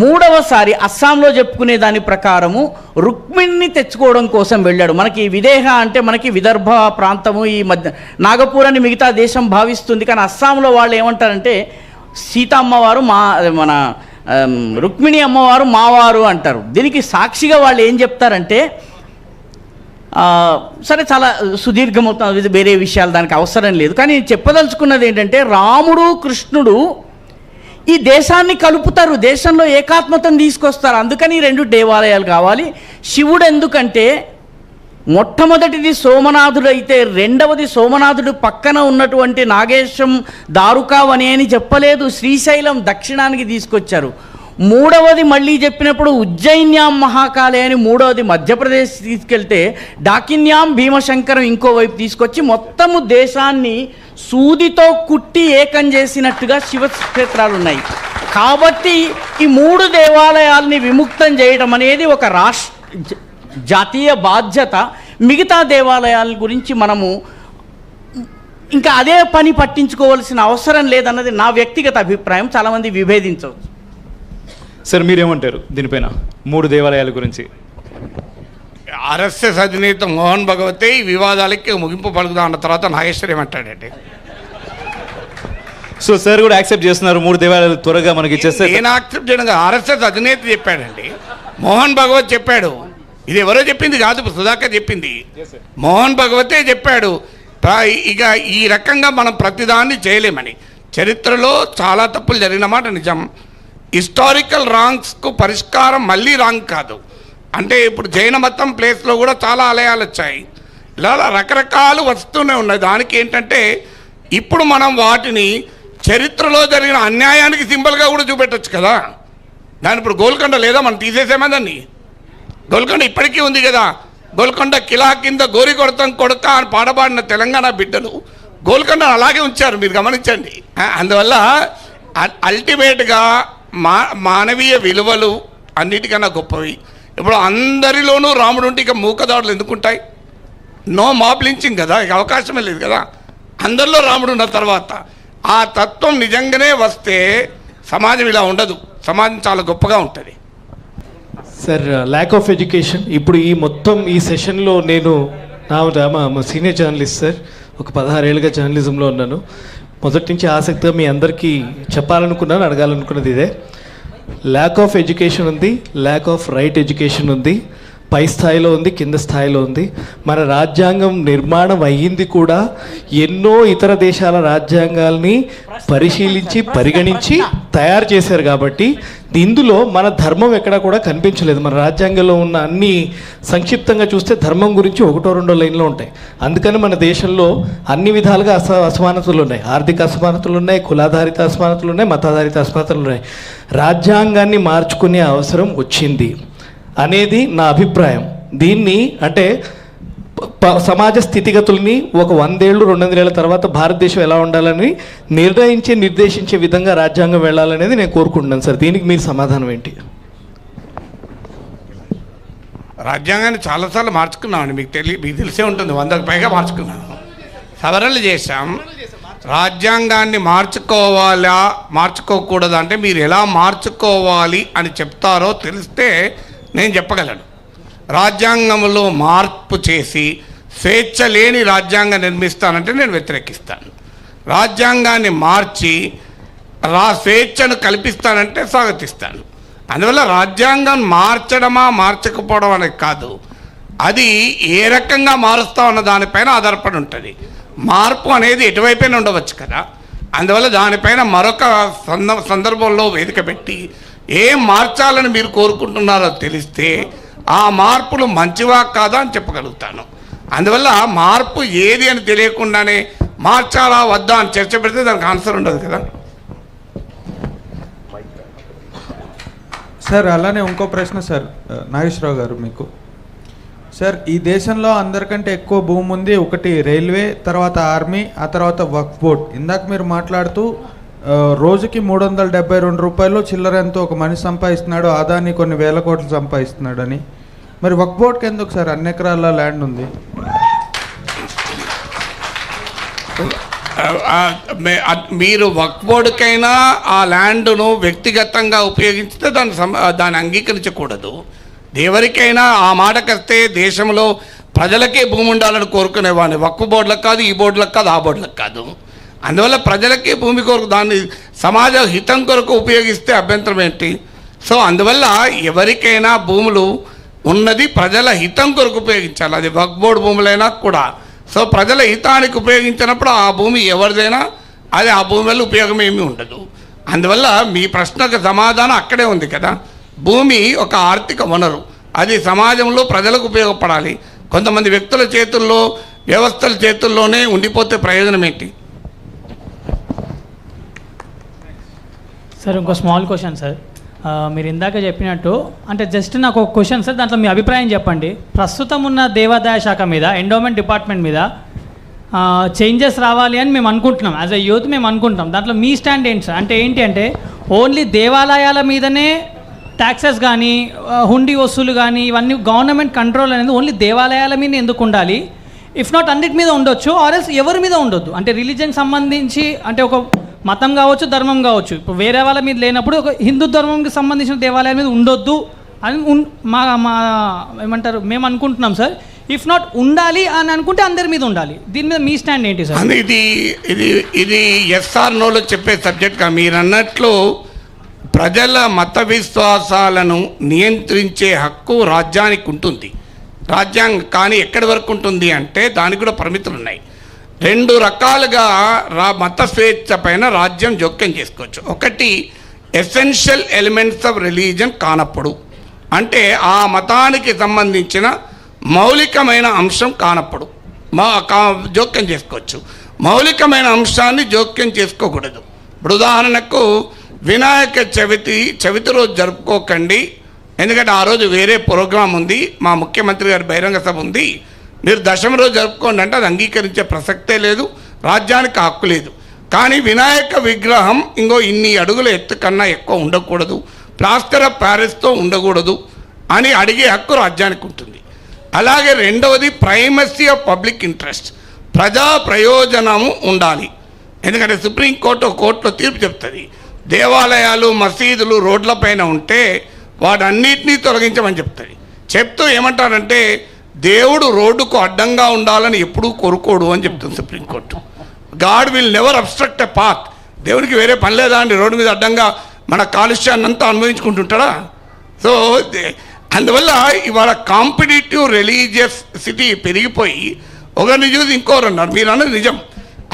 Speaker 5: 3వసారి అస్సాంలో చెప్పుకునే దాని ప్రకారము రుక్మిణిని తెచ్చుకోవడం కోసం వెళ్ళాడు. మనకి విదేహ అంటే మనకి విదర్భ ప్రాంతము, ఈ మధ్య నాగపూర్ అని మిగతా దేశం భావిస్తుంది. కానీ అస్సాంలో వాళ్ళు ఏమంటారంటే, సీత అమ్మవారు మన రుక్మిణి అమ్మవారు మావారు అంటారు. దీనికి సాక్షిగా వాళ్ళు ఏం చెప్తారంటే, సరే చాలా సుదీర్ఘమవుతుంది, వేరే విషయాలు దానికి అవసరం లేదు. కానీ చెప్పదలుచుకున్నది ఏంటంటే, రాముడు కృష్ణుడు ఈ దేశాన్ని కలుపుతారు, దేశంలో ఏకాత్మతను తీసుకొస్తారు. అందుకని 2 దేవాలయాలు కావాలి. శివుడు ఎందుకంటే మొట్టమొదటిది సోమనాథుడు అయితే, రెండవది సోమనాథుడు పక్కన ఉన్నటువంటి నాగేశం దారుకావని అని చెప్పలేదు, శ్రీశైలం దక్షిణానికి తీసుకొచ్చారు. 3వది మళ్ళీ చెప్పినప్పుడు ఉజ్జయిన్యాం మహాకాళే అని 3వది మధ్యప్రదేశ్ తీసుకెళ్తే, డాకిన్యాం భీమశంకరం ఇంకోవైపు తీసుకొచ్చి మొత్తము దేశాన్ని సూదితో కుట్టి ఏకం చేసినట్టుగా శివక్షేత్రాలు ఉన్నాయి. కాబట్టి ఈ 3 దేవాలయాల్ని విముక్తం చేయడం అనేది ఒక జాతీయ బాధ్యత. మిగతా దేవాలయాల గురించి మనము ఇంకా అదే పని పట్టించుకోవాల్సిన అవసరం లేదన్నది నా వ్యక్తిగత అభిప్రాయం. చాలామంది విభేదించవచ్చు.
Speaker 1: సార్ మీరేమంటారు దీనిపైన, 3 దేవాలయాల గురించి?
Speaker 2: ఆర్ఎస్ఎస్ అధినేత మోహన్ భగవతే ఈ వివాదాలకి ముగింపు పలుకుదా అన్న తర్వాత నాగేశ్వర్ ఏమంటాడండి?
Speaker 1: సో సార్ కూడా యాక్సెప్ట్ చేస్తున్నారు 3 దేవాలయాలు త్వరగా మనకి ఇచ్చేస్తే?
Speaker 2: నేను యాక్సెప్ట్ చేయడం కాదు, ఆర్ఎస్ఎస్ అధినేత చెప్పాడండి. మోహన్ భగవత్ చెప్పాడు. ఇది ఎవరో చెప్పింది కాదు, సుధాకర్ చెప్పింది. మోహన్ భగవతే చెప్పాడు. ఇక ఈ రకంగా మనం ప్రతిదాన్ని చేయలేమని. చరిత్రలో చాలా తప్పులు జరిగిన మాట నిజం. హిస్టారికల్ రాంగ్స్కు పరిష్కారం మళ్ళీ రాంగ్ కాదు. అంటే ఇప్పుడు జైన మతం ప్లేస్లో కూడా చాలా ఆలయాలు వచ్చాయి. ఇలా రకరకాలు వస్తూనే ఉన్నాయి. దానికి ఏంటంటే ఇప్పుడు మనం వాటిని చరిత్రలో జరిగిన అన్యాయానికి సింబల్గా కూడా చూపెట్టచ్చు కదా. దాని ఇప్పుడు గోల్కొండ లేదా, మనం తీసేసామా దాన్ని? గోల్కొండ ఇప్పటికీ ఉంది కదా. గోల్కొండ కిలా కింద గోరి కొడతాం కొడక అని పాడబాడిన తెలంగాణ బిడ్డలు గోల్కొండ అలాగే ఉంచారు, మీరు గమనించండి. అందువల్ల అల్టిమేట్గా మానవీయ విలువలు అన్నిటికన్నా గొప్పవి. ఇప్పుడు అందరిలోనూ రాముడు ఉంటే ఇక మూకదాడులు ఎందుకుంటాయి? నో మాబ్ లించింగ్ కదా, ఇక అవకాశమే లేదు కదా. అందరిలో రాముడు ఉన్న తర్వాత ఆ తత్వం నిజంగానే వస్తే సమాజం ఇలా ఉండదు, సమాజం చాలా గొప్పగా ఉంటుంది.
Speaker 6: Sir, lack of education. ఇప్పుడు ఈ మొత్తం ఈ సెషన్లో నేను సీనియర్ జర్నలిస్ట్ సార్, ఒక 16 ఏళ్ళుగా జర్నలిజంలో ఉన్నాను. మొదటి నుంచి ఆసక్తిగా మీ అందరికీ చెప్పాలనుకున్నాను, అడగాలనుకున్నది ఇదే. ల్యాక్ ఆఫ్ ఎడ్యుకేషన్ ఉంది, ల్యాక్ ఆఫ్ రైట్ ఎడ్యుకేషన్ ఉంది. పై స్థాయిలో ఉంది, కింద స్థాయిలో ఉంది. మన రాజ్యాంగం నిర్మాణం అయ్యింది కూడా ఎన్నో ఇతర దేశాల రాజ్యాంగాల్ని పరిశీలించి పరిగణించి తయారు చేశారు. కాబట్టి ఇందులో మన ధర్మం ఎక్కడా కూడా కనిపించలేదు. మన రాజ్యాంగంలో ఉన్న అన్ని సంక్షిప్తంగా చూస్తే ధర్మం గురించి ఒకటో రెండో లైన్లో ఉంటాయి. అందుకని మన దేశంలో అన్ని విధాలుగా అసమానతలు ఉన్నాయి. ఆర్థిక అసమానతలు ఉన్నాయి, కులాధారిత అసమానతలు ఉన్నాయి, మతాధారిత అసమానతలు ఉన్నాయి. రాజ్యాంగాన్ని మార్చుకునే అవసరం వచ్చింది అనేది నా అభిప్రాయం. దీన్ని అంటే సమాజ స్థితిగతుల్ని ఒక 100 ఏళ్ళు 200 ఏళ్ళ తర్వాత భారతదేశం ఎలా ఉండాలని నిర్దేశించే విధంగా రాజ్యాంగం వెళ్ళాలనేది నేను కోరుకుంటున్నాను సార్. దీనికి మీరు సమాధానం ఏంటి?
Speaker 2: రాజ్యాంగాన్ని చాలాసార్లు మార్చుకున్నామండి, మీకు తెలిసే ఉంటుంది. 100కు పైగా మార్చుకున్నాం, సవరణలు చేశాం. రాజ్యాంగాన్ని మార్చుకోవాలా మార్చుకోకూడదు అంటే మీరు ఎలా మార్చుకోవాలి అని చెప్తారో తెలిస్తే నేను చెప్పగలను. రాజ్యాంగంలో మార్పు చేసి స్వేచ్ఛ లేని రాజ్యాంగం నిర్మిస్తానంటే నేను వ్యతిరేకిస్తాను. రాజ్యాంగాన్ని మార్చి స్వేచ్ఛను కల్పిస్తానంటే స్వాగతిస్తాను. అందువల్ల రాజ్యాంగం మార్చడమా మార్చకపోవడం అనేది కాదు, అది ఏ రకంగా మారుస్తా ఉన్న దానిపైన ఆధారపడి ఉంటుంది. మార్పు అనేది ఎటువైపైనా ఉండవచ్చు కదా. అందువల్ల దానిపైన మరొక సందర్భంలో వేదిక పెట్టి ఏం మార్చాలని మీరు కోరుకుంటున్నారో తెలిస్తే ఆ మార్పులు మంచివా కాదా అని చెప్పగలుగుతాను. అందువల్ల మార్పు ఏది అని తెలియకుండానే మార్చాలా వద్దా అని చర్చ పెడితే దానికి ఆన్సర్ ఉండదు కదా.
Speaker 7: సార్ అలానే ఇంకో ప్రశ్న సార్ నాగేశ్వరరావు గారు మీకు. సార్ ఈ దేశంలో అందరికంటే ఎక్కువ భూమి ఉంది, ఒకటి రైల్వే, తర్వాత ఆర్మీ, ఆ తర్వాత వక్ఫ్ బోర్డ్. ఇందాక మీరు మాట్లాడుతూ రోజుకి 372 రూపాయలు చిల్లర ఎంతో ఒక మనిషి సంపాదిస్తున్నాడు, అదాని కొన్ని వేల కోట్లు సంపాదిస్తున్నాడు అని. మరి వక్ఫ్ బోర్డ్కి ఎందుకు సార్ అన్ని ఎకరాల ల్యాండ్ ఉంది?
Speaker 2: మీరు వక్ఫ్ బోర్డుకైనా ఆ ల్యాండ్ను వ్యక్తిగతంగా ఉపయోగించితే దాన్ని అంగీకరించకూడదు. ఎవరికైనా ఆ మాటకొస్తే దేశంలో ప్రజలకే భూమి ఉండాలని కోరుకునేవాడిని. వక్ఫ్ బోర్డులకు కాదు, ఈ బోర్డులకు కాదు, ఆ బోర్డులకు కాదు. అందువల్ల ప్రజలకే భూమి కొరకు దాన్ని సమాజ హితం కొరకు ఉపయోగిస్తే అభ్యంతరం ఏంటి? సో అందువల్ల ఎవరికైనా భూములు ఉన్నది ప్రజల హితం కొరకు ఉపయోగించాలి. అది వక్ఫ్ బోర్డు భూములైనా కూడా. సో ప్రజల హితానికి ఉపయోగించినప్పుడు ఆ భూమి ఎవరిదైనా అది ఆ భూమి వల్ల ఉపయోగం ఏమీ ఉండదు. అందువల్ల మీ ప్రశ్నకు సమాధానం అక్కడే ఉంది కదా. భూమి ఒక ఆర్థిక వనరు, అది సమాజంలో ప్రజలకు ఉపయోగపడాలి. కొంతమంది వ్యక్తుల చేతుల్లో వ్యవస్థల చేతుల్లోనే ఉండిపోతే ప్రయోజనం ఏంటి?
Speaker 8: సార్ ఇంకో స్మాల్ క్వశ్చన్ సార్. మీరు ఇందాక చెప్పినట్టు అంటే జస్ట్ నాకు ఒక క్వశ్చన్ సార్, దాంట్లో మీ అభిప్రాయం చెప్పండి. ప్రస్తుతం ఉన్న దేవాదాయ శాఖ మీద, ఎండోమెంట్ డిపార్ట్మెంట్ మీద చేంజెస్ రావాలి అని మేము అనుకుంటున్నాం. యాజ్ అ యూత్ మేము అనుకుంటున్నాం. దాంట్లో మీ స్టాండ్ ఏంటి సార్? అంటే ఏంటి అంటే ఓన్లీ దేవాలయాల మీదనే ట్యాక్సెస్ కానీ హుండీ వసూలు కానీ ఇవన్నీ గవర్నమెంట్ కంట్రోల్ అనేది ఓన్లీ దేవాలయాల మీద ఎందుకు ఉండాలి? ఇఫ్ నాట్ అన్నిటి మీద ఉండొచ్చు, ఆర్ఎల్స్ ఎవరి మీద ఉండొద్దు. అంటే రిలీజియన్కి సంబంధించి అంటే ఒక మతం కావచ్చు, ధర్మం కావచ్చు, ఇప్పుడు వేరే వాళ్ళ మీద లేనప్పుడు ఒక హిందూ ధర్మంకి సంబంధించిన దేవాలయాల మీద ఉండొద్దు అని మా ఏమంటారు మేము అనుకుంటున్నాం సార్. ఇఫ్ నాట్ ఉండాలి అని అనుకుంటే అందరి మీద ఉండాలి. దీని మీద మీ స్టాండ్ ఏంటి సార్?
Speaker 2: ఇది ఎస్ఆర్ నోలో చెప్పే సబ్జెక్ట్గా మీరు అన్నట్లు ప్రజల మత విశ్వాసాలను నియంత్రించే హక్కు రాజ్యానికి ఉంటుంది. రాజ్యాంగం కానీ ఎక్కడి వరకు ఉంటుంది అంటే దానికి కూడా పరిమితులు ఉన్నాయి. 2 రకాలుగా మత స్వేచ్ఛ పైన రాజ్యం జోక్యం చేసుకోవచ్చు. ఒకటి ఎసెన్షియల్ ఎలిమెంట్స్ ఆఫ్ రిలీజన్ కానప్పుడు, అంటే ఆ మతానికి సంబంధించిన మౌలికమైన అంశం కానప్పుడు జోక్యం చేసుకోవచ్చు. మౌలికమైన అంశాన్ని జోక్యం చేసుకోకూడదు. ఇప్పుడు ఉదాహరణకు వినాయక చవితి రోజు జరుపుకోకండి, ఎందుకంటే ఆ రోజు వేరే ప్రోగ్రాం ఉంది, మా ముఖ్యమంత్రి గారి బహిరంగ సభ ఉంది, మీరు దశమి రోజు జరుపుకోండి అంటే అది అంగీకరించే ప్రసక్తే లేదు, రాజ్యానికి హక్కు లేదు. కానీ వినాయక విగ్రహం ఇన్ని అడుగుల ఎత్తు కన్నా ఎక్కువ ఉండకూడదు, ప్లాస్టర్ ఆఫ్ ప్యారిస్తో ఉండకూడదు అని అడిగే హక్కు రాజ్యానికి ఉంటుంది. అలాగే రెండవది ప్రైమసీ ఆఫ్ పబ్లిక్ ఇంట్రెస్ట్, ప్రజా ప్రయోజనము ఉండాలి. ఎందుకంటే సుప్రీంకోర్టు కోర్టులో తీర్పు చెప్తుంది, దేవాలయాలు మసీదులు రోడ్లపైన ఉంటే వాటన్నిటినీ తొలగించమని చెప్తుంది. చెప్తూ ఏమంటారంటే దేవుడు రోడ్డుకు అడ్డంగా ఉండాలని ఎప్పుడూ కోరుకోడు అని చెప్తుంది supreme court. God will never obstruct a path. దేవుడికి వేరే పని లేదా అండి రోడ్డు మీద అడ్డంగా మన కాలుష్యాన్ని అంతా అనుభవించుకుంటుంటాడా? సో అందువల్ల ఇవాళ కాంపిటేటివ్ రిలీజియస్ సిటీ పెరిగిపోయి ఒకరిని చూసి ఇంకోరు ఉన్నారు. మీరు అన్నది నిజం.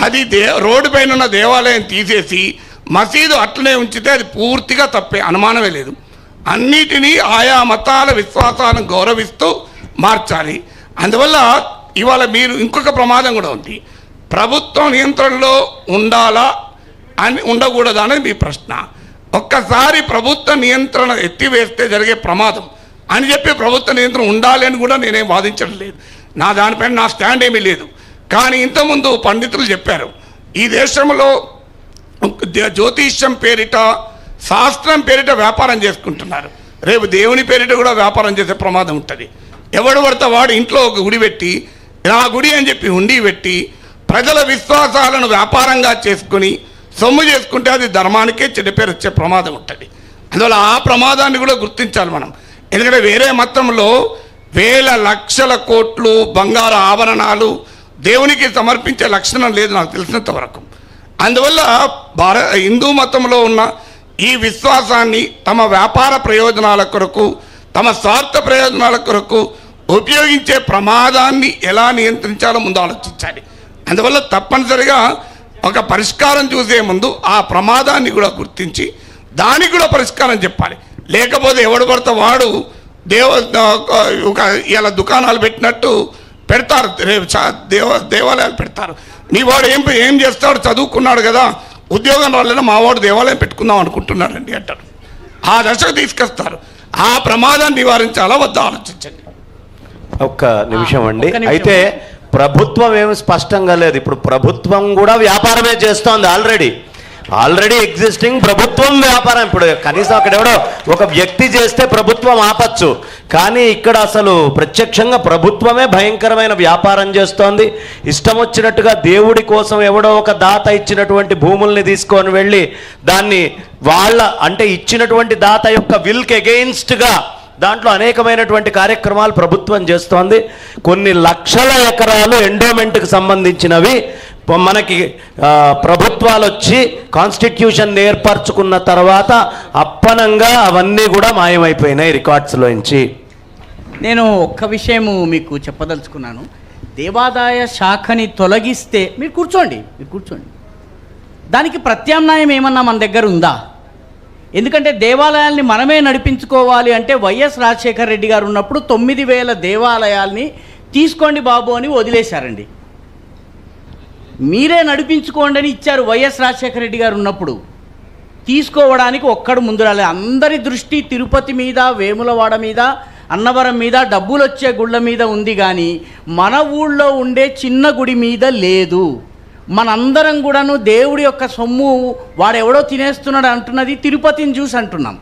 Speaker 2: అది రోడ్డు పైన ఉన్న దేవాలయం తీసేసి మసీదు అట్లనే ఉంచితే అది పూర్తిగా తప్పే, అనుమానమే లేదు. అన్నిటినీ ఆయా మతాల విశ్వాసాలను గౌరవిస్తూ మార్చాలి. అందువల్ల ఇవాళ మీరు ఇంకొక ప్రమాదం కూడా ఉంది. ప్రభుత్వం నియంత్రణలో ఉండాలా అని ఉండకూడదా అనేది మీ ప్రశ్న. ఒక్కసారి ప్రభుత్వ నియంత్రణ ఎత్తివేస్తే జరిగే ప్రమాదం అని చెప్పి ప్రభుత్వ నియంత్రణ ఉండాలి అని కూడా నేనేం వాదించడం లేదు. దానిపైన నా స్టాండ్ ఏమీ లేదు. కానీ ఇంతకుముందు పండితులు చెప్పారు, ఈ దేశంలో జ్యోతిష్యం పేరిట శాస్త్రం పేరిట వ్యాపారం చేసుకుంటున్నారు. రేపు దేవుని పేరిట కూడా వ్యాపారం చేసే ప్రమాదం ఉంటుంది. ఎవడు పడితే వాడు ఇంట్లో ఒక గుడి పెట్టి, నా గుడి అని చెప్పి హుండీ పెట్టి ప్రజల విశ్వాసాలను వ్యాపారంగా చేసుకుని సొమ్ము చేసుకుంటే అది ధర్మానికే చెడ్డ పేరు వచ్చే ప్రమాదం ఉంటుంది. అందువల్ల ఆ ప్రమాదాన్ని కూడా గుర్తించాలి మనం. ఎందుకంటే వేరే మతంలో వేల లక్షల కోట్లు బంగారు ఆభరణాలు దేవునికి సమర్పించే లక్షణం లేదు నాకు తెలిసినంత వరకు. అందువల్ల హిందూ మతంలో ఉన్న ఈ విశ్వాసాన్ని తమ వ్యాపార ప్రయోజనాల కొరకు, తమ స్వార్థ ప్రయోజనాల కొరకు ఉపయోగించే ప్రమాదాన్ని ఎలా నియంత్రించాలో ముందు ఆలోచించాలి. అందువల్ల తప్పనిసరిగా ఒక పరిష్కారం చూసే ముందు ఆ ప్రమాదాన్ని కూడా గుర్తించి దానికి కూడా పరిష్కారం చెప్పాలి. లేకపోతే ఎవడు పడితే వాడు ఇలా దుకాణాలు పెట్టినట్టు పెడతారు, దేవాలయాలు పెడతారు. నీ వాడు ఏం చేస్తాడు, చదువుకున్నాడు కదా, ఉద్యోగం రాలేదా మా వాడు దేవాలయం పెట్టుకుందాం అనుకుంటున్నాడండి అంటారు. ఆ దశకు తీసుకొస్తారు. ఆ ప్రమాదాన్ని నివారించాలా వద్దా ఆలోచించండి.
Speaker 3: ఒక్క నిమిషం అండి. అయితే ప్రభుత్వం ఏమి స్పష్టంగా లేదు. ఇప్పుడు ప్రభుత్వం కూడా వ్యాపారమే చేస్తోంది. ఆల్రెడీ ఎగ్జిస్టింగ్ ప్రభుత్వం వ్యాపారం. ఇప్పుడు కనీసం అక్కడ ఎవడో ఒక వ్యక్తి చేస్తే ప్రభుత్వం ఆపచ్చు, కానీ ఇక్కడ అసలు ప్రత్యక్షంగా ప్రభుత్వమే భయంకరమైన వ్యాపారం చేస్తోంది. ఇష్టం వచ్చినట్టుగా దేవుడి కోసం ఎవడో ఒక దాత ఇచ్చినటువంటి భూముల్ని తీసుకొని వెళ్ళి దాన్ని అంటే ఇచ్చినటువంటి దాత యొక్క విల్కి అగెయిన్స్ట్గా దాంట్లో అనేకమైనటువంటి కార్యక్రమాలు ప్రభుత్వం చేస్తోంది. కొన్ని లక్షల ఎకరాలు ఎండోమెంట్కి సంబంధించినవి మనకి ప్రభుత్వాలు వచ్చి కాన్స్టిట్యూషన్ ఏర్పరచుకున్న తర్వాత అప్పనంగా అవన్నీ కూడా మాయమైపోయినాయి రికార్డ్స్లోంచి.
Speaker 5: నేను ఒక్క విషయము మీకు చెప్పదలుచుకున్నాను. దేవాదాయ శాఖని తొలగిస్తే మీరు కూర్చోండి, దానికి ప్రత్యామ్నాయం ఏమన్నా మన దగ్గర ఉందా? ఎందుకంటే దేవాలయాల్ని మనమే నడిపించుకోవాలి అంటే వైఎస్ రాజశేఖర రెడ్డి గారు ఉన్నప్పుడు 9,000 దేవాలయాల్ని తీసుకోండి బాబు అని వదిలేశారండి. మీరే నడిపించుకోండి అని ఇచ్చారు వైఎస్ రాజశేఖర రెడ్డి గారు ఉన్నప్పుడు. తీసుకోవడానికి ఒక్కడు ముందు రాలేదు. అందరి దృష్టి తిరుపతి మీద, వేములవాడ మీద, అన్నవరం మీద, డబ్బులు వచ్చే గుళ్ళ మీద ఉంది, కానీ మన ఊళ్ళో ఉండే చిన్న గుడి మీద లేదు. మనందరం కూడాను దేవుడి యొక్క సొమ్ము వాడెవడో తినేస్తున్నాడు అంటున్నది తిరుపతిని చూసి అంటున్నాం.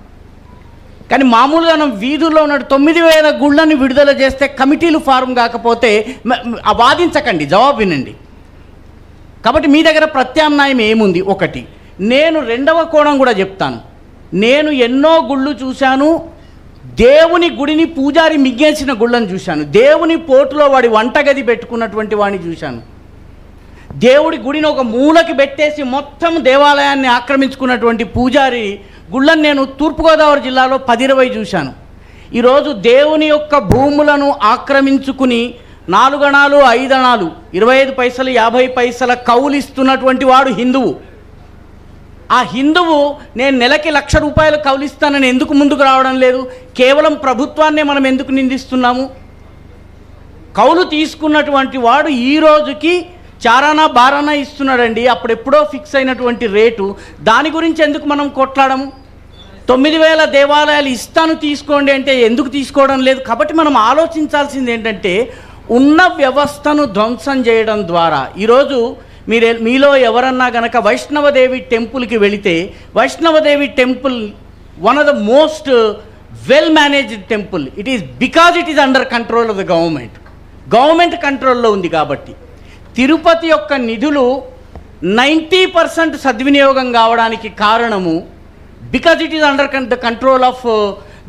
Speaker 5: కానీ మామూలుగా మనం వీధుల్లో ఉన్న 9,000 గుళ్ళని విడుదల చేస్తే కమిటీలు ఫారం కాకపోతే వాదించకండి, జవాబు వినండి. కాబట్టి మీ దగ్గర ప్రత్యామ్నాయం ఏముంది? ఒకటి, నేను రెండవ కోణం కూడా చెప్తాను. నేను ఎన్నో గుళ్ళు చూశాను. దేవుని గుడిని పూజారి మిగ్గేసిన గుళ్ళని చూశాను. దేవుని పోటులో వాడి వంటగది పెట్టుకున్నటువంటి వాడిని చూశాను. దేవుడి గుడిని ఒక మూలకి పెట్టేసి మొత్తం దేవాలయాన్ని ఆక్రమించుకున్నటువంటి పూజారి గుళ్ళని నేను తూర్పుగోదావరి జిల్లాలో 10-20 చూశాను. ఈరోజు దేవుని యొక్క భూములను ఆక్రమించుకుని 4 అణాలు 5 అణాలు 25 పైసలు 50 పైసల కౌలిస్తున్నటువంటి వాడు హిందువు. ఆ హిందువు నేను నెలకి ₹1,00,000 కౌలిస్తానని ఎందుకు ముందుకు రావడం లేదు? కేవలం ప్రభుత్వాన్నే మనం ఎందుకు నిందిస్తున్నాము? కౌలు తీసుకున్నటువంటి వాడు ఈ రోజుకి చారానా బారానా ఇస్తున్నాడండి. అప్పుడెప్పుడో ఫిక్స్ అయినటువంటి రేటు. దాని గురించి ఎందుకు మనం కొట్లాడము? 9,000 దేవాలయాలు ఇస్తాను తీసుకోండి అంటే ఎందుకు తీసుకోవడం లేదు? కాబట్టి మనం ఆలోచించాల్సింది ఏంటంటే ఉన్న వ్యవస్థను ధ్వంసం చేయడం ద్వారా ఈరోజు మీలో ఎవరన్నా గనక వైష్ణవదేవి టెంపుల్కి వెళితే, Vaishno Devi temple one of the most well managed temple. It is because it is under control of the government కంట్రోల్లో ఉంది. కాబట్టి తిరుపతి యొక్క నిధులు 90% సద్వినియోగం కావడానికి కారణము because it is under the control of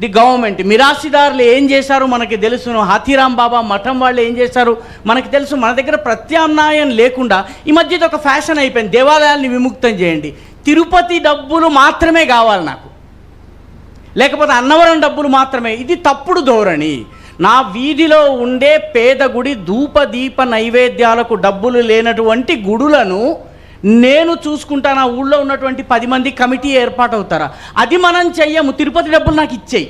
Speaker 5: the government. మిరాసిదారులు ఏం చేశారు మనకి తెలుసును. హాథీరామ్ బాబా మఠం వాళ్ళు ఏం చేశారు మనకి తెలుసు. మన దగ్గర ప్రత్యామ్నాయం లేకుండా ఈ మధ్య ఇది ఒక ఫ్యాషన్ అయిపోయింది, దేవాలయాల్ని విముక్తం చేయండి, తిరుపతి డబ్బులు మాత్రమే కావాలి నాకు. లేకపోతే అన్నవరం డబ్బులు మాత్రమే. ఇది తప్పుడు ధోరణి. నా వీధిలో ఉండే పేద గుడి ధూప దీప నైవేద్యాలకు డబ్బులు లేనటువంటి గుడులను నేను చూసుకుంటా. నా ఊళ్ళో ఉన్నటువంటి 10 మంది కమిటీ ఏర్పాటు అవుతారా? అది మనం చెయ్యము. తిరుపతి డబ్బులు నాకు ఇచ్చేయి,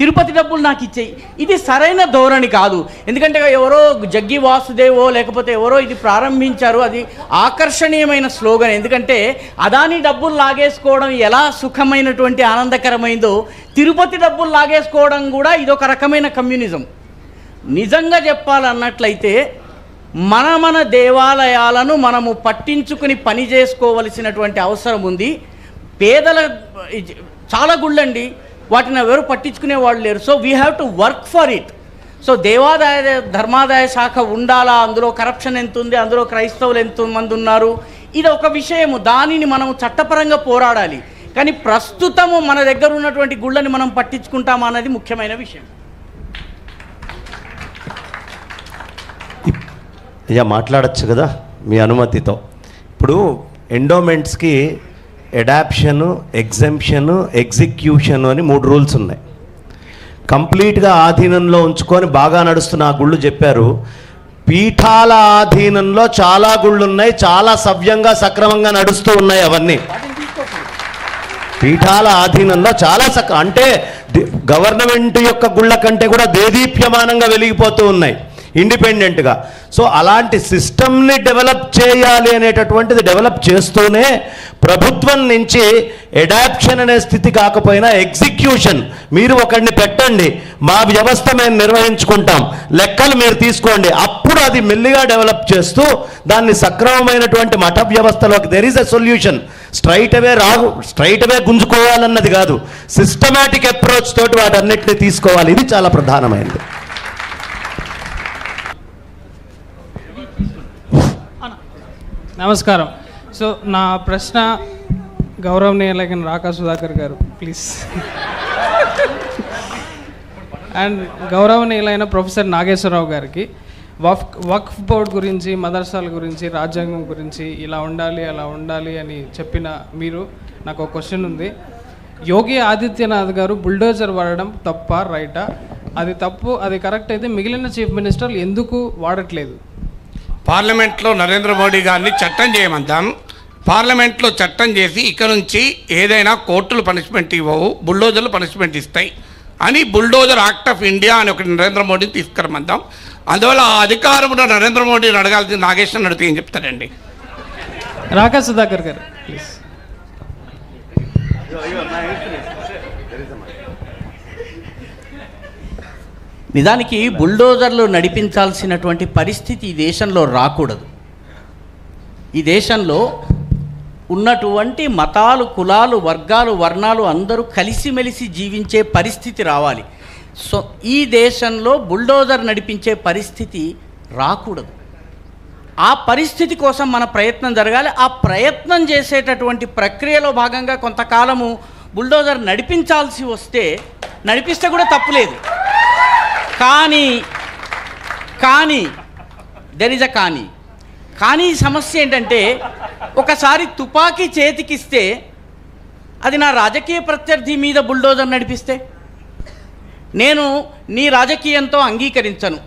Speaker 5: తిరుపతి డబ్బులు నాకు ఇచ్చేయి. ఇది సరైన ధోరణి కాదు. ఎందుకంటే ఎవరో జగ్గి వాసుదేవో లేకపోతే ఎవరో ఇది ప్రారంభించారు. అది ఆకర్షణీయమైన స్లోగన్. ఎందుకంటే అదాని డబ్బులు లాగేసుకోవడం ఎలా సుఖమైనటువంటి ఆనందకరమైందో తిరుపతి డబ్బులు లాగేసుకోవడం కూడా ఇదొక రకమైన కమ్యూనిజం. నిజంగా చెప్పాలన్నట్లయితే మన దేవాలయాలను మనము పట్టించుకుని పని చేసుకోవలసినటువంటి అవసరం ఉంది. పేదల చాలా గుళ్ళండి, వాటిని ఎవరు పట్టించుకునే వాళ్ళు లేరు. So we have to work for it. So దేవాదాయ ధర్మాదాయ శాఖ ఉండాలా, అందులో కరప్షన్ ఎంత ఉంది, అందులో క్రైస్తవులు ఎంతమంది ఉన్నారు, ఇది ఒక విషయము. దానిని మనము చట్టపరంగా పోరాడాలి. కానీ ప్రస్తుతము మన దగ్గర ఉన్నటువంటి గుళ్ళని మనం పట్టించుకుంటామా అన్నది ముఖ్యమైన విషయం.
Speaker 3: అయ్యా మాట్లాడచ్చు కదా మీ అనుమతితో. ఇప్పుడు ఎండోమెంట్స్కి అడాప్షను, ఎగ్జెంప్షను, ఎగ్జిక్యూషను అని 3 రూల్స్ ఉన్నాయి. కంప్లీట్గా ఆధీనంలో ఉంచుకొని బాగా నడుస్తున్న ఆ గుళ్ళు చెప్పారు, పీఠాల ఆధీనంలో చాలా గుళ్ళు ఉన్నాయి, చాలా సవ్యంగా సక్రమంగా నడుస్తూ ఉన్నాయి. అవన్నీ పీఠాల ఆధీనంలో చాలా అంటే గవర్నమెంట్ యొక్క గుళ్ళ కంటే కూడా దేదీప్యమానంగా వెలిగిపోతూ ఉన్నాయి ఇండిపెండెంట్గా. సో అలాంటి సిస్టమ్ని డెవలప్ చేయాలి అనేటటువంటిది డెవలప్ చేస్తూనే ప్రభుత్వం నుంచి అడాప్షన్ అనే స్థితి కాకపోయినా ఎగ్జిక్యూషన్, మీరు ఒకరిని పెట్టండి, మా వ్యవస్థ మేము నిర్వహించుకుంటాం, లెక్కలు మీరు తీసుకోండి, అప్పుడు అది మెల్లిగా డెవలప్ చేస్తూ దాన్ని సక్రమమైనటువంటి మఠ వ్యవస్థలోకి there is a solution. Straight away గుంజుకోవాలన్నది కాదు, సిస్టమాటిక్ అప్రోచ్ తోటి వాటన్నిటిని తీసుకోవాలి. ఇది చాలా ప్రధానమైనది.
Speaker 9: నమస్కారం. సో నా ప్రశ్న గౌరవనీయులైన రాకా సుధాకర్ గారు ప్లీజ్, అండ్ గౌరవనీయులైన ప్రొఫెసర్ నాగేశ్వరరావు గారికి వక్ఫ్ బోర్డ్ గురించి, మదర్సాల గురించి, రాజ్యాంగం గురించి ఇలా ఉండాలి అలా ఉండాలి అని చెప్పిన మీరు, నాకు ఒక క్వశ్చన్ ఉంది. యోగి ఆదిత్యనాథ్ గారు బుల్డోజర్ వాడడం తప్ప రైటా? అది తప్పు, అది కరెక్ట్ అయితే మిగిలిన చీఫ్ మినిస్టర్లు ఎందుకు వాడట్లేదు?
Speaker 2: పార్లమెంట్లో నరేంద్ర మోడీ గారిని చట్టం చేయమందాం. పార్లమెంట్లో చట్టం చేసి ఇక నుంచి ఏదైనా కోర్టులు పనిష్మెంట్ ఇవ్వవు, బుల్డోజర్లు పనిష్మెంట్ ఇస్తాయి అని బుల్డోజర్ యాక్ట్ ఆఫ్ ఇండియా అని ఒకటి నరేంద్ర మోడీని తీసుకురమందాం. అందువల్ల ఆ అధికారంలో నరేంద్ర మోడీని అడగాల్సింది నాగేశ్వరని అడిగితే ఏం చెప్తారండి?
Speaker 9: రాకా సుధాకర్ గారు ప్లీజ్.
Speaker 5: నిజానికి బుల్డోజర్లు నడిపించాల్సినటువంటి పరిస్థితి ఈ దేశంలో రాకూడదు. ఈ దేశంలో ఉన్నటువంటి మతాలు, కులాలు, వర్గాలు, వర్ణాలు అందరూ కలిసిమెలిసి జీవించే పరిస్థితి రావాలి. సో ఈ దేశంలో బుల్డోజర్ నడిపించే పరిస్థితి రాకూడదు. ఆ పరిస్థితి కోసం మన ప్రయత్నం జరగాలి. ఆ ప్రయత్నం చేసేటటువంటి ప్రక్రియలో భాగంగా కొంతకాలము బుల్డోజర్ నడిపించాల్సి వస్తే నడిపిస్తే కూడా తప్పులేదు. కానీ దెర్ ఇస్ అ కానీ సమస్య ఏంటంటే, ఒకసారి తుపాకీ చేతికిస్తే అది నా రాజకీయ ప్రత్యర్థి మీద బుల్డోజర్ నడిపిస్తే నేను నీ రాజకీయంతో అంగీకరించను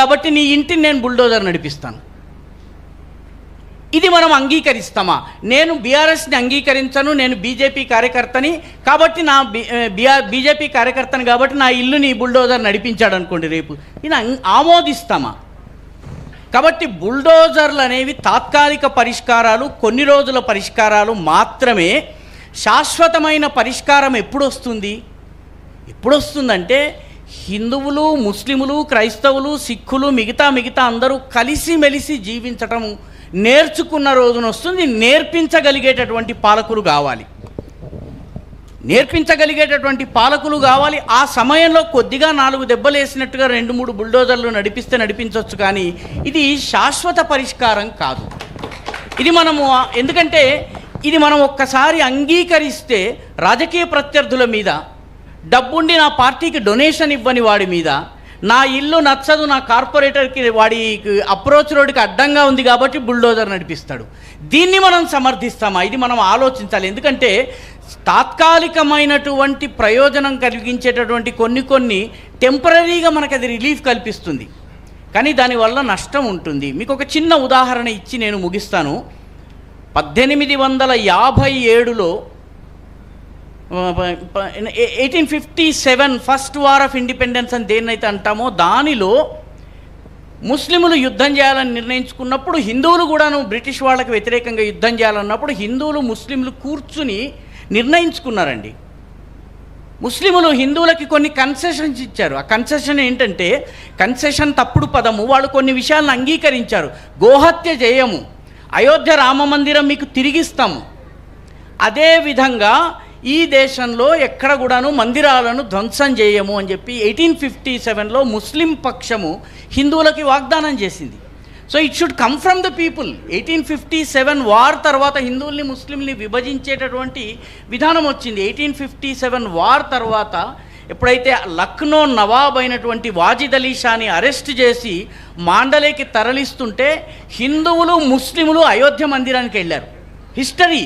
Speaker 5: కాబట్టి నీ ఇంటిని నేను బుల్డోజర్ నడిపిస్తాను. ఇది మనం అంగీకరిస్తామా? నేను బీఆర్ఎస్ని అంగీకరించను, నేను బీజేపీ కార్యకర్తని కాబట్టి బీజేపీ కార్యకర్తని కాబట్టి నా ఇల్లుని బుల్డోజర్ నడిపించాడు అనుకోండి, రేపు ఇది ఆమోదిస్తామా? కాబట్టి బుల్డోజర్లు అనేవి తాత్కాలిక పరిష్కారాలు, కొన్ని రోజుల పరిష్కారాలు మాత్రమే. శాశ్వతమైన పరిష్కారం ఎప్పుడు వస్తుందంటే హిందువులు, ముస్లిములు, క్రైస్తవులు, సిక్కులు, మిగతా అందరూ కలిసిమెలిసి జీవించటం నేర్చుకున్న రోజున వస్తుంది. నేర్పించగలిగేటటువంటి పాలకులు కావాలి. ఆ సమయంలో కొద్దిగా 4 దెబ్బలు వేసినట్టుగా 2-3 బుల్డోజర్లు నడిపించవచ్చు. కానీ ఇది శాశ్వత పరిష్కారం కాదు. ఇది ఎందుకంటే ఇది మనం ఒక్కసారి అంగీకరిస్తే రాజకీయ ప్రత్యర్థుల మీద, డబ్బుండి నా పార్టీకి డొనేషన్ ఇవ్వని వాడి మీద, నా ఇల్లు నచ్చదు నా కార్పొరేటర్కి, వాడి అప్రోచ్ రోడ్డుకి అడ్డంగా ఉంది కాబట్టి బుల్డోజర్ నడిపిస్తాడు. దీన్ని మనం సమర్థిస్తామా? ఇది మనం ఆలోచించాలి. ఎందుకంటే తాత్కాలికమైనటువంటి ప్రయోజనం కలిగించేటటువంటి కొన్ని టెంపరీగా మనకు అది రిలీఫ్ కల్పిస్తుంది, కానీ దానివల్ల నష్టం ఉంటుంది. మీకు ఒక చిన్న ఉదాహరణ ఇచ్చి నేను ముగిస్తాను. 1857లో 1857 ఫస్ట్ వార్ ఆఫ్ ఇండిపెండెన్స్ అని దేన్నైతే అంటామో దానిలో ముస్లిములు యుద్ధం చేయాలని నిర్ణయించుకున్నప్పుడు హిందువులు కూడాను బ్రిటిష్ వాళ్ళకి వ్యతిరేకంగా యుద్ధం చేయాలన్నప్పుడు హిందువులు ముస్లింలు కూర్చుని నిర్ణయించుకున్నారండి. ముస్లిములు హిందువులకి కొన్ని కన్సెషన్స్ ఇచ్చారు. ఆ కన్సెషన్ ఏంటంటే, కన్సెషన్ తప్పుడు పదము, వాళ్ళు కొన్ని విషయాలను అంగీకరించారు. గోహత్య చేయము, అయోధ్య రామ మందిరం మీకు తిరిగిస్తాము, అదేవిధంగా ఈ దేశంలో ఎక్కడ కూడాను మందిరాలను ధ్వంసం చేయము అని చెప్పి 1857లో ముస్లిం పక్షము హిందువులకి వాగ్దానం చేసింది. So it should come from the people. 1857 war తర్వాత హిందువుల్ని ముస్లింని విభజించేటటువంటి విధానం వచ్చింది. 1857 వార్ తర్వాత ఎప్పుడైతే లక్నో నవాబ్ అయినటువంటి వాజిద్ అలీ షాని అరెస్ట్ చేసి మాండలేకి తరలిస్తుంటే హిందువులు ముస్లిములు అయోధ్య మందిరానికి వెళ్ళారు. హిస్టరీ.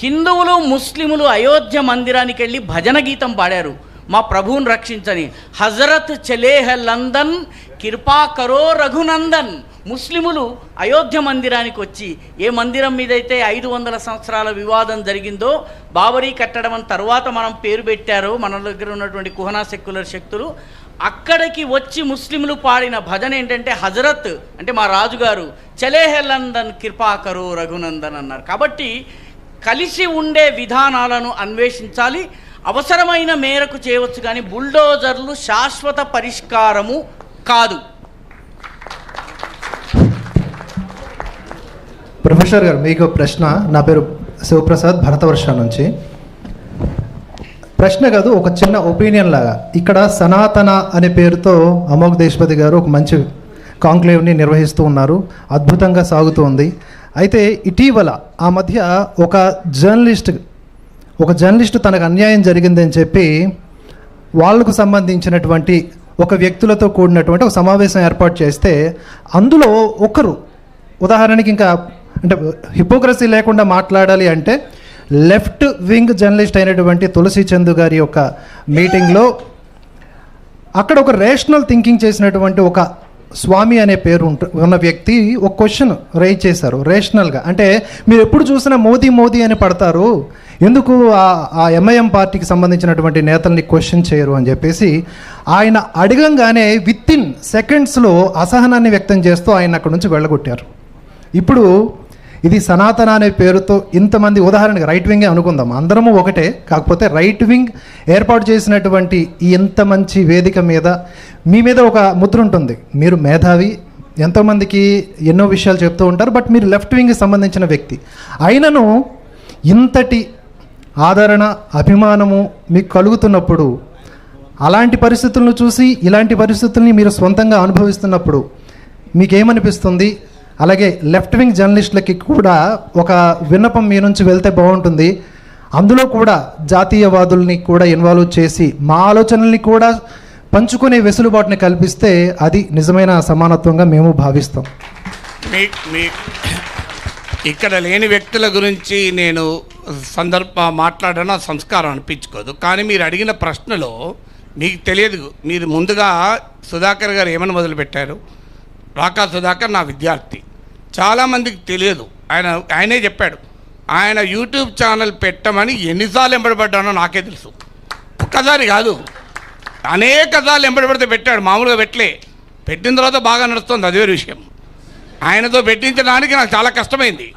Speaker 5: హిందువులు ముస్లిములు అయోధ్య మందిరానికి వెళ్ళి భజన గీతం పాడారు, మా ప్రభువుని రక్షించని. హజరత్ చలేహ లందన్ కృపా కరో రఘునందన్. ముస్లిములు అయోధ్య మందిరానికి వచ్చి ఏ మందిరం మీదైతే 500 సంవత్సరాల వివాదం జరిగిందో, బాబరీ కట్టడం అని తర్వాత మనం పేరు పెట్టారో మన దగ్గర ఉన్నటువంటి కుహనా సెక్యులర్ శక్తులు, అక్కడికి వచ్చి ముస్లింలు పాడిన భజన ఏంటంటే హజరత్ అంటే మా రాజుగారు, చలేహ లందన్ కృపా కరో రఘునందన్ అన్నారు. కాబట్టి కలిసి ఉండే విధానాలను అన్వేషించాలి, అవసరమైన మేరకు చేయవచ్చు, కానీ బుల్డోజర్లు శాశ్వత పరిష్కారము కాదు.
Speaker 10: ప్రొఫెసర్ గారు, మీకు ప్రశ్న. నా పేరు శివప్రసాద్, భరతవర్ష నుంచి. ప్రశ్న కాదు, ఒక చిన్న ఒపీనియన్ లాగా. ఇక్కడ సనాతన అనే పేరుతో అమోఘ్ దేశపతి గారు ఒక మంచి కాంక్లేవ్ని నిర్వహిస్తూ ఉన్నారు, అద్భుతంగా సాగుతోంది. అయితే ఇటీవల ఆ మధ్య ఒక జర్నలిస్ట్ తనకు అన్యాయం జరిగిందని చెప్పి వాళ్లకు సంబంధించినటువంటి ఒక వ్యక్తులతో కూడినటువంటి ఒక సమావేశం ఏర్పాటు చేస్తే అందులో ఒకరు, ఉదాహరణకి ఇంకా అంటే హిపోక్రసీ లేకుండా మాట్లాడాలి అంటే లెఫ్ట్ వింగ్ జర్నలిస్ట్ అయినటువంటి తులసి చందు గారి యొక్క మీటింగ్లో అక్కడ ఒక రేషనల్ థింకింగ్ చేసినటువంటి ఒక స్వామి అనే పేరు ఉన్న వ్యక్తి ఒక క్వశ్చన్ రైజ్ చేశారు రేషనల్గా. అంటే మీరు ఎప్పుడు చూసినా మోదీ మోదీ అని పడతారు, ఎందుకు ఆ ఎంఐఎం పార్టీకి సంబంధించినటువంటి నేతల్ని క్వశ్చన్ చేయరు అని చెప్పేసి ఆయన అడగంగానే విత్ ఇన్ సెకండ్స్లో అసహనాన్ని వ్యక్తం చేస్తూ ఆయన అక్కడ నుంచి వెళ్ళగొట్టారు. ఇప్పుడు ఇది సనాతన అనే పేరుతో ఇంతమంది, ఉదాహరణకి రైట్ వింగే అనుకుందాం, అందరము ఒకటే, కాకపోతే రైట్ వింగ్ ఏర్పాటు చేసినటువంటి ఈ ఇంత మంచి వేదిక మీద మీ మీద ఒక ముద్ర ఉంటుంది. మీరు మేధావి, ఎంతోమందికి ఎన్నో విషయాలు చెప్తూ ఉంటారు, బట్ మీరు లెఫ్ట్ వింగ్కి సంబంధించిన వ్యక్తి అయినను ఇంతటి ఆదరణ అభిమానము మీకు కలుగుతున్నప్పుడు, అలాంటి పరిస్థితులను చూసి ఇలాంటి పరిస్థితుల్ని మీరు సొంతంగా అనుభవిస్తున్నప్పుడు మీకేమనిపిస్తుంది? అలాగే లెఫ్ట్ వింగ్ జర్నలిస్టులకి కూడా ఒక విన్నపం మీ నుంచి వెళ్తే బాగుంటుంది, అందులో కూడా జాతీయవాదుల్ని కూడా ఇన్వాల్వ్ చేసి మా ఆలోచనల్ని కూడా పంచుకునే వెసులుబాటుని కల్పిస్తే అది నిజమైన సమానత్వంగా మేము భావిస్తాం.
Speaker 2: ఇక్కడ లేని వ్యక్తుల గురించి నేను మాట్లాడడం సంస్కారం అనిపించుకోదు, కానీ మీరు అడిగిన ప్రశ్నలో మీకు తెలియదు. మీరు ముందుగా సుధాకర్ గారు ఏమని మొదలుపెట్టారు? రాకా సుధాకర్ నా విద్యార్థి. చాలామందికి తెలియదు, ఆయనే చెప్పాడు. ఆయన యూట్యూబ్ ఛానల్ పెట్టమని ఎన్నిసార్లు ఎంబడబడ్డానో నాకే తెలుసు. ఒక్కసారి కాదు, అనేకసార్లు ఎంబడబడితే పెట్టాడు, మామూలుగా పెట్టిన తర్వాత బాగా నడుస్తుంది, అదే విషయం. ఆయనతో పెట్టించడానికి నాకు చాలా కష్టమైంది.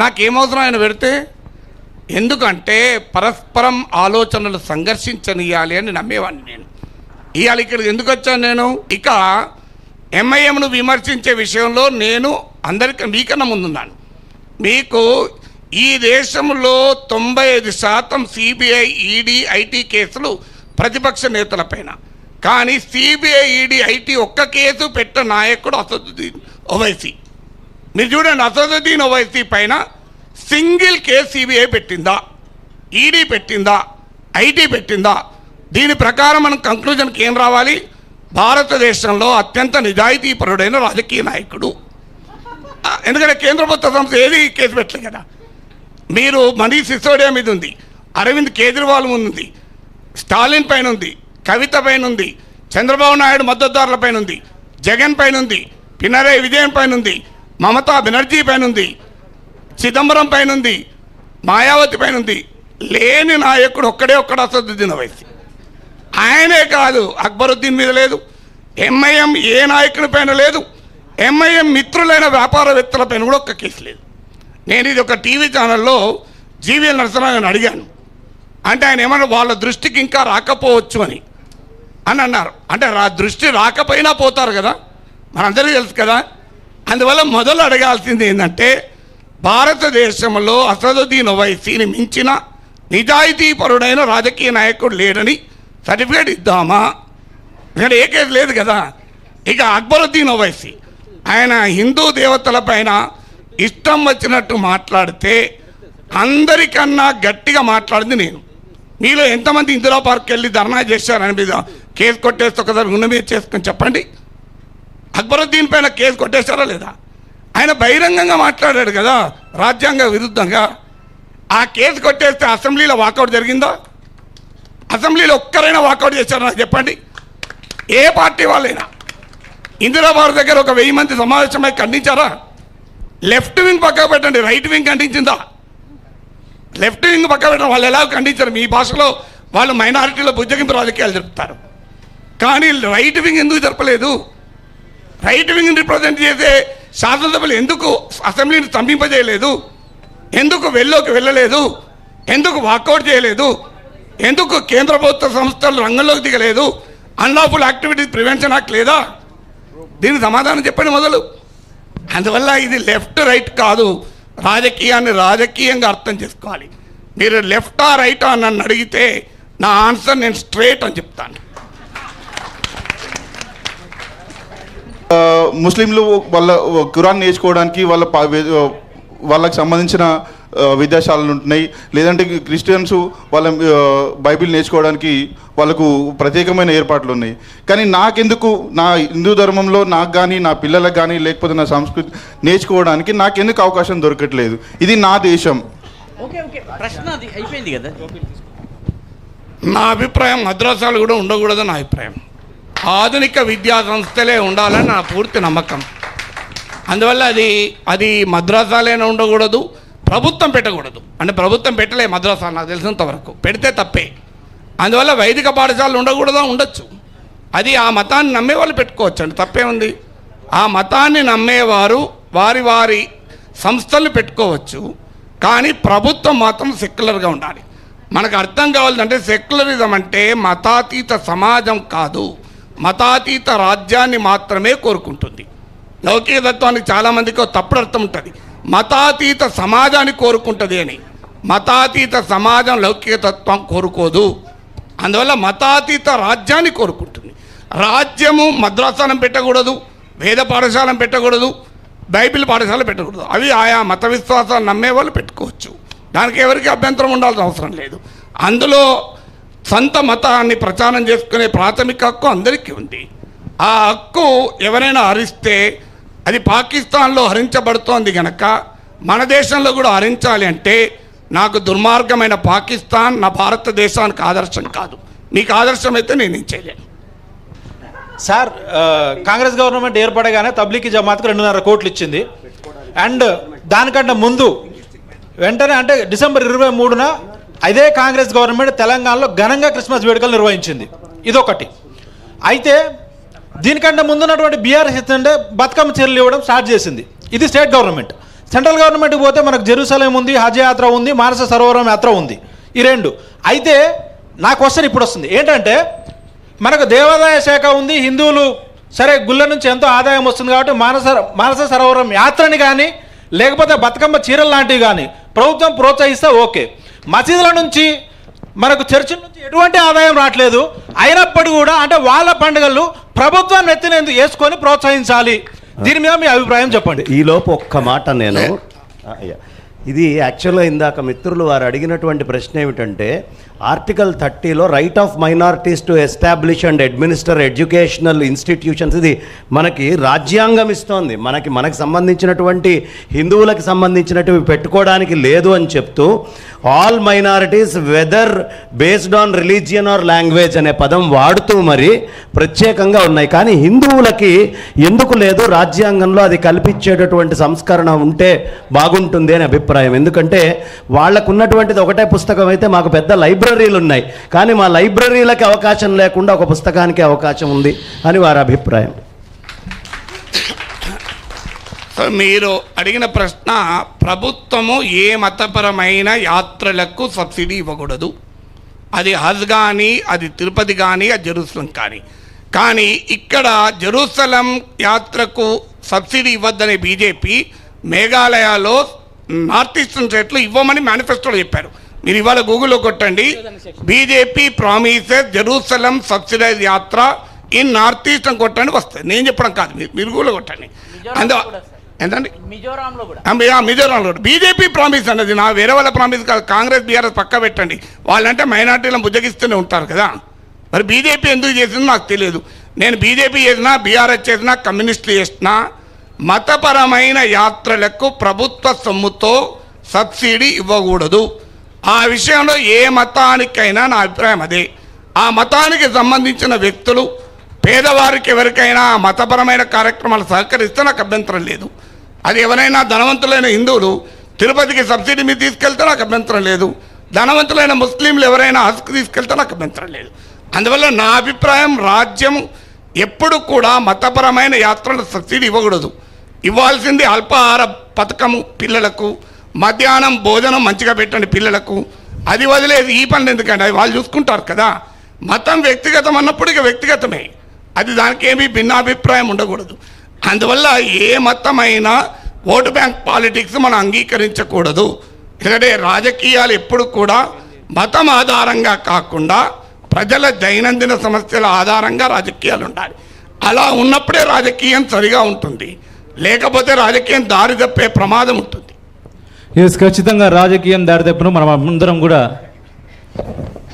Speaker 2: నాకేమవసరం ఆయన పెడితే? ఎందుకంటే పరస్పరం ఆలోచనలు సంఘర్షించనియాలి అని నమ్మేవాడిని నేను. ఇవాళ ఇక్కడికి ఎందుకు వచ్చాను నేను? ఇక ఎంఐఎంను విమర్శించే విషయంలో నేను మీకన్నా ముందున్నాను. మీకు ఈ దేశంలో 95% సిబిఐ, ఈడీ, ఐటీ కేసులు ప్రతిపక్ష నేతలపైన. కానీ సిబిఐ, ఈడీ, ఐటీ ఒక్క కేసు పెట్ట నాయకుడు అసదుద్దీన్ ఓవైసీ. మీరు చూడండి, అసదుద్దీన్ ఓవైసీ పైన సింగిల్ కేసు సిబిఐ పెట్టిందా, ఈడీ పెట్టిందా, ఐటీ పెట్టిందా? దీని ప్రకారం మనం కంక్లూజన్కి ఏం రావాలి? భారతదేశంలో అత్యంత నిజాయితీపరుడైన రాజకీయ నాయకుడు. ఎందుకంటే కేంద్ర ప్రభుత్వ సంస్థ ఏది కేసు పెట్టలేదు కదా. మీరు మనీష్ సిసోడియా మీద ఉంది, అరవింద్ కేజ్రీవాల్ ముందు ఉంది, స్టాలిన్ పైన ఉంది, కవిత పైన ఉంది, చంద్రబాబు నాయుడు మద్దతుదారుల పైన ఉంది, జగన్ పైన ఉంది, పినరయ్ విజయన్ పైన ఉంది, మమతా బెనర్జీ పైన ఉంది, చిదంబరం పైన ఉంది, మాయావతి పైన ఉంది. లేని నాయకుడు ఒక్కడు అసదుద్దీన్ ఓవైసీ. ఆయనే కాదు, అక్బరుద్దీన్ మీద లేదు, ఎంఐఎం ఏ నాయకుని పైన లేదు, ఎంఐఎం మిత్రులైన వ్యాపారవేత్తల పైన కూడా ఒక్క కేసు లేదు. నేను ఇది ఒక టీవీ ఛానల్లో జీవీఎల్ నరసింహరావుని అడిగాను. అంటే ఆయన ఏమన్నా వాళ్ళ దృష్టికి ఇంకా రాకపోవచ్చు అని అన్నారు. అంటే దృష్టి రాకపోయినా పోతారు కదా, మనందరికీ తెలుసు కదా. అందువల్ల మొదలు అడగాల్సింది ఏంటంటే, భారతదేశంలో అసదుద్దీన్ ఓవైసీని మించిన నిజాయితీపరుడైన రాజకీయ నాయకుడు లేడని సర్టిఫికేట్ ఇద్దామా? ఇక్కడ ఏ కేసు లేదు కదా. ఇక అక్బరుద్దీన్ ఓవైసీ ఆయన హిందూ దేవతల పైన ఇష్టం వచ్చినట్టు మాట్లాడితే అందరికన్నా గట్టిగా మాట్లాడింది నేను. మీలో ఎంతమంది ఇందిరా పార్క్ వెళ్ళి ధర్నా చేశారని మీద కేసు కొట్టేస్తే ఒకసారి ఉన్న మీద చేసుకొని చెప్పండి. అక్బరుద్దీన్ పైన కేసు కొట్టేశారా లేదా? ఆయన బహిరంగంగా మాట్లాడాడు కదా రాజ్యాంగ విరుద్ధంగా. ఆ కేసు కొట్టేస్తే అసెంబ్లీలో వాకౌట్ జరిగిందా? అసెంబ్లీలో ఒక్కరైనా వాకౌట్ చేశారా నాకు చెప్పండి. ఏ పార్టీ వాళ్ళైనా ఇందిరాబాద్ దగ్గర ఒక 1000 మంది సమావేశమై ఖండించారా? లెఫ్ట్ వింగ్ పక్క పెట్టండి, రైట్ వింగ్ ఖండించిందా? లెఫ్ట్ వింగ్ పక్క పెట్టడం వాళ్ళు ఎలా ఖండించారు? మీ భాషలో వాళ్ళు మైనారిటీలో బుజ్జగింపు రాజకీయాలు జరుపుతారు, కానీ రైట్ వింగ్ ఎందుకు జరపలేదు? రైట్ వింగ్ రిప్రజెంట్ చేసే శాసనసభలు ఎందుకు అసెంబ్లీని స్తంభింపజేయలేదు? ఎందుకు వెళ్ళలేదు? ఎందుకు వాకౌట్ చేయలేదు? ఎందుకు కేంద్ర ప్రభుత్వ సంస్థలు రంగంలోకి దిగలేదు? అన్లాఫుల్ యాక్టివిటీస్ ప్రివెన్షన్ యాక్ట్ లేదా? దీనికి సమాధానం చెప్పండి మొదలు. అందువల్ల ఇది లెఫ్ట్ రైట్ కాదు, రాజకీయాన్ని రాజకీయంగా అర్థం చేసుకోవాలి. మీరు లెఫ్టా రైటా అని నన్ను అడిగితే నా ఆన్సర్ నేను స్ట్రేట్ అని చెప్తాను.
Speaker 11: ముస్లింలు వాళ్ళ ఖురాన్ నేర్చుకోవడానికి వాళ్ళకి సంబంధించిన విద్యాశాలలు ఉంటున్నాయి, లేదంటే క్రిస్టియన్స్ వాళ్ళ బైబిల్ నేర్చుకోవడానికి వాళ్ళకు ప్రత్యేకమైన ఏర్పాట్లు ఉన్నాయి. కానీ నాకెందుకు నా హిందూ ధర్మంలో నాకు కానీ నా పిల్లలకు కానీ లేకపోతే నా సంస్కృతి నేర్చుకోవడానికి నాకెందుకు అవకాశం దొరకట్లేదు? ఇది నా దేశం.
Speaker 5: ప్రశ్న అది అయిపోయింది కదా.
Speaker 2: నా అభిప్రాయం మద్రసాలు కూడా ఉండకూడదు నా అభిప్రాయం. ఆధునిక విద్యా సంస్థలే ఉండాలని నా పూర్తి నమ్మకం. అందువల్ల అది మద్రసాలైనా ఉండకూడదు, ప్రభుత్వం పెట్టకూడదు. అంటే ప్రభుత్వం పెట్టలే మద్రసాలు నాకు తెలిసినంత వరకు, పెడితే తప్పే. అందువల్ల వైదిక పాఠశాలలు ఉండకూడదా? ఉండొచ్చు. అది ఆ మతాన్ని నమ్మేవాళ్ళు పెట్టుకోవచ్చు అండి, తప్పే ఉంది. ఆ మతాన్ని నమ్మేవారు వారి సంస్థలు పెట్టుకోవచ్చు, కానీ ప్రభుత్వం మాత్రం సెక్యులర్గా ఉండాలి. మనకు అర్థం కావాలంటే సెక్యులరిజం అంటే మతాతీత సమాజం కాదు, మతాతీత రాజ్యాన్ని మాత్రమే కోరుకుంటుంది. లౌకిక తత్వానికి చాలామందికి తప్పుడు అర్థం ఉంటుంది, మతాతీత సమాజాన్ని కోరుకుంటుంది అని. మతాతీత సమాజం లౌకిక తత్వం కోరుకోదు. అందువల్ల మతాతీత రాజ్యాన్ని కోరుకుంటుంది. రాజ్యము మద్రసాలను పెట్టకూడదు, వేద పాఠశాలను పెట్టకూడదు, బైబిల్ పాఠశాల పెట్టకూడదు. అవి ఆయా మత విశ్వాసాలు నమ్మే వాళ్ళు పెట్టుకోవచ్చు, దానికి ఎవరికి అభ్యంతరం ఉండాల్సిన అవసరం లేదు. అందులో సొంత మతాన్ని ప్రచారం చేసుకునే ప్రాథమిక హక్కు అందరికీ ఉంది. ఆ హక్కు ఎవరైనా హరిస్తే అది పాకిస్తాన్లో హరించబడుతోంది కనుక మన దేశంలో కూడా హరించాలి అంటే నాకు దుర్మార్గమైన పాకిస్తాన్ నా భారతదేశానికి ఆదర్శం కాదు. మీకు ఆదర్శం అయితే నేను చేయలేను.
Speaker 12: సార్, కాంగ్రెస్ గవర్నమెంట్ ఏర్పడగానే తబ్లీగీ జమాత్కు 2.5 కోట్లు ఇచ్చింది. అండ్ దానికంటే ముందు వెంటనే అంటే డిసెంబర్ 23న అదే కాంగ్రెస్ గవర్నమెంట్ తెలంగాణలో ఘనంగా క్రిస్మస్ వేడుకలు నిర్వహించింది. ఇదొకటి. అయితే దీనికంటే ముందున్నటువంటి బీఆర్ఎస్ ఏంటంటే బతుకమ్మ చీరలు ఇవ్వడం స్టార్ట్ చేసింది. ఇది స్టేట్ గవర్నమెంట్. సెంట్రల్ గవర్నమెంట్కి పోతే మనకు జెరూసలేం ఉంది, హజ్ యాత్ర ఉంది, మానస సరోవరం యాత్ర ఉంది, ఈ 2. అయితే నా క్వశ్చన్ ఇప్పుడు వస్తుంది ఏంటంటే, మనకు దేవాదాయ శాఖ ఉంది, హిందువులు సరే గుళ్ళ నుంచి ఎంతో ఆదాయం వస్తుంది కాబట్టి మానస సరోవరం యాత్రని కానీ లేకపోతే బతుకమ్మ చీరలు లాంటివి కానీ ప్రభుత్వం ప్రోత్సహిస్తే ఓకే. మసీదుల నుంచి మనకు చర్చిల నుంచి ఎటువంటి ఆదాయం రావట్లేదు, అయినప్పటికీ కూడా అంటే వాళ్ళ పండుగలు ప్రభుత్వాన్ని ఎత్తినందుకు వేసుకొని ప్రోత్సహించాలి. దీని మీద మీ అభిప్రాయం చెప్పండి.
Speaker 3: ఈలోపు ఒక్క మాట నేను ఇది యాక్చువల్గా ఇందాక మిత్రులు వారు అడిగినటువంటి ప్రశ్న ఏమిటంటే ఆర్టికల్ 30లో right of minorities to establish and administer educational institutions, ఇది మనకి రాజ్యాంగం ఇస్తోంది. మనకి సంబంధించినటువంటి హిందువులకు సంబంధించినటివి పెట్టుకోవడానికి లేదు అని చెప్తూ all minorities whether based on religion or language అనే పదం వాడుతూ మరి ప్రత్యేకంగా ఉన్నాయి. కానీ హిందువులకి ఎందుకు లేదు? రాజ్యాంగంలో అది కల్పించేటటువంటి సంస్కరణ ఉంటే బాగుంటుంది అని అభిప్రాయం. ఎందుకంటే వాళ్ళకు ఉన్నటువంటిది ఒకటే పుస్తకం అయితే మాకు పెద్ద లైబ్రరీలు ఉన్నాయి, కానీ మా లైబ్రరీలకి అవకాశం లేకుండా ఒక పుస్తకానికి అవకాశం ఉంది అని వారి అభిప్రాయం.
Speaker 2: మీరు అడిగిన ప్రశ్న, ప్రభుత్వము ఏ మతపరమైన యాత్రలకు సబ్సిడీ ఇవ్వకూడదు, అది హజ్ కానీ, అది తిరుపతి కానీ, అది జెరూసలం కానీ ఇక్కడ జెరూసలం యాత్రకు సబ్సిడీ ఇవ్వద్దని బీజేపీ మేఘాలయలో నార్త్ ఈస్టర్న్ స్టేట్లో ఇవ్వమని మేనిఫెస్టోలో చెప్పారు. మీరు ఇవాళ గూగుల్లో కొట్టండి, బీజేపీ ప్రామిసెస్ జెరూసలం సబ్సిడైజ్ యాత్ర ఇన్ నార్త్ ఈస్ట్ అని కొట్టండి వస్తుంది. నేను చెప్పడం కాదు, మీరు గూగుల్లో కొట్టండి. ఏంటండి మిజోరాంలో బీజేపీ ప్రామిస్ అన్నది, నా వేరే వాళ్ళ ప్రామిస్ కాదు. కాంగ్రెస్ బీఆర్ఎస్ పక్క పెట్టండి, వాళ్ళంటే మైనార్టీలను బుజ్జగిస్తూనే ఉంటారు కదా. మరి బీజేపీ ఎందుకు చేసిందో నాకు తెలియదు. నేను బీజేపీ చేసినా, బీఆర్ఎస్ చేసినా, కమ్యూనిస్టులు చేసినా మతపరమైన యాత్రలకు ప్రభుత్వ సొమ్ముతో సబ్సిడీ ఇవ్వకూడదు. ఆ విషయంలో ఏ మతానికైనా నా అభిప్రాయం అదే. ఆ మతానికి సంబంధించిన వ్యక్తులు, పేదవారికి ఎవరికైనా మతపరమైన కార్యక్రమాలు సహకరిస్తే నాకు అభ్యంతరం లేదు. అది ఎవరైనా ధనవంతులైన హిందువులు తిరుపతికి సబ్సిడీ మీద తీసుకెళ్తే నాకు అభ్యంతరం లేదు, ధనవంతులైన ముస్లింలు ఎవరైనా హజ్కి తీసుకెళ్తే నాకు అభ్యంతరం లేదు. అందువల్ల నా అభిప్రాయం, రాజ్యం ఎప్పుడు కూడా మతపరమైన యాత్రలకు సబ్సిడీ ఇవ్వకూడదు. ఇవ్వాల్సింది అల్పాహార పథకము పిల్లలకు, మధ్యాహ్నం భోజనం మంచిగా పెట్టండి పిల్లలకు. అది వదిలేదు ఈ పనులు ఎందుకంటే అది వాళ్ళు చూసుకుంటారు కదా. మతం వ్యక్తిగతం అన్నప్పుడు ఇక వ్యక్తిగతమే, అది దానికి ఏమీ భిన్నాభిప్రాయం ఉండకూడదు. అందువల్ల ఏ మతమైనా ఓటు బ్యాంక్ పాలిటిక్స్ మనం అంగీకరించకూడదు. ఎందుకంటే రాజకీయాలు ఎప్పుడు కూడా మతం ఆధారంగా కాకుండా ప్రజల దైనందిన సమస్యల ఆధారంగా రాజకీయాలు ఉండాలి. అలా ఉన్నప్పుడే రాజకీయం సరిగా ఉంటుంది, లేకపోతే రాజకీయం దారి తప్పే ప్రమాదం ఉంటుంది.
Speaker 1: ఎస్, ఖచ్చితంగా రాజకీయం దారి తప్పును మనం అందరం కూడా.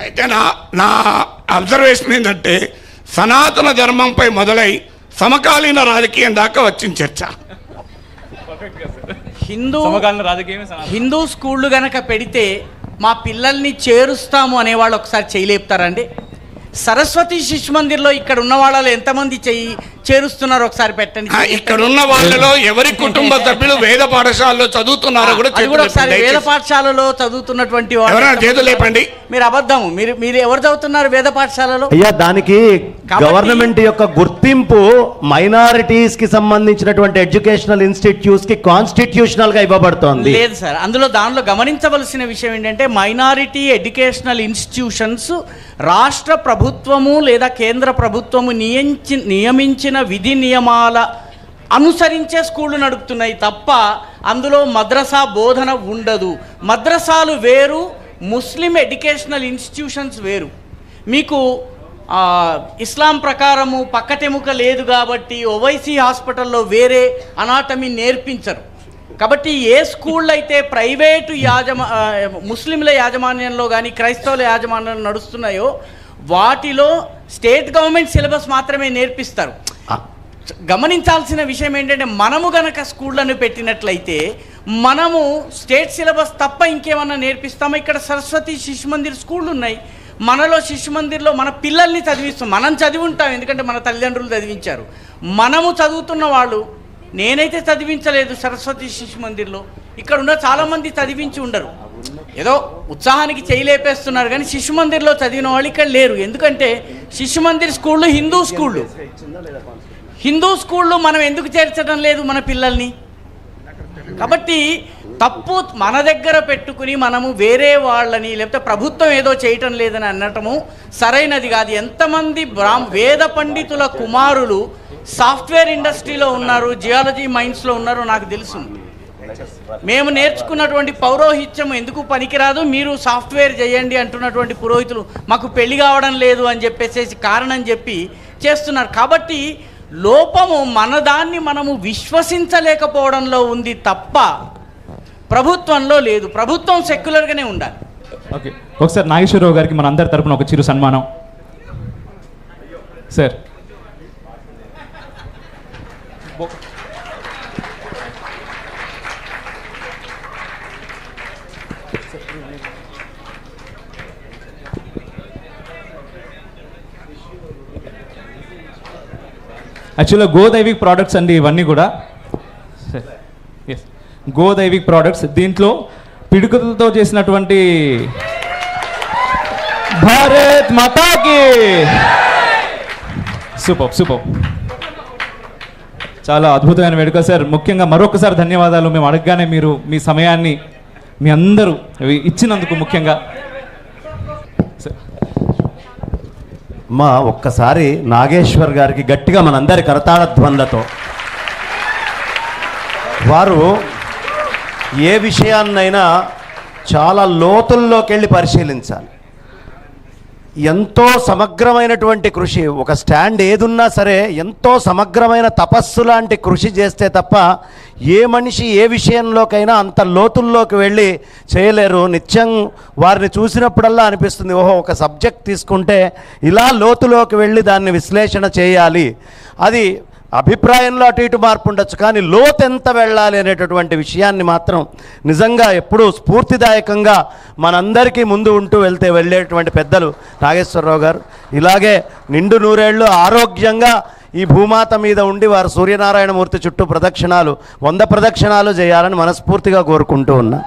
Speaker 2: అయితే నా అబ్జర్వేషన్ ఏంటంటే సనాతన ధర్మంపై మొదలై సమకాలీన రాజకీయం దాకా వచ్చిన చర్చ.
Speaker 5: హిందూ స్కూళ్ళు గనక పెడితే మా పిల్లల్ని చేరుస్తాము అనేవాళ్ళు ఒకసారి చేయలేపుతారండి. సరస్వతి శిశు మందిర్లో ఇక్కడ ఉన్న వాళ్ళలో ఎంతమంది చేరుస్తున్నారు ఒకసారి పెట్టండి.
Speaker 2: ఇక్కడ ఉన్న వాళ్ళలో ఎవరి కుటుంబ సభ్యులు వేద పాఠశాలలో చదువుతున్నారో కూడా
Speaker 5: ఒకసారి వేద పాఠశాలలో చదువుతున్నటువంటి
Speaker 2: లేపండి.
Speaker 5: మీరు అబద్ధము, మీరు ఎవరు చదువుతున్నారు వేద పాఠశాలలో?
Speaker 3: అయ్యా, దానికి గవర్నమెంట్ యొక్క గుర్తింపు మైనారిటీస్ కి సంబంధించినటువంటి ఎడ్యుకేషనల్ ఇన్స్టిట్యూట్స్ కి కాన్స్టిట్యూషనల్ గా ఇవ్వబడుతోంది.
Speaker 5: లేదు సార్, దానిలో గమనించవలసిన విషయం ఏంటంటే మైనారిటీ ఎడ్యుకేషనల్ ఇన్స్టిట్యూషన్స్ రాష్ట్ర ప్రభుత్వము లేదా కేంద్ర ప్రభుత్వము నియమించిన విధి నియమాల అనుసరించే స్కూళ్ళు నడుపుతున్నాయి తప్ప అందులో మద్రసా బోధన ఉండదు. మద్రసాలు వేరు, ముస్లిం ఎడ్యుకేషనల్ ఇన్స్టిట్యూషన్స్ వేరు. మీకు ఇస్లాం ప్రకారము పక్కటెముక లేదు కాబట్టి ఓవైసీ హాస్పిటల్లో వేరే అనాటమీ నేర్పించరు. కాబట్టి ఏ స్కూళ్ళు అయితే ప్రైవేటు ముస్లింల యాజమాన్యంలో కానీ క్రైస్తవుల యాజమాన్యంలో నడుస్తున్నాయో వాటిలో స్టేట్ గవర్నమెంట్ సిలబస్ మాత్రమే నేర్పిస్తారు. గమనించాల్సిన విషయం ఏంటంటే మనము గనక స్కూళ్ళను పెట్టినట్లయితే మనము స్టేట్ సిలబస్ తప్ప ఇంకేమన్నా నేర్పిస్తామో? ఇక్కడ సరస్వతి శిశు మందిర్ స్కూళ్ళు ఉన్నాయి, మనలో శిశు మందిర్లో మన పిల్లల్ని చదివిస్తాం. మనం చదివి ఉంటాం ఎందుకంటే మన తల్లిదండ్రులు చదివించారు. మనము చదువుతున్న వాళ్ళు, నేనైతే చదివించలేదు సరస్వతి శిశు మందిర్లో, ఇక్కడ ఉన్న చాలామంది చదివించి ఉండరు, ఏదో ఉత్సాహానికి చేయలేపేస్తున్నారు. కానీ శిశు మందిర్లో చదివిన వాళ్ళు ఇక్కడ లేరు. ఎందుకంటే శిశు మందిర్ స్కూళ్ళు హిందూ స్కూళ్ళు మనం ఎందుకు చేర్చడం లేదు మన పిల్లల్ని? కాబట్టి తప్పు మన దగ్గర పెట్టుకుని మనము వేరే వాళ్ళని లేకపోతే ప్రభుత్వం ఏదో చేయటం లేదని అనటము సరైనది కాదు. ఎంతమంది వేద పండితుల కుమారులు సాఫ్ట్వేర్ ఇండస్ట్రీలో ఉన్నారు, జియాలజీ మైన్స్లో ఉన్నారో నాకు తెలుసు. మేము నేర్చుకున్నటువంటి పౌరోహిత్యం ఎందుకు పనికిరాదు, మీరు సాఫ్ట్వేర్ చేయండి అంటున్నటువంటి పురోహితులు మాకు పెళ్లి కావడం లేదు అని చెప్పేసి కారణం చెప్పి చేస్తున్నారు. కాబట్టి లోపము మనదాన్ని మనము విశ్వసించలేకపోవడంలో ఉంది తప్ప ప్రభుత్వంలో లేదు. ప్రభుత్వం సెక్యులర్గానే ఉండాలి.
Speaker 1: ఓకే, ఒకసారి నాగేశ్వరరావు గారికి మన అందరి తరపున ఒక చిరు సన్మానం సార్. యాక్చువల్గా గోదైవిక్ ప్రోడక్ట్స్ అండి ఇవన్నీ కూడా. Yes, Godaivik products. దీంట్లో పిడుగులతో చేసినటువంటి భారత్ మాతాకి సూపర్ సూపర్, చాలా అద్భుతమైన వేడుక సార్. ముఖ్యంగా మరొకసారి ధన్యవాదాలు. మేము అడగగానే మీరు మీ సమయాన్ని మీ అందరూ ఇచ్చినందుకు ముఖ్యంగా
Speaker 3: మా ఒక్కసారి నాగేశ్వర్ గారికి గట్టిగా మనందరి కరతాళ ధ్వనులతో. వారు ఏ విషయాన్నైనా చాలా లోతుల్లోకి వెళ్ళి పరిశీలించాలి. ఎంతో సమగ్రమైనటువంటి కృషి, ఒక స్టాండ్ ఏదున్నా సరే ఎంతో సమగ్రమైన తపస్సు లాంటి కృషి చేస్తే తప్ప ఏ మనిషి ఏ విషయంలోకైనా అంత లోతుల్లోకి వెళ్ళి చేయలేరు. నిత్యం వారిని చూసినప్పుడల్లా అనిపిస్తుంది, ఓహో ఒక సబ్జెక్ట్ తీసుకుంటే ఇలా లోతులోకి వెళ్ళి దాన్ని విశ్లేషణ చేయాలి. అది అభిప్రాయంలో అటు ఇటు మార్పు ఉండొచ్చు, కానీ లోతు ఎంత వెళ్ళాలి అనేటటువంటి విషయాన్ని మాత్రం నిజంగా ఎప్పుడూ స్ఫూర్తిదాయకంగా మనందరికీ ముందు ఉంటూ వెళ్ళేటువంటి పెద్దలు నాగేశ్వరరావు గారు. ఇలాగే నిండు నూరేళ్లు ఆరోగ్యంగా ఈ భూమాత మీద ఉండి వారు సూర్యనారాయణమూర్తి చుట్టూ ప్రదక్షిణాలు 100 ప్రదక్షిణాలు చేయాలని మనస్ఫూర్తిగా కోరుకుంటూ ఉన్నా.